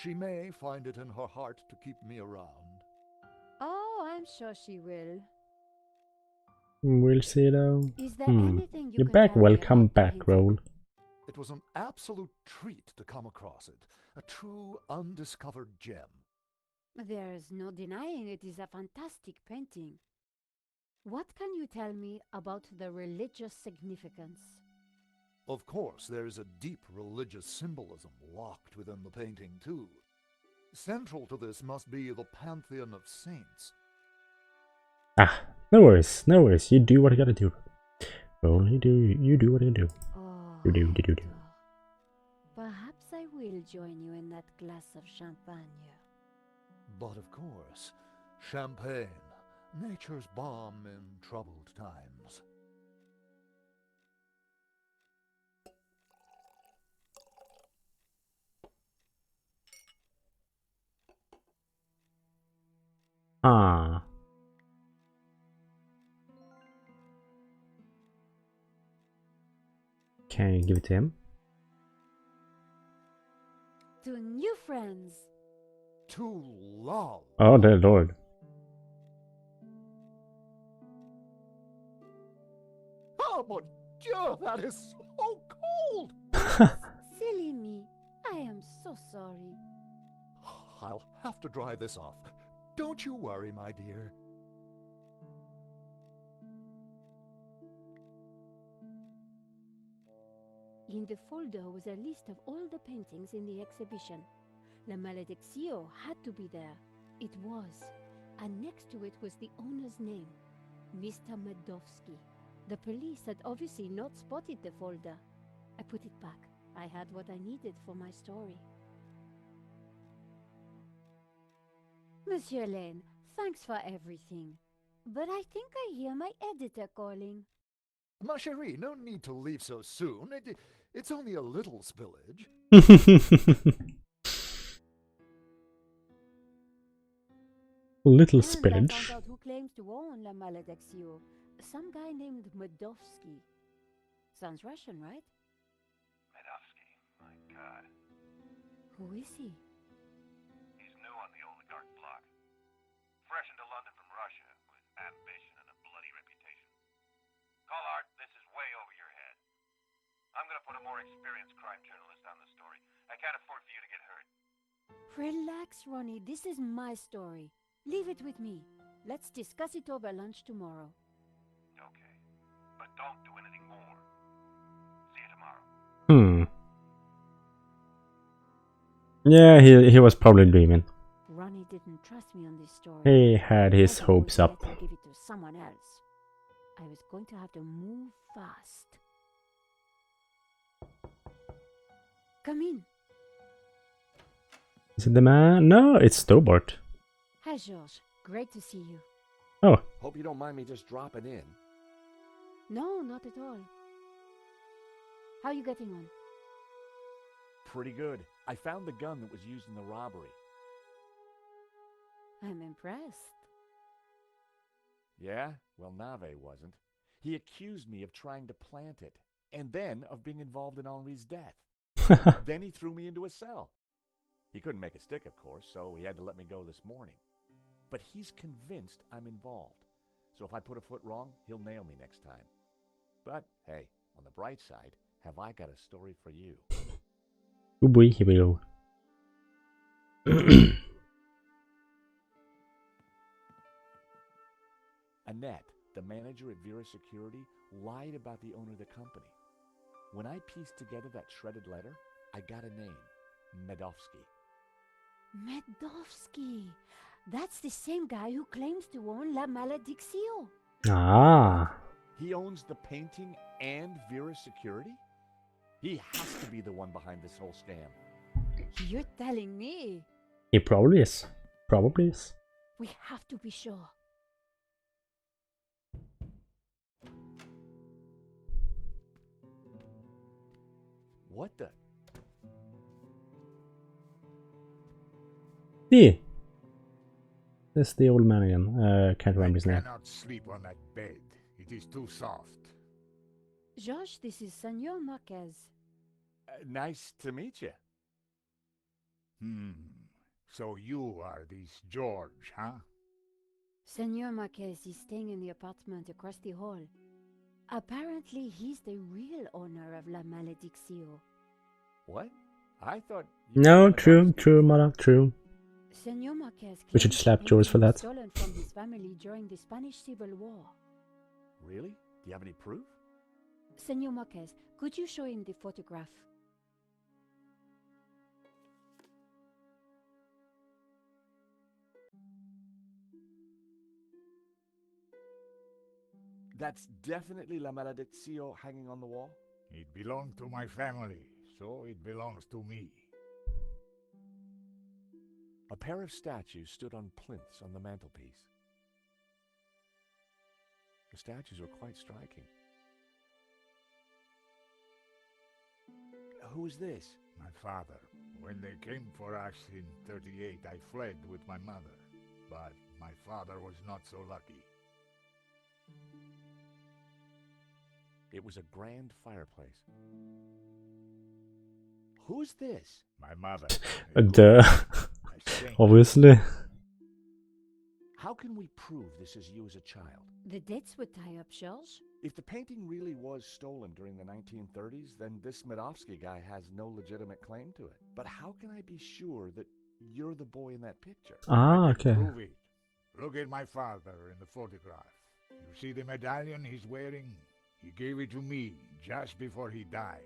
She may find it in her heart to keep me around. Oh, I'm sure she will. We'll see though. Is there anything you You're can back, tell me welcome about the back, painting? Roll. It was an absolute treat to come across it. A true undiscovered gem. There's no denying it is a fantastic painting. What can you tell me about the religious significance? Of course, there's a deep religious symbolism locked within the painting, too. Central to this must be the pantheon of saints. Ah, no worries, no worries. You do what you gotta do. Roll, you do what you do. Oh, You do. Hector. Perhaps I will join you in that glass of champagne. But of course, champagne, nature's balm in troubled times. Ah. Can you give it to him? To new friends. To love. Oh, dear lord. Oh, mon Dieu, that is so cold! Silly me. I am so sorry. I'll have to dry this off. Don't you worry, my dear. In the folder was a list of all the paintings in the exhibition. La Malediccio had to be there. It was. And next to it was the owner's name, Mr. Medovsky. The police had obviously not spotted the folder. I put it back. I had what I needed for my story. Monsieur Lane, thanks for everything. But I think I hear my editor calling. Ma chérie, no need to leave so soon. It's only a little spillage. Little And I spillage. found out who claims to own La Malediccio. Some guy named Medovsky. Sounds Russian, right? Medovsky, my God. Who is he? He's new on the oligarch block. Fresh into London from Russia with ambition and a bloody reputation. Collard, this is way over your head. I'm gonna put a more experienced crime journalist on the story. I can't afford for you to get hurt. Relax, Ronnie. This is my story. Leave it with me. Let's discuss it over lunch tomorrow. Okay. But don't do anything more. See you tomorrow. Yeah, he was probably dreaming. Ronnie didn't trust me on this story. He had his I didn't want hopes to up. let him give it to someone else. I was going to have to move fast. Come in. Is it the man? No, it's Stobart. Hi, Georges. Great to see you. Oh, Hope you don't mind me just dropping in. No, not at all. How are you getting on? Pretty good. I found the gun that was used in the robbery. I'm impressed. Yeah? Well, Nave wasn't. He accused me of trying to plant it, and then of being involved in Henri's death. Then he threw me into a cell. He couldn't make a stick, of course, so he had to let me go this morning. But he's convinced I'm involved. So if I put a foot wrong, he'll nail me next time. But, hey, on the bright side, have I got a story for you? oh boy, here we go. Annette, the manager at Vera Security, lied about the owner of the company. When I pieced together that shredded letter, I got a name. Medovsky. Medovsky. That's the same guy who claims to own La Malediccio. Ah. He owns the painting and Vera Security? He has to be the one behind this whole scam. You're telling me? He probably is. Probably is. We have to be sure. What the? See. That's the old man again. Can't remember his I name. cannot sleep on that bed. It is too soft. Josh, this is Senor Marquez. Nice to meet you. So you are this George, huh? Senor Marquez is staying in the apartment across the hall. Apparently, he's the real owner of La Malediccio. What? I thought... No, true, Mara, true. Senor Marquez We should claims slap the George for painting was that. stolen from his family during the Spanish Civil War. Really? Do you have any proof? Senor Marquez, could you show him the photograph? That's definitely La Malediccio hanging on the wall? It belonged to my family, so it belongs to me. A pair of statues stood on plinths on the mantelpiece. The statues were quite striking. Who is this? My father. When they came for us in 38, I fled with my mother. But my father was not so lucky. It was a grand fireplace. Who's this? My mother. Duh. Obviously. How can we prove this is you as a child? The dates would tie up, George. If the painting really was stolen during the 1930s, then this Medovsky guy has no legitimate claim to it. But how can I be sure that you're the boy in that picture? Ah, I okay. can prove it. Look at my father in the photograph. You see the medallion he's wearing? He gave it to me just before he died.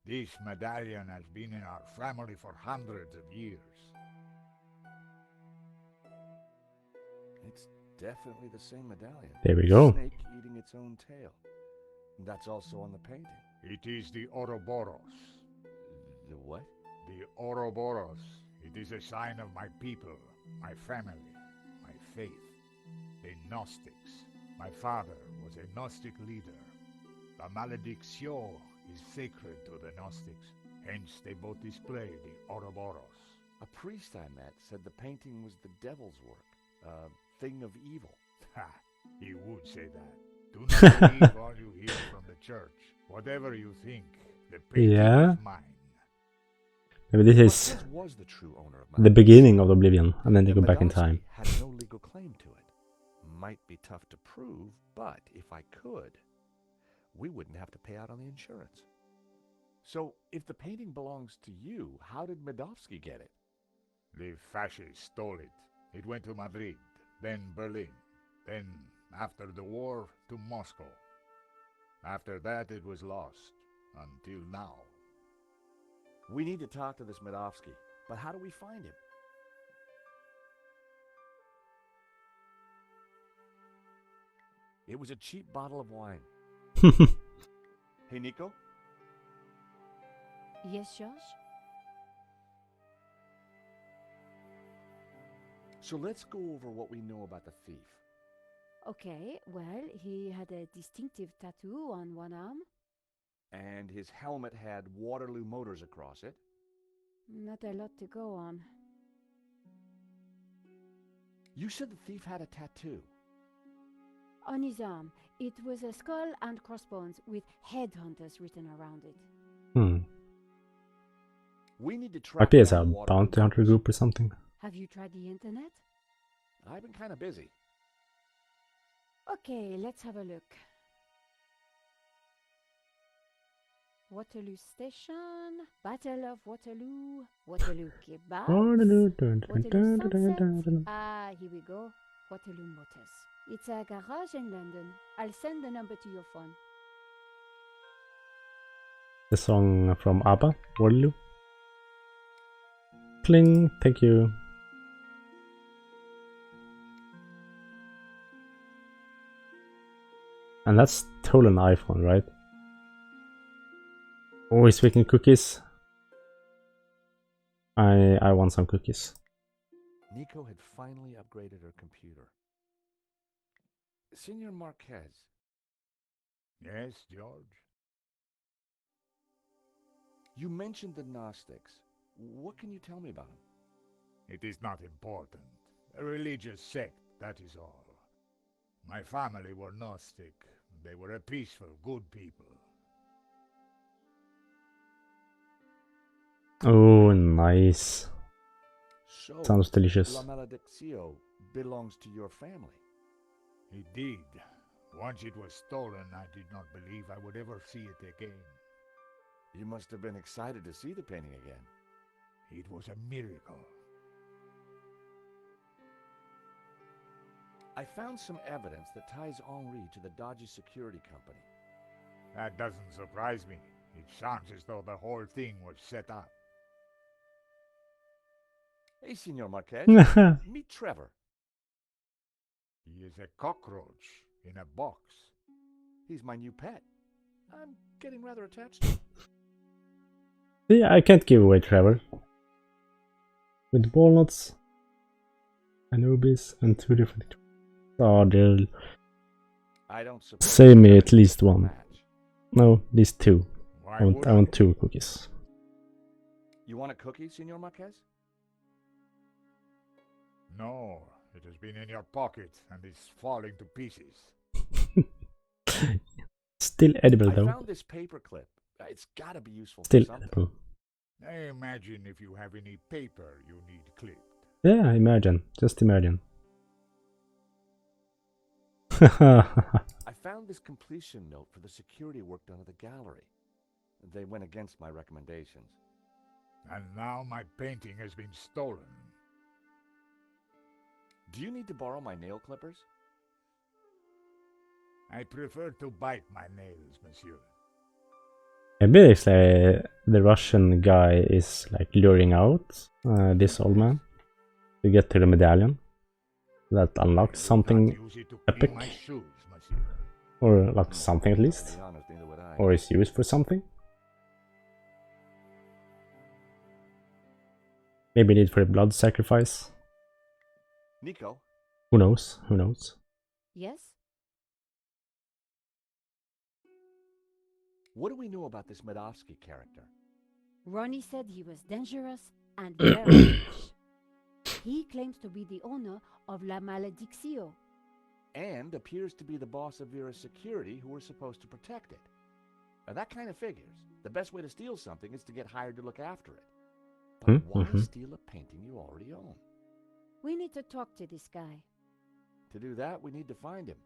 This medallion has been in our family for hundreds of years. It's definitely the same medallion. There we go. Snake eating its own tail. That's also on the painting. It is the Ouroboros. The what? The Ouroboros. It is a sign of my people, my family, my faith. The Gnostics. My father was a Gnostic leader. La Malediccio is sacred to the Gnostics. Hence they both display the Ouroboros. A priest I met said the painting was the devil's work. A thing of evil. Ha! He would say that. Do not believe all you hear from the church. Whatever you think, the painting Yeah. is mine. Maybe this is Marquez was the true owner of the beginning of Oblivion, and then they go back in time. Had no legal claim to it. Might be tough to prove, but if I could, we wouldn't have to pay out on the insurance. So, if the painting belongs to you, how did Medovsky get it? The fascists stole it. It went to Madrid, then Berlin, then, after the war, to Moscow. After that, it was lost, until now. We need to talk to this Medovsky, but how do we find him? It was a cheap bottle of wine. Hey, Nico? Yes, Josh? So let's go over what we know about the thief. Okay, well, he had a distinctive tattoo on one arm. And his helmet had Waterloo Motors across it. Not a lot to go on. You said the thief had a tattoo. On his arm, it was a skull and crossbones with headhunters written around it. We need to track Might be as a down Waterloo bounty hunter Motors. group or something. Have you tried the internet? I've been kind of busy. Okay, let's have a look. Waterloo Station, Battle of Waterloo, Waterloo Kebabs, Waterloo, dun, dun, Waterloo dun, dun, dun, Sunset. dun. Ah, here we go. Waterloo Motors. It's a garage in London. I'll send the number to your phone. The song from ABBA, Waterloo. Cling, thank you. And that's stolen iPhone, right? Oh, he's making cookies. I want some cookies. Nico had finally upgraded her computer. Senor Marquez, Yes, George? you mentioned the Gnostics. What can you tell me about them? It is not important. A religious sect, that is all. My family were Gnostic. They were a peaceful, good people. Oh, nice. So, Sounds delicious. La Malediccio belongs to your family. It did. Once it was stolen, I did not believe I would ever see it again. You must have been excited to see the painting again. It was a miracle. I found some evidence that ties Henri to the dodgy security company. That doesn't surprise me. It sounds as though the whole thing was set up. Hey, Senor Marquez, Haha. meet Trevor. He is a cockroach in a box. He's my new pet. I'm getting rather attached to him. Yeah, I can't give away Trevor. With walnuts, Anubis, and 2 different. Oh, they'll I don't suppose save me you're at least a one. match. No, these 2. Why I would want 2 cookies. You want a cookie, Senor Marquez? No, it has been in your pocket and is falling to pieces. Still edible I though. found this paperclip. It's gotta be useful Still for something. edible. I imagine if you have any paper you need clipped. Yeah, imagine. Just imagine. I found this completion note for the security work done at the gallery. They went against my recommendations. And now my painting has been stolen. Do you need to borrow my nail clippers? I prefer to bite my nails, monsieur. Maybe it's the Russian guy is like luring out this old man to get to the medallion. That unlocks something Use it to epic. clean my shoes, monsieur. Or like something at To least. be honest, neither would I. Or is used for something. Maybe need for a blood sacrifice. Nico, Who knows? Who knows? Yes? what do we know about this Medovsky character? Ronnie said he was dangerous and very rich. He claims to be the owner of La Malediccio. And appears to be the boss of Vera's security who were supposed to protect it. Now that kind of figures. The best way to steal something is to get hired to look after it. But why steal a painting you already own? We need to talk to this guy. To do that, we need to find him.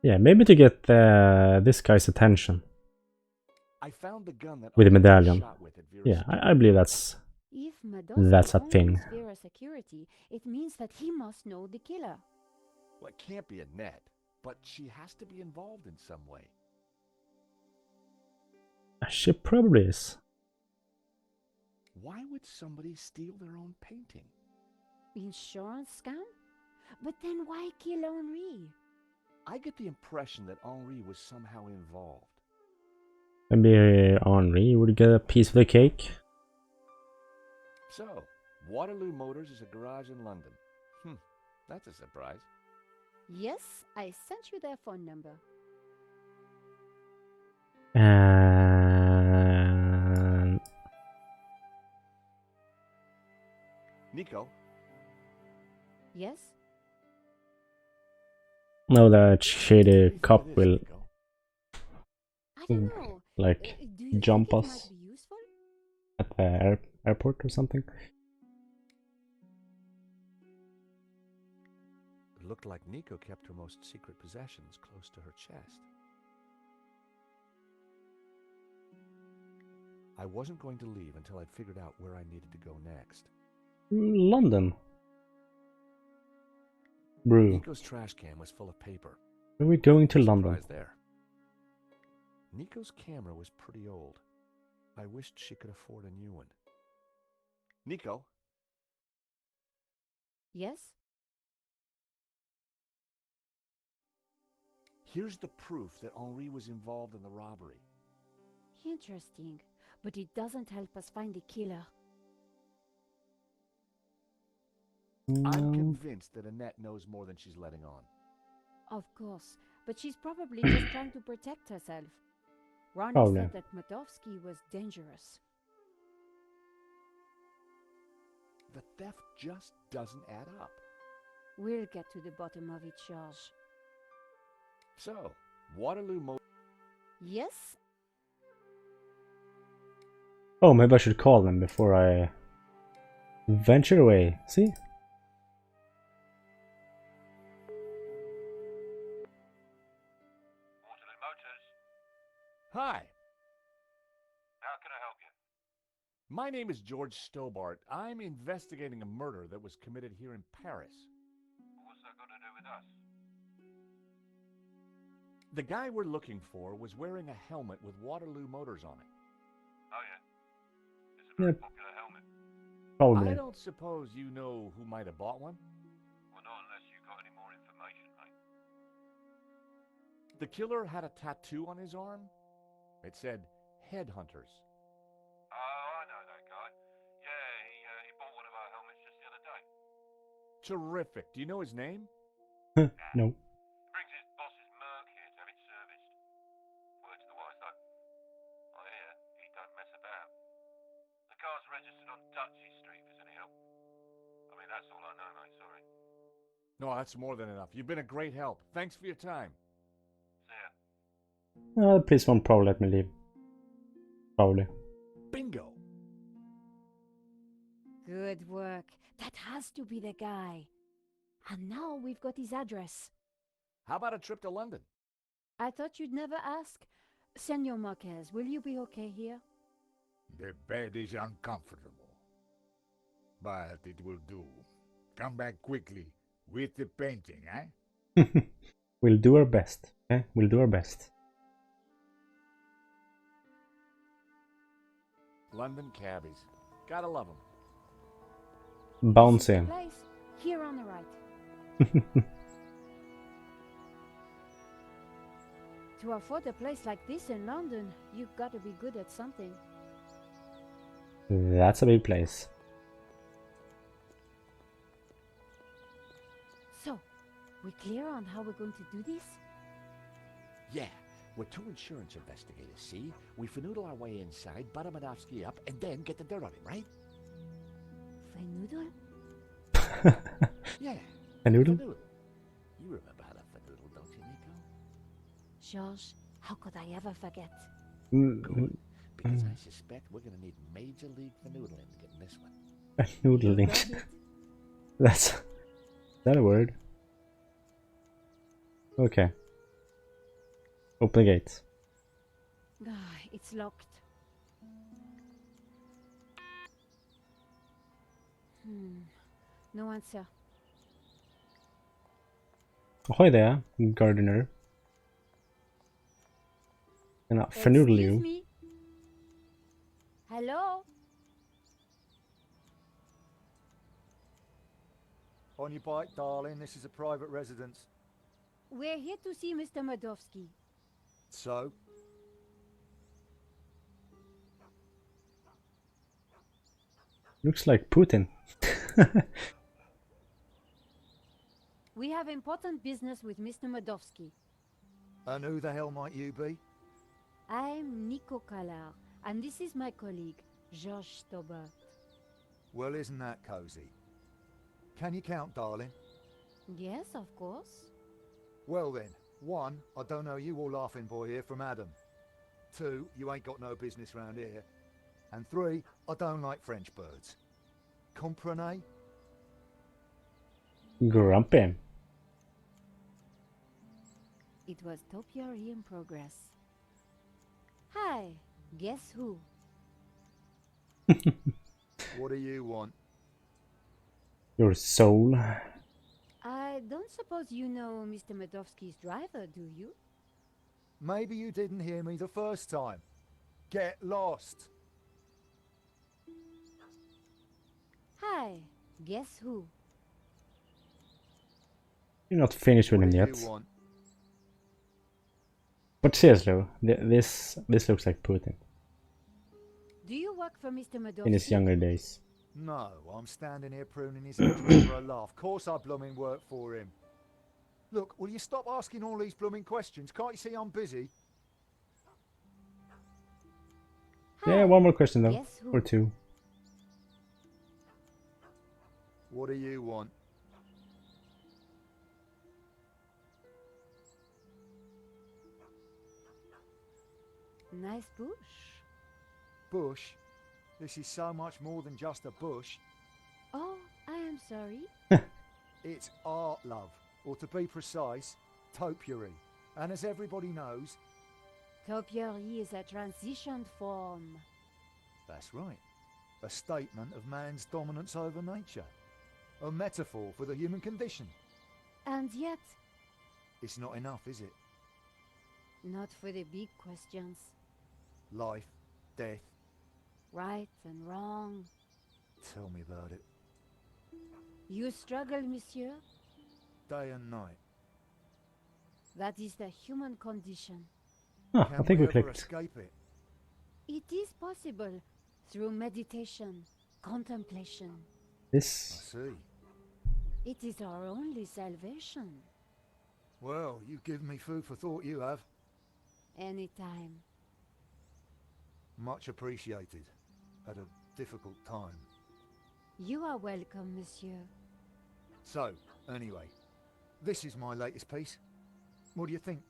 Yeah, maybe to get this guy's attention I found the gun that with the Henri was medallion. shot with at Vera's Yeah, security. I believe that's If Madonna That's a thing. Vera security, it means that he must know the killer. Well, it can't be Annette, but she has to be involved in some way. she probably is. Why would somebody steal their own painting? Insurance scam? But then why kill Henri? I get the impression that Henri was somehow involved. Maybe Henri would get a piece of the cake. So, Waterloo Motors is a garage in London. That's a surprise. Yes, I sent you their phone number. And Nico, Yes? now that what do shady you think cop it is, will Nico? I don't know. like Do you jump think it us might be useful? at the airport or something. It looked like Nico kept her most secret possessions close to her chest. I wasn't going to leave until I'd figured out where I needed to go next. London. Brew. Nico's trash can was full of paper. Are we going to London? Surprise there. Nico's camera was pretty old. I wished she could afford a new one. Nico, Yes? here's the proof that Henri was involved in the robbery. Interesting. But it doesn't help us find the killer. I'm No. convinced that Annette knows more than she's letting on. Of course. But she's probably just trying to protect herself. Ronnie Probably. said that Madovsky was dangerous. The theft just doesn't add up. We'll get to the bottom of it, George. So, Waterloo Yes? Oh, maybe I should call them before I venture away. See? Waterloo Motors. Hi, How can I help you? my name is George Stobart. I'm investigating a murder that was committed here in Paris. What's that got to do with us? The guy we're looking for was wearing a helmet with Waterloo Motors on it. Oh yeah. It's a very Yep. popular helmet. Probably. I don't suppose you know who might have bought one? Well, not unless you've got any more information, mate. The killer had a tattoo on his arm. It said Headhunters. Oh, I know that guy. Yeah, he bought one of our helmets just the other day. Terrific. Do you know his name? No. He brings his boss's Merc here to have it serviced. Word to the wise, though. I hear he don't mess about. The car's registered on Dutchy Street, if it's any help. I mean, that's all I know, mate, sorry. No, that's more than enough. You've been a great help. Thanks for your time. See ya. The police won't probably let me leave. Probably. Bingo. Good work. That has to be the guy. And now we've got his address. How about a trip to London? I thought you'd never ask. Senor Marquez, will you be okay here? The bed is uncomfortable, but it will do. Come back quickly with the painting, eh? We'll do our best. Okay? We'll do our best. London cabbies. Gotta love them. Bouncy. Place here on the right. To afford a place like this in London, you've got to be good at something. That's a big place. So, we clear on how we're going to do this? Yeah, we're two insurance investigators, see? We finagle our way inside, butter Madovsky up, and then get the dirt on him, right? Fanoodle? Yeah. A noodle? Fanoodle. You remember how to fanoodle, don't you, Nico? George, how could I ever forget? Good, because I suspect we're gonna need major league fanoodling to get in this one. Noodling. Got it. That's... Is that a word? Okay. Open the gates. Ah, it's locked. No answer. Ahoy there, gardener. And I'll fanoodle Excuse you. me? Hello? On your bike, darling. This is a private residence. We're here to see Mr. Madovsky. So? Looks like Putin. We have important business with Mr. Madovsky. And who the hell might you be? I'm Nico Kalar, and this is my colleague, Georges Stobart. Well, isn't that cozy? Can you count, darling? Yes, of course. Well then, 1, I don't know you or laughing boy here from Adam. 2, you ain't got no business round here. And 3, I don't like French birds. Comprenez? Grumpy. It was topiary in progress. Hi, guess who? What do you want? Your soul. I don't suppose you know Mr. Medovsky's driver, do you? Maybe you didn't hear me the first time. Get lost. Hi, guess who? You're not finished with What him do yet. you want? But seriously, this looks like Putin Do you work for Mr. Medovsky? in his younger days. No, I'm standing here pruning his hedges for a laugh. Course I blooming work for him. Look, will you stop asking all these blooming questions? Can't you see I'm busy? Hi, Yeah, one more question though, guess who? or two. What do you want? Nice bush. Bush? This is so much more than just a bush. Oh, I am sorry. It's art, love. Or to be precise, topiary. And as everybody knows, Topiary is a transitioned form. that's right. A statement of man's dominance over nature. A metaphor for the human condition. And yet, It's not enough, is it? not for the big questions. Life, death, Right and wrong. tell me about it. You struggle, monsieur? Day and night. That is the human condition. Ah, Can I think we ever clicked. escape it? It is possible through meditation, contemplation. I This. see. It is our only salvation. Well, you've given me food for thought, you have. Anytime. Much appreciated. At a difficult time. You are welcome, monsieur. So, anyway, this is my latest piece. What do you think?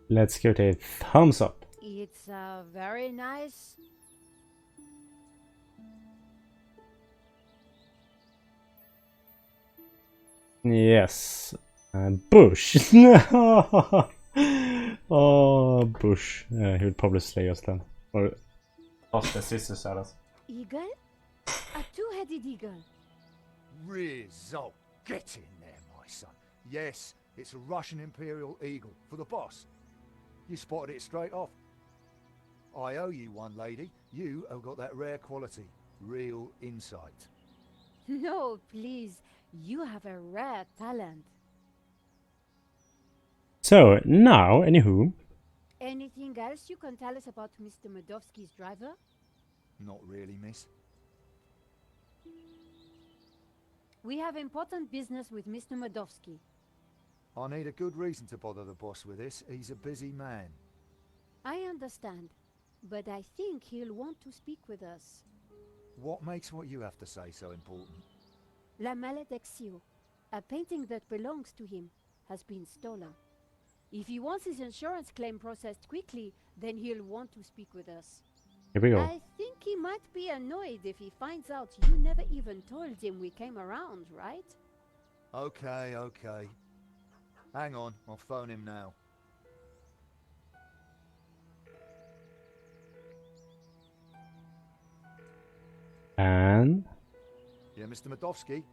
Let's give it a thumbs up. It's very nice. Yes. Bush. Oh, Bush. He would probably slay us then. Or toss the scissors at us. Eagle? A two-headed eagle. Rizzo, get in there, my son. Yes, it's a Russian Imperial Eagle for the boss. You spotted it straight off. I owe you one, lady. You have got that rare quality. Real insight. No, please. You have a rare talent. So, now, anywho. Anything else you can tell us about Mr. Medovsky's driver? Not really, miss. We have important business with Mr. Medovsky. I need a good reason to bother the boss with this. He's a busy man. I understand, but I think he'll want to speak with us. What makes what you have to say so important? La Maledictio, a painting that belongs to him, has been stolen. If he wants his insurance claim processed quickly, then he'll want to speak with us. Here we go. I think he might be annoyed if he finds out you never even told him we came around, right? Okay, okay. Hang on, I'll phone him now. And Yeah, Mr. Medovsky?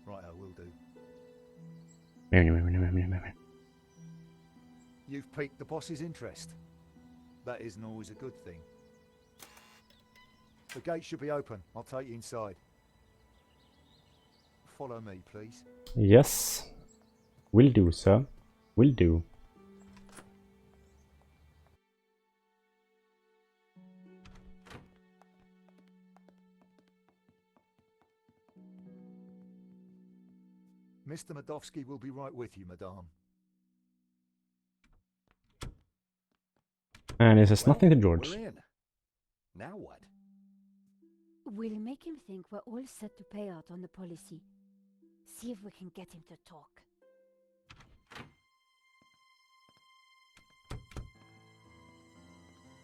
Right, I will do. You've piqued the boss's interest. That isn't always a good thing. The gate should be open. I'll take you inside. Follow me, please. Yes. Will do, sir. Will do. Mr. Medovsky will be right with you, madame. And he says nothing to George. We're in. Now what? We'll make him think we're all set to pay out on the policy. See if we can get him to talk.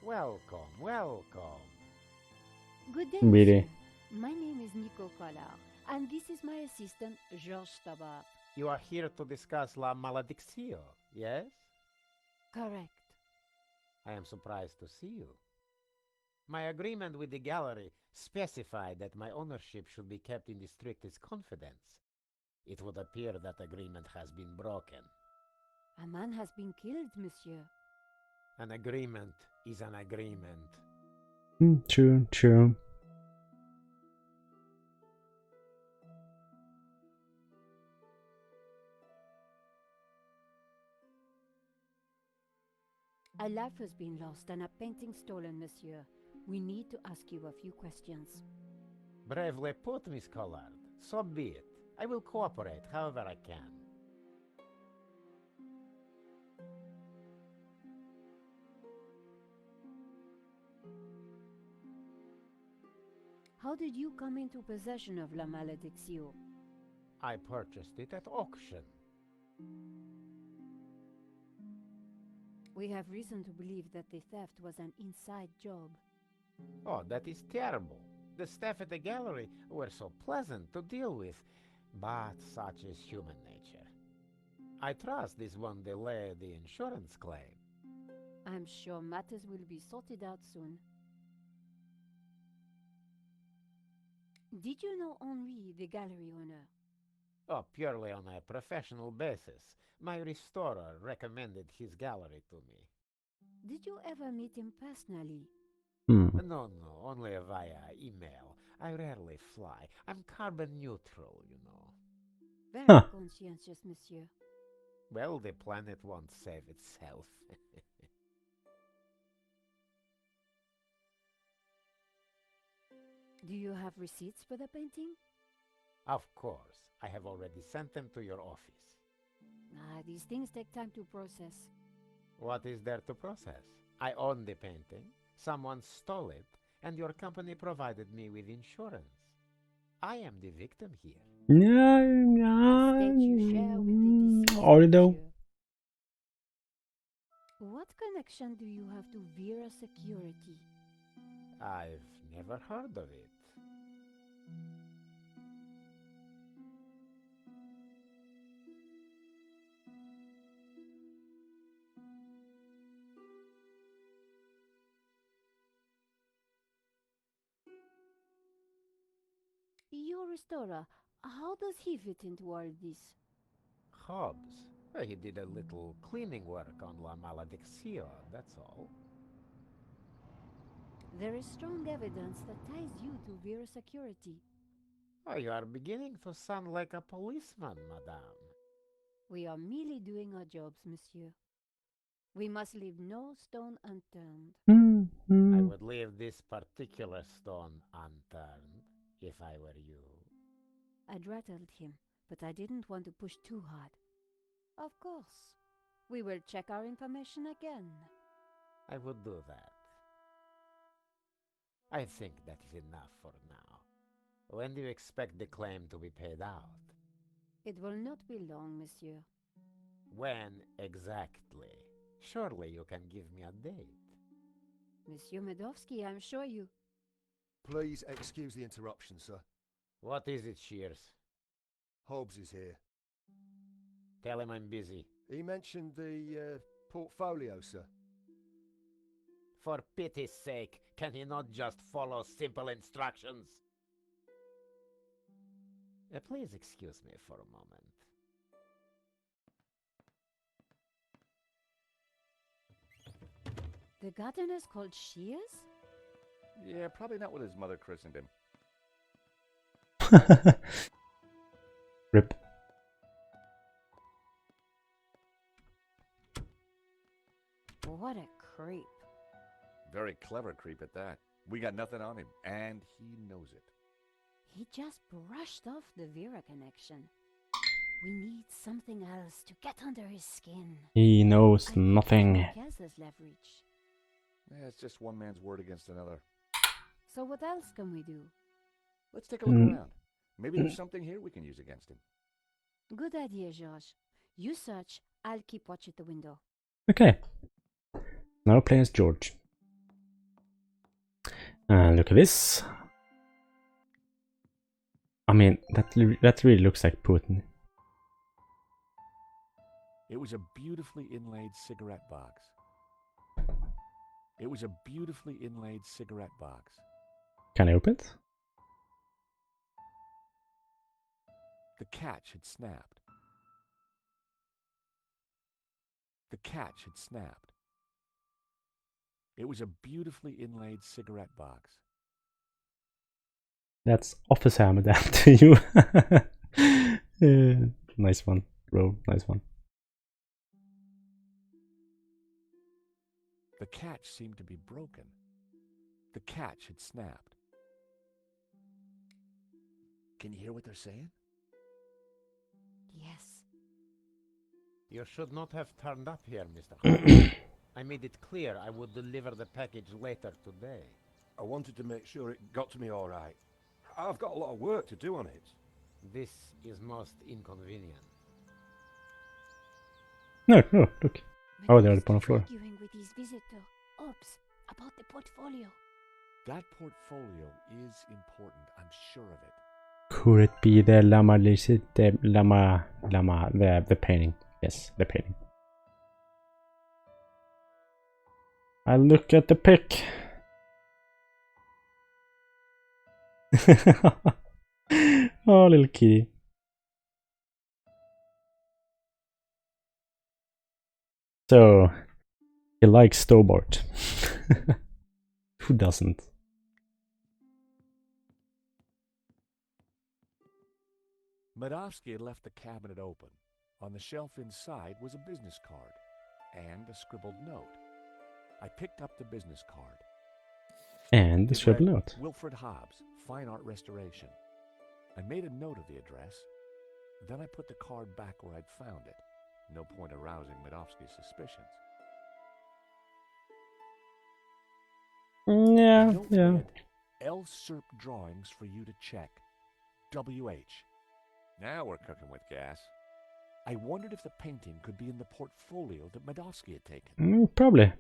Welcome, welcome. Good day, Really? monsieur. My name is Nico Collard, and this is my assistant, Georges Tabar. You are here to discuss La Maledictio, yes? Correct. I am surprised to see you. My agreement with the gallery specified that my ownership should be kept in the strictest confidence. It would appear that agreement has been broken. A man has been killed, monsieur. An agreement is an agreement. True, true. A life has been lost and a painting stolen, monsieur. We need to ask you a few questions. Bravely put, Miss Collard. So be it. I will cooperate however I can. How did you come into possession of La Maledictio? I purchased it at auction. We have reason to believe that the theft was an inside job. Oh, that is terrible. The staff at the gallery were so pleasant to deal with, but such is human nature. I trust this won't delay the insurance claim. I'm sure matters will be sorted out soon. Did you know Henri, the gallery owner? Oh, purely on a professional basis. My restorer recommended his gallery to me. Did you ever meet him personally? No, only via email. I rarely fly. I'm carbon neutral, you know. Very conscientious, monsieur. Well, the planet won't save itself. Do you have receipts for the painting? Of course. I have already sent them to your office. These things take time to process. What is there to process? I own the painting, someone stole it, and your company provided me with insurance. I am the victim here. State you share with the deceased, Although. monsieur. What connection do you have to Vera Security? I've never heard of it. Your restorer, how does he fit into all this? Hobbs. He did a little cleaning work on La Maledictio, that's all. There is strong evidence that ties you to Vera Security. Oh, you are beginning to sound like a policeman, madame. We are merely doing our jobs, monsieur. We must leave no stone unturned. I would leave this particular stone unturned if I were you. I'd rattled him, but I didn't want to push too hard. Of course. We will check our information again. I would do that. I think that is enough for now. When do you expect the claim to be paid out? It will not be long, monsieur. When exactly? Surely you can give me a date. Monsieur Medovsky, I'm sure you... Please excuse the interruption, sir. What is it, Shears? Hobbs is here. Tell him I'm busy. He mentioned the portfolio, sir. For pity's sake, can he not just follow simple instructions? Please excuse me for a moment. The gardener's called Shears? Yeah, probably not what his mother christened him. Rip. What a creep. Very clever creep at that. We got nothing on him, and he knows it. He just brushed off the Vera connection. We need something else to get under his skin. He knows I nothing. think he has his leverage. Yeah, it's just one man's word against another. So what else can we do? Let's take a look around. Maybe there's something here we can use against him. Good idea, Georges. You search, I'll keep watch at the window. Okay. Now play as George. Look at this. I mean, that really looks like Putin. It was a beautifully inlaid cigarette box. It was a beautifully inlaid cigarette box. Can I open it? The catch had snapped. The catch had snapped. It was a beautifully inlaid cigarette box. That's Officer Hammer to you. Nice one, bro. Nice one. The catch seemed to be broken. The catch had snapped. Can you hear what they're saying? Yes. You should not have turned up here, Mr. I made it clear I would deliver the package later today. I wanted to make sure it got to me all right. I've got a lot of work to do on it. This is most inconvenient. No, look. Oh, they're up on the floor. Arguing with his visitor, Ops, about the portfolio. That portfolio is important, I'm sure of it. Could it be the the painting? Yes, the painting. I look at the pic. Oh, little kitty. So, he likes Stobart. Who doesn't? Medovsky had left the cabinet open. On the shelf inside was a business card and a scribbled note. I picked up the business card. And the scribbled note. Wilfred Hobbs, Fine Art Restoration. I made a note of the address. Then I put the card back where I'd found it. No point arousing Medovsky's suspicions. Yeah, yeah. L. Serp drawings for you to check. W.H. Now we're cooking with gas. I wondered if the painting could be in the portfolio that Medovsky had taken. Probably.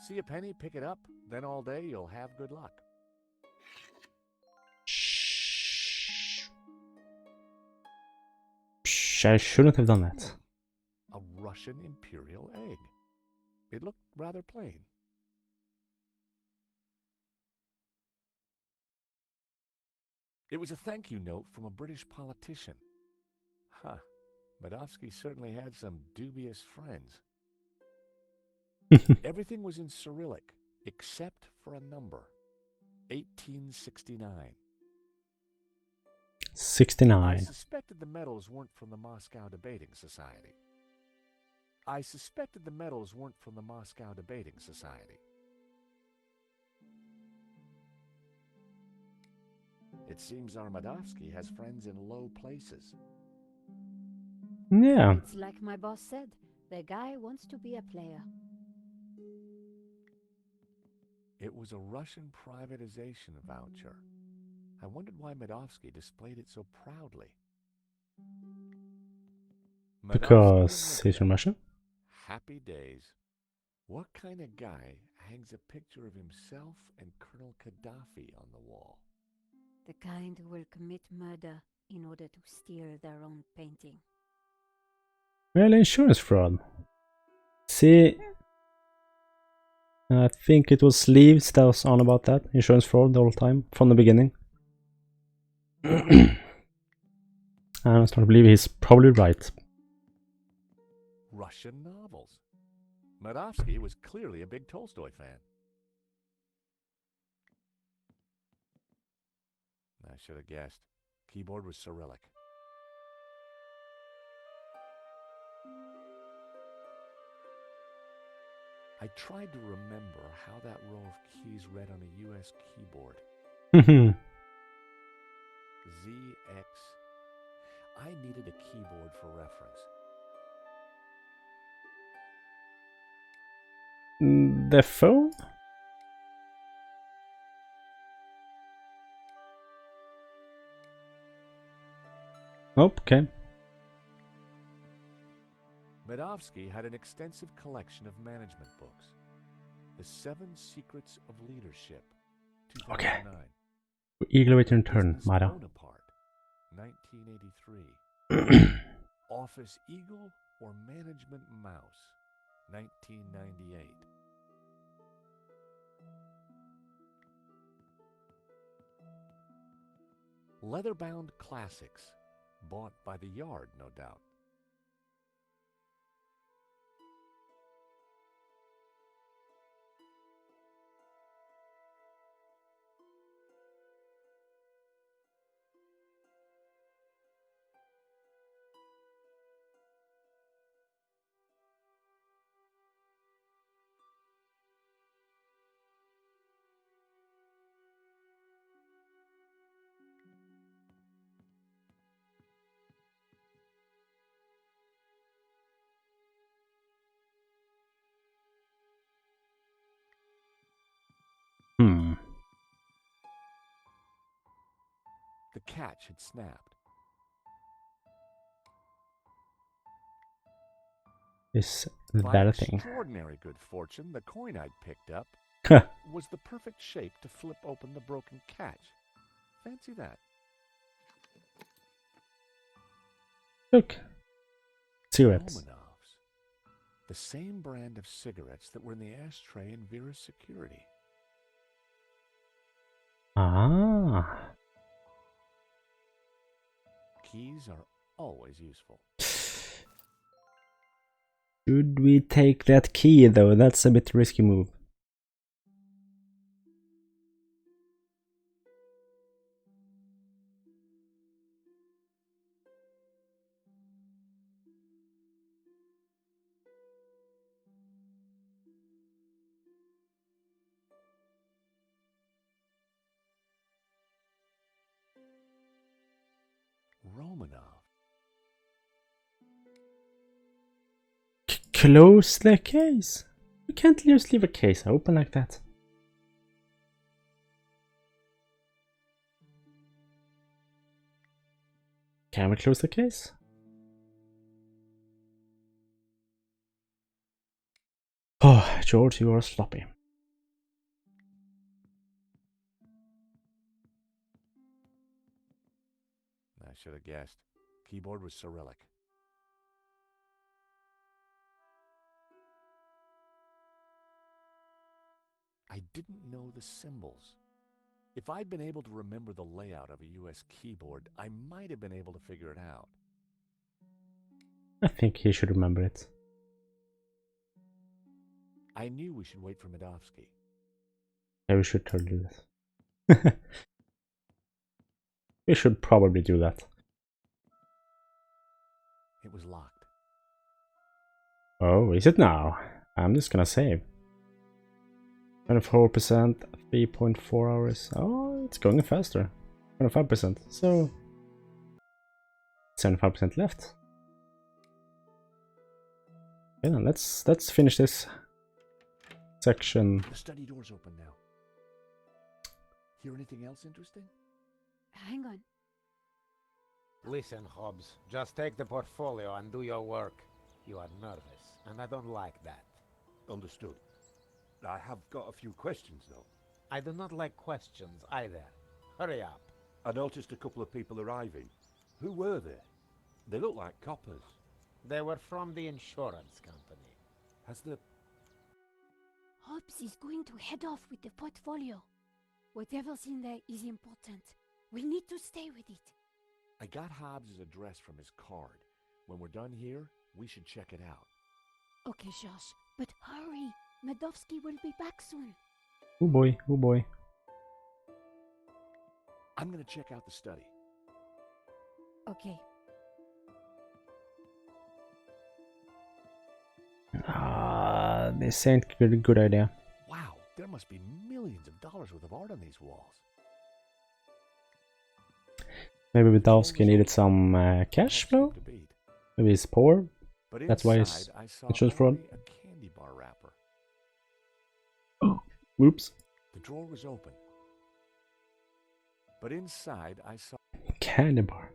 See a penny, pick it up, then all day you'll have good luck. Shh, I shouldn't have done that. A Russian imperial egg. It looked rather plain. It was a thank you note from a British politician. Huh. Medovsky certainly had some dubious friends. Everything was in Cyrillic, except for a number. 1869. 69. I suspected the medals weren't from the Moscow Debating Society. It seems our Medovsky has friends in low places. Yeah. It's like my boss said, the guy wants to be a player. It was a Russian privatization voucher. I wondered why Medovsky displayed it so proudly. Because he's from Russia? Happy days. What kind of guy hangs a picture of himself and Colonel Gaddafi on the wall? The kind who will commit murder in order to steal their own painting. Well, insurance fraud. See, I think it was Leaves that was on about that. Insurance fraud the whole time, from the beginning. I'm starting to believe he's probably right. Russian novels. Medovsky was clearly a big Tolstoy fan. I should have guessed. Keyboard was Cyrillic. I tried to remember how that row of keys read on a US keyboard. ZX. I needed a keyboard for reference. The phone? Oh, okay. Medovsky had an extensive collection of management books. The 7 Secrets of Leadership, Okay. 2009. Eagle await your turn, Business Mara. Bonaparte, 1983. Office Eagle or Management Mouse, 1998. Leather-bound classics, bought by the yard, no doubt. Hmm. The catch had snapped. Is By that a thing? extraordinary good fortune, the coin I'd picked up was the perfect shape to flip open the broken catch. Fancy that. Look. Cigarettes. Romanovs. The same brand of cigarettes that were in the ashtray in Vera's security. Ah. Keys are always useful. Should we take that key though? That's a bit risky move. Romanov. Close the case. You can't just leave a case open like that. Can we close the case? Oh, George, you are sloppy. I should have guessed. Keyboard was Cyrillic. I didn't know the symbols. If I'd been able to remember the layout of a US keyboard, I might have been able to figure it out. I think he should remember it. I knew we should wait for Medovsky. Yeah, we should totally do this. We should probably do that. It was locked. Oh, is it now? I'm just gonna save. 24%, 3.4 hours. Oh, it's going faster. 25%. So 75% left. Okay, then let's finish this section. The study door's open now. Hear anything else interesting? Hang on. Listen, Hobbs, just take the portfolio and do your work. You are nervous, and I don't like that. Understood. I have got a few questions, though. I do not like questions either. Hurry up. I noticed a couple of people arriving. Who were they? They look like coppers. They were from the insurance company. Has the... Hobbs is going to head off with the portfolio. Whatever's in there is important. We need to stay with it. I got Hobbs' address from his card. When we're done here, we should check it out. Okay, Josh, but hurry. Medovsky will be back soon. Oh boy, oh boy. I'm gonna check out the study. Okay. This ain't a good idea. Wow, there must be millions of dollars worth of art on these walls. Maybe Widowski needed some cash flow? Maybe he's poor? But That's why inside, he's I saw insurance fraud? only a candy bar wrapper. Oh, whoops. The drawer was open. But inside, I saw... Candy bar.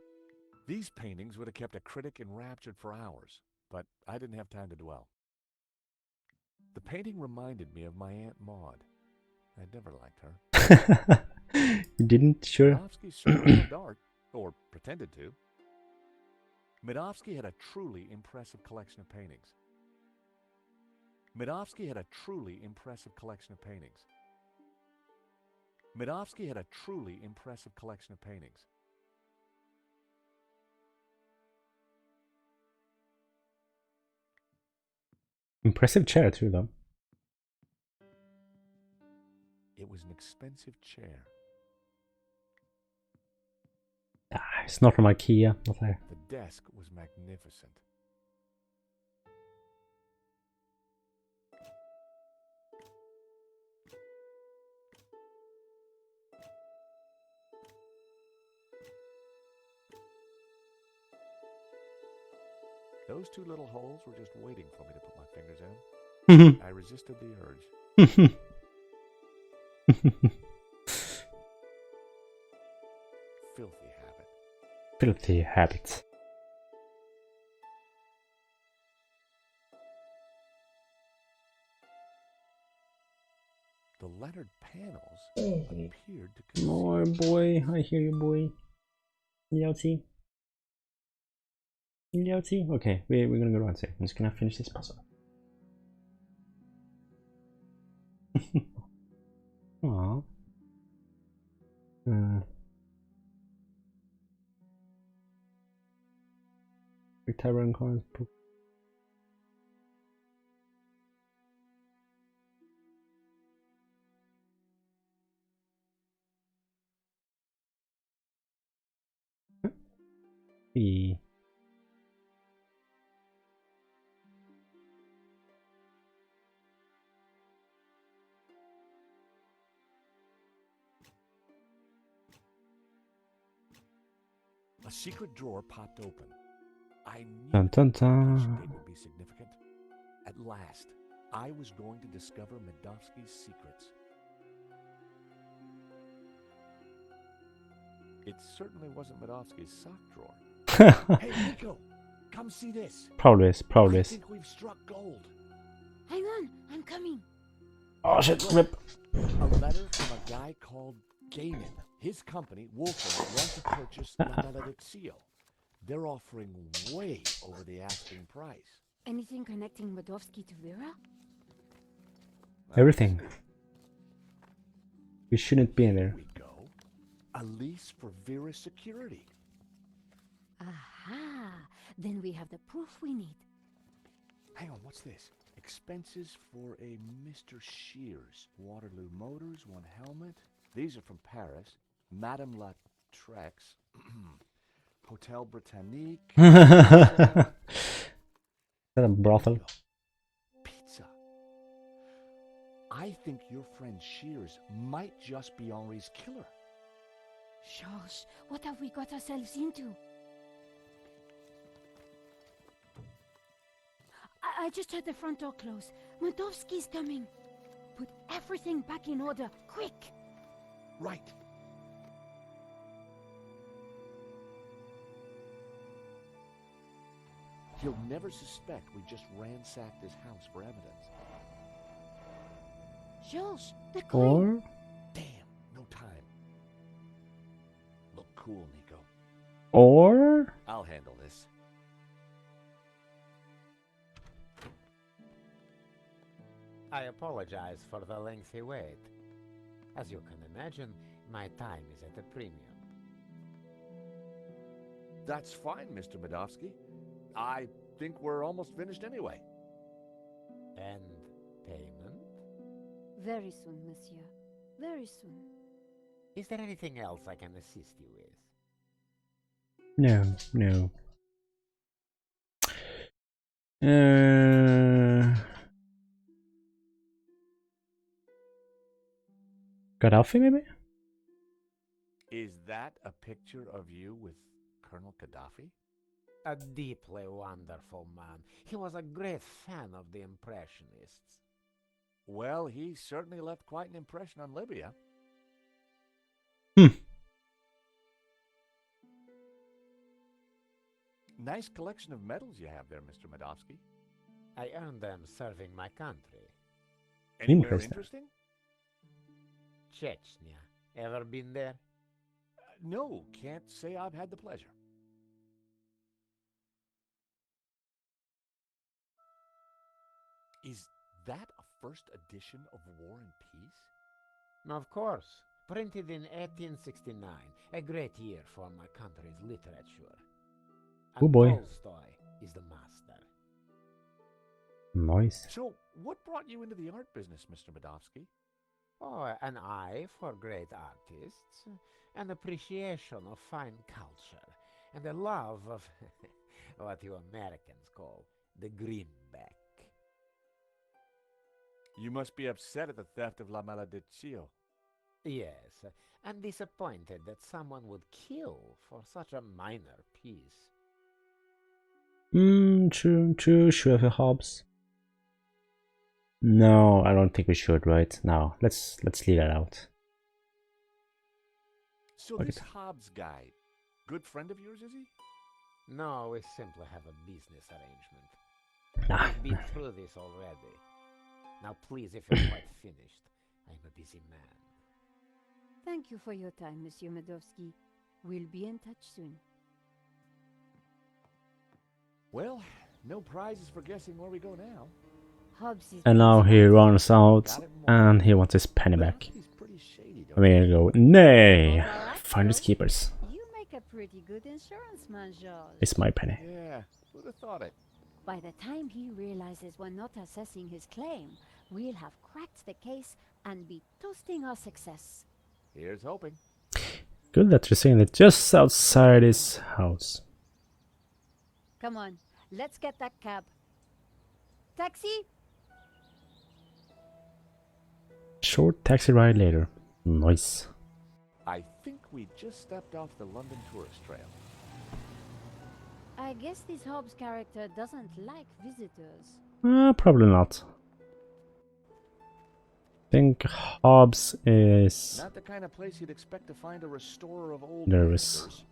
These paintings would have kept a critic enraptured for hours, but I didn't have time to dwell. The painting reminded me of my Aunt Maud. I'd never liked her. You didn't? Sure. Midovsky certainly loved art, or pretended to. Midovsky had a truly impressive collection of paintings. Midovsky had a truly impressive collection of paintings. Midovsky had a truly impressive collection of paintings. Impressive chair too, though. It was an expensive chair. Ah, it's not from IKEA. Not there. The desk was magnificent. Those two little holes were just waiting for me to put my fingers in. I resisted the urge. Filthy habit. Filthy habit. The lettered panels appeared to conceal... More boy, I hear you, boy. Yelty. Yelty. Okay, we're gonna go around here. I'm just gonna finish this puzzle. Aww. Tavern coins. E. A secret drawer popped open. I knew Dun, dun, the dun. date would be significant. At last, I was going to discover Midovsky's secrets. It certainly wasn't Midovsky's sock drawer. Hey, Nico, come see this. Probably is. Probably I is. think we've struck gold. Hang on, I'm coming. Oh shit! Rip. A letter from a guy called Gaiman. His company, Wolfram, wants to purchase La Malediccio. They're offering way over the asking price. Anything connecting Madovsky to Vera? Everything. We shouldn't be in there. Here we go. A lease for Vera's security. Aha! Then we have the proof we need. Hang on, what's this? Expenses for a Mr. Shears. Waterloo Motors, one helmet. These are from Paris. Madame La Trex. Hotel Britannique. Is that a brothel? Pizza. I think your friend Shears might just be Henri's killer. Georges, what have we got ourselves into? I just heard the front door close. Madovsky's coming. Put everything back in order, quick! Right. He'll never suspect we just ransacked his house for evidence. Georges, the coin! Or Damn, no time. Look cool, Nico. or I'll handle this. I apologize for the lengthy wait. As you can imagine, my time is at a premium. That's fine, Mr. Midovsky. I think we're almost finished anyway. And payment? Very soon, monsieur. Very soon. Is there anything else I can assist you with? no, no. Gaddafi, maybe? Is that a picture of you with Colonel Gaddafi? A deeply wonderful man. He was a great fan of the Impressionists. Well, he certainly left quite an impression on Libya. Nice collection of medals you have there, Mr. Midovsky. I earned them serving my country. Anywhere Interesting. interesting? Chechnya. Ever been there? No, can't say I've had the pleasure. Is that a first edition of War and Peace? Of course. Printed in 1869. A great year for my country's literature. Oh And boy. Tolstoy is the master. Nice. So, what brought you into the art business, Mr. Medovsky? Oh, an eye for great artists, an appreciation of fine culture, and a love of what you Americans call the greenback. You must be upset at the theft of La Malediccio. Yes, and disappointed that someone would kill for such a minor piece. True, should have Hobbs. No, I don't think we should, right? No, let's leave that out. So Look this at- Hobbs guy, good friend of yours, is he? No, we simply have a business arrangement. Nah. We've been through this already. Now please, if you're quite finished, I'm a busy man. Thank you for your time, Monsieur Medovsky. We'll be in touch soon. Well, no prizes for guessing where we go now. Hobbs is And now he runs out and he wants his penny back. He's pretty shady, I mean, go, nay, finders keepers. You make a pretty good insurance man, Georges. It's my penny. Yeah, who'd have thought it? By the time he realizes we're not assessing his claim, we'll have cracked the case and be toasting our success. Here's hoping. Good that you're seeing it just outside his house. Come on, let's get that cab. Taxi? Short taxi ride later. Nice. I think we just stepped off the London tourist trail. I guess this Hobbs character doesn't like visitors. Probably not. I think Hobbs is Not the kind of place you'd expect to find a restorer of old nervous. masters.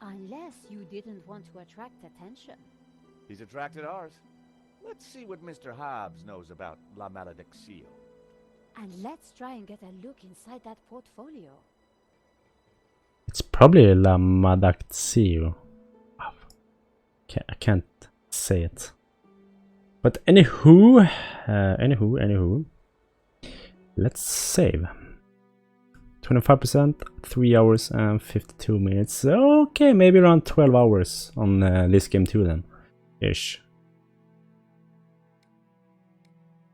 Unless you didn't want to attract attention. He's attracted ours. Let's see what Mr. Hobbs knows about La Malediccio. And let's try and get a look inside that portfolio. It's probably La Malediccio. I can't say it. But anywho, let's save. 25%, 3 hours and 52 minutes. Okay, maybe around 12 hours on this game too then. Ish.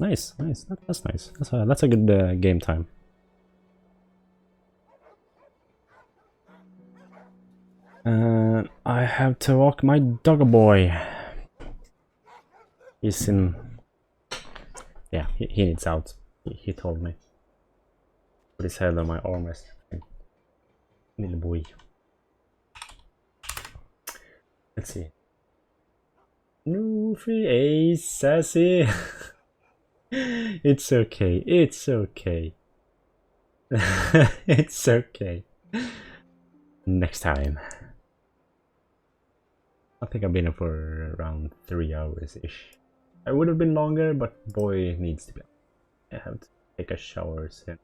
Nice. That's nice. That's a good game time. And I have to walk my doggo boy. He's in. Yeah, he needs out. He told me. Put his head on my armrest. Little boy. Let's see. No free ace, sassy. It's okay. It's okay. It's okay. Next time. I think I've been here for around 3 hours-ish. I would have been longer, but boy needs to be. I have to take a shower soon. It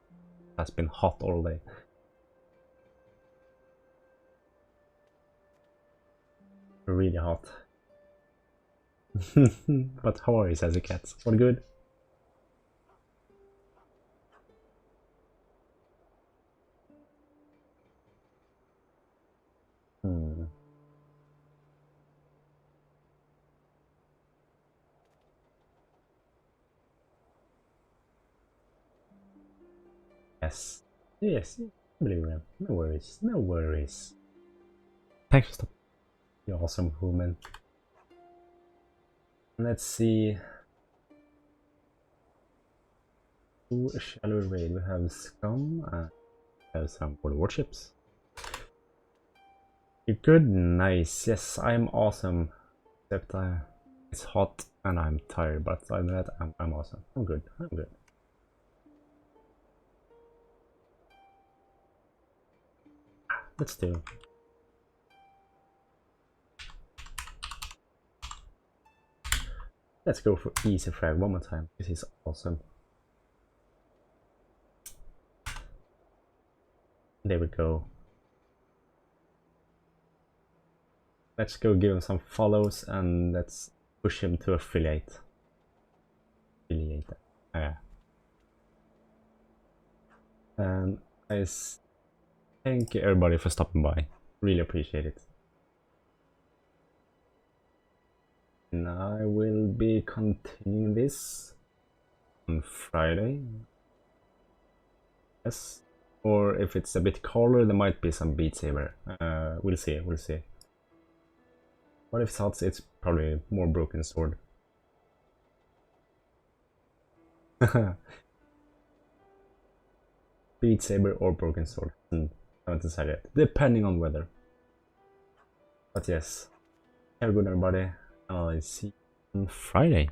has been hot all day. Really hot. But how are you, says the cats? All good? Yes, I believe him. No worries. Thanks for stopping. You're awesome, woman. Let's see. Who shall we raid? We have Scum and we have some World Warships. You're good? Nice. Yes, I'm awesome. Except it's hot and I'm tired, but other than that, I'm awesome. I'm good. Let's do. Let's go for easy frag one more time. This is awesome. There we go. Let's go give him some follows and let's push him to affiliate. And I thank everybody for stopping by. Really appreciate it. And I will be continuing this on Friday. Yes. Or if it's a bit colder, there might be some Beat Saber. We'll see, we'll see. What if it's probably more Broken Sword. Beat Saber or Broken Sword. I haven't decided yet, depending on weather. But yes, have a good everybody. I'll see you on Friday.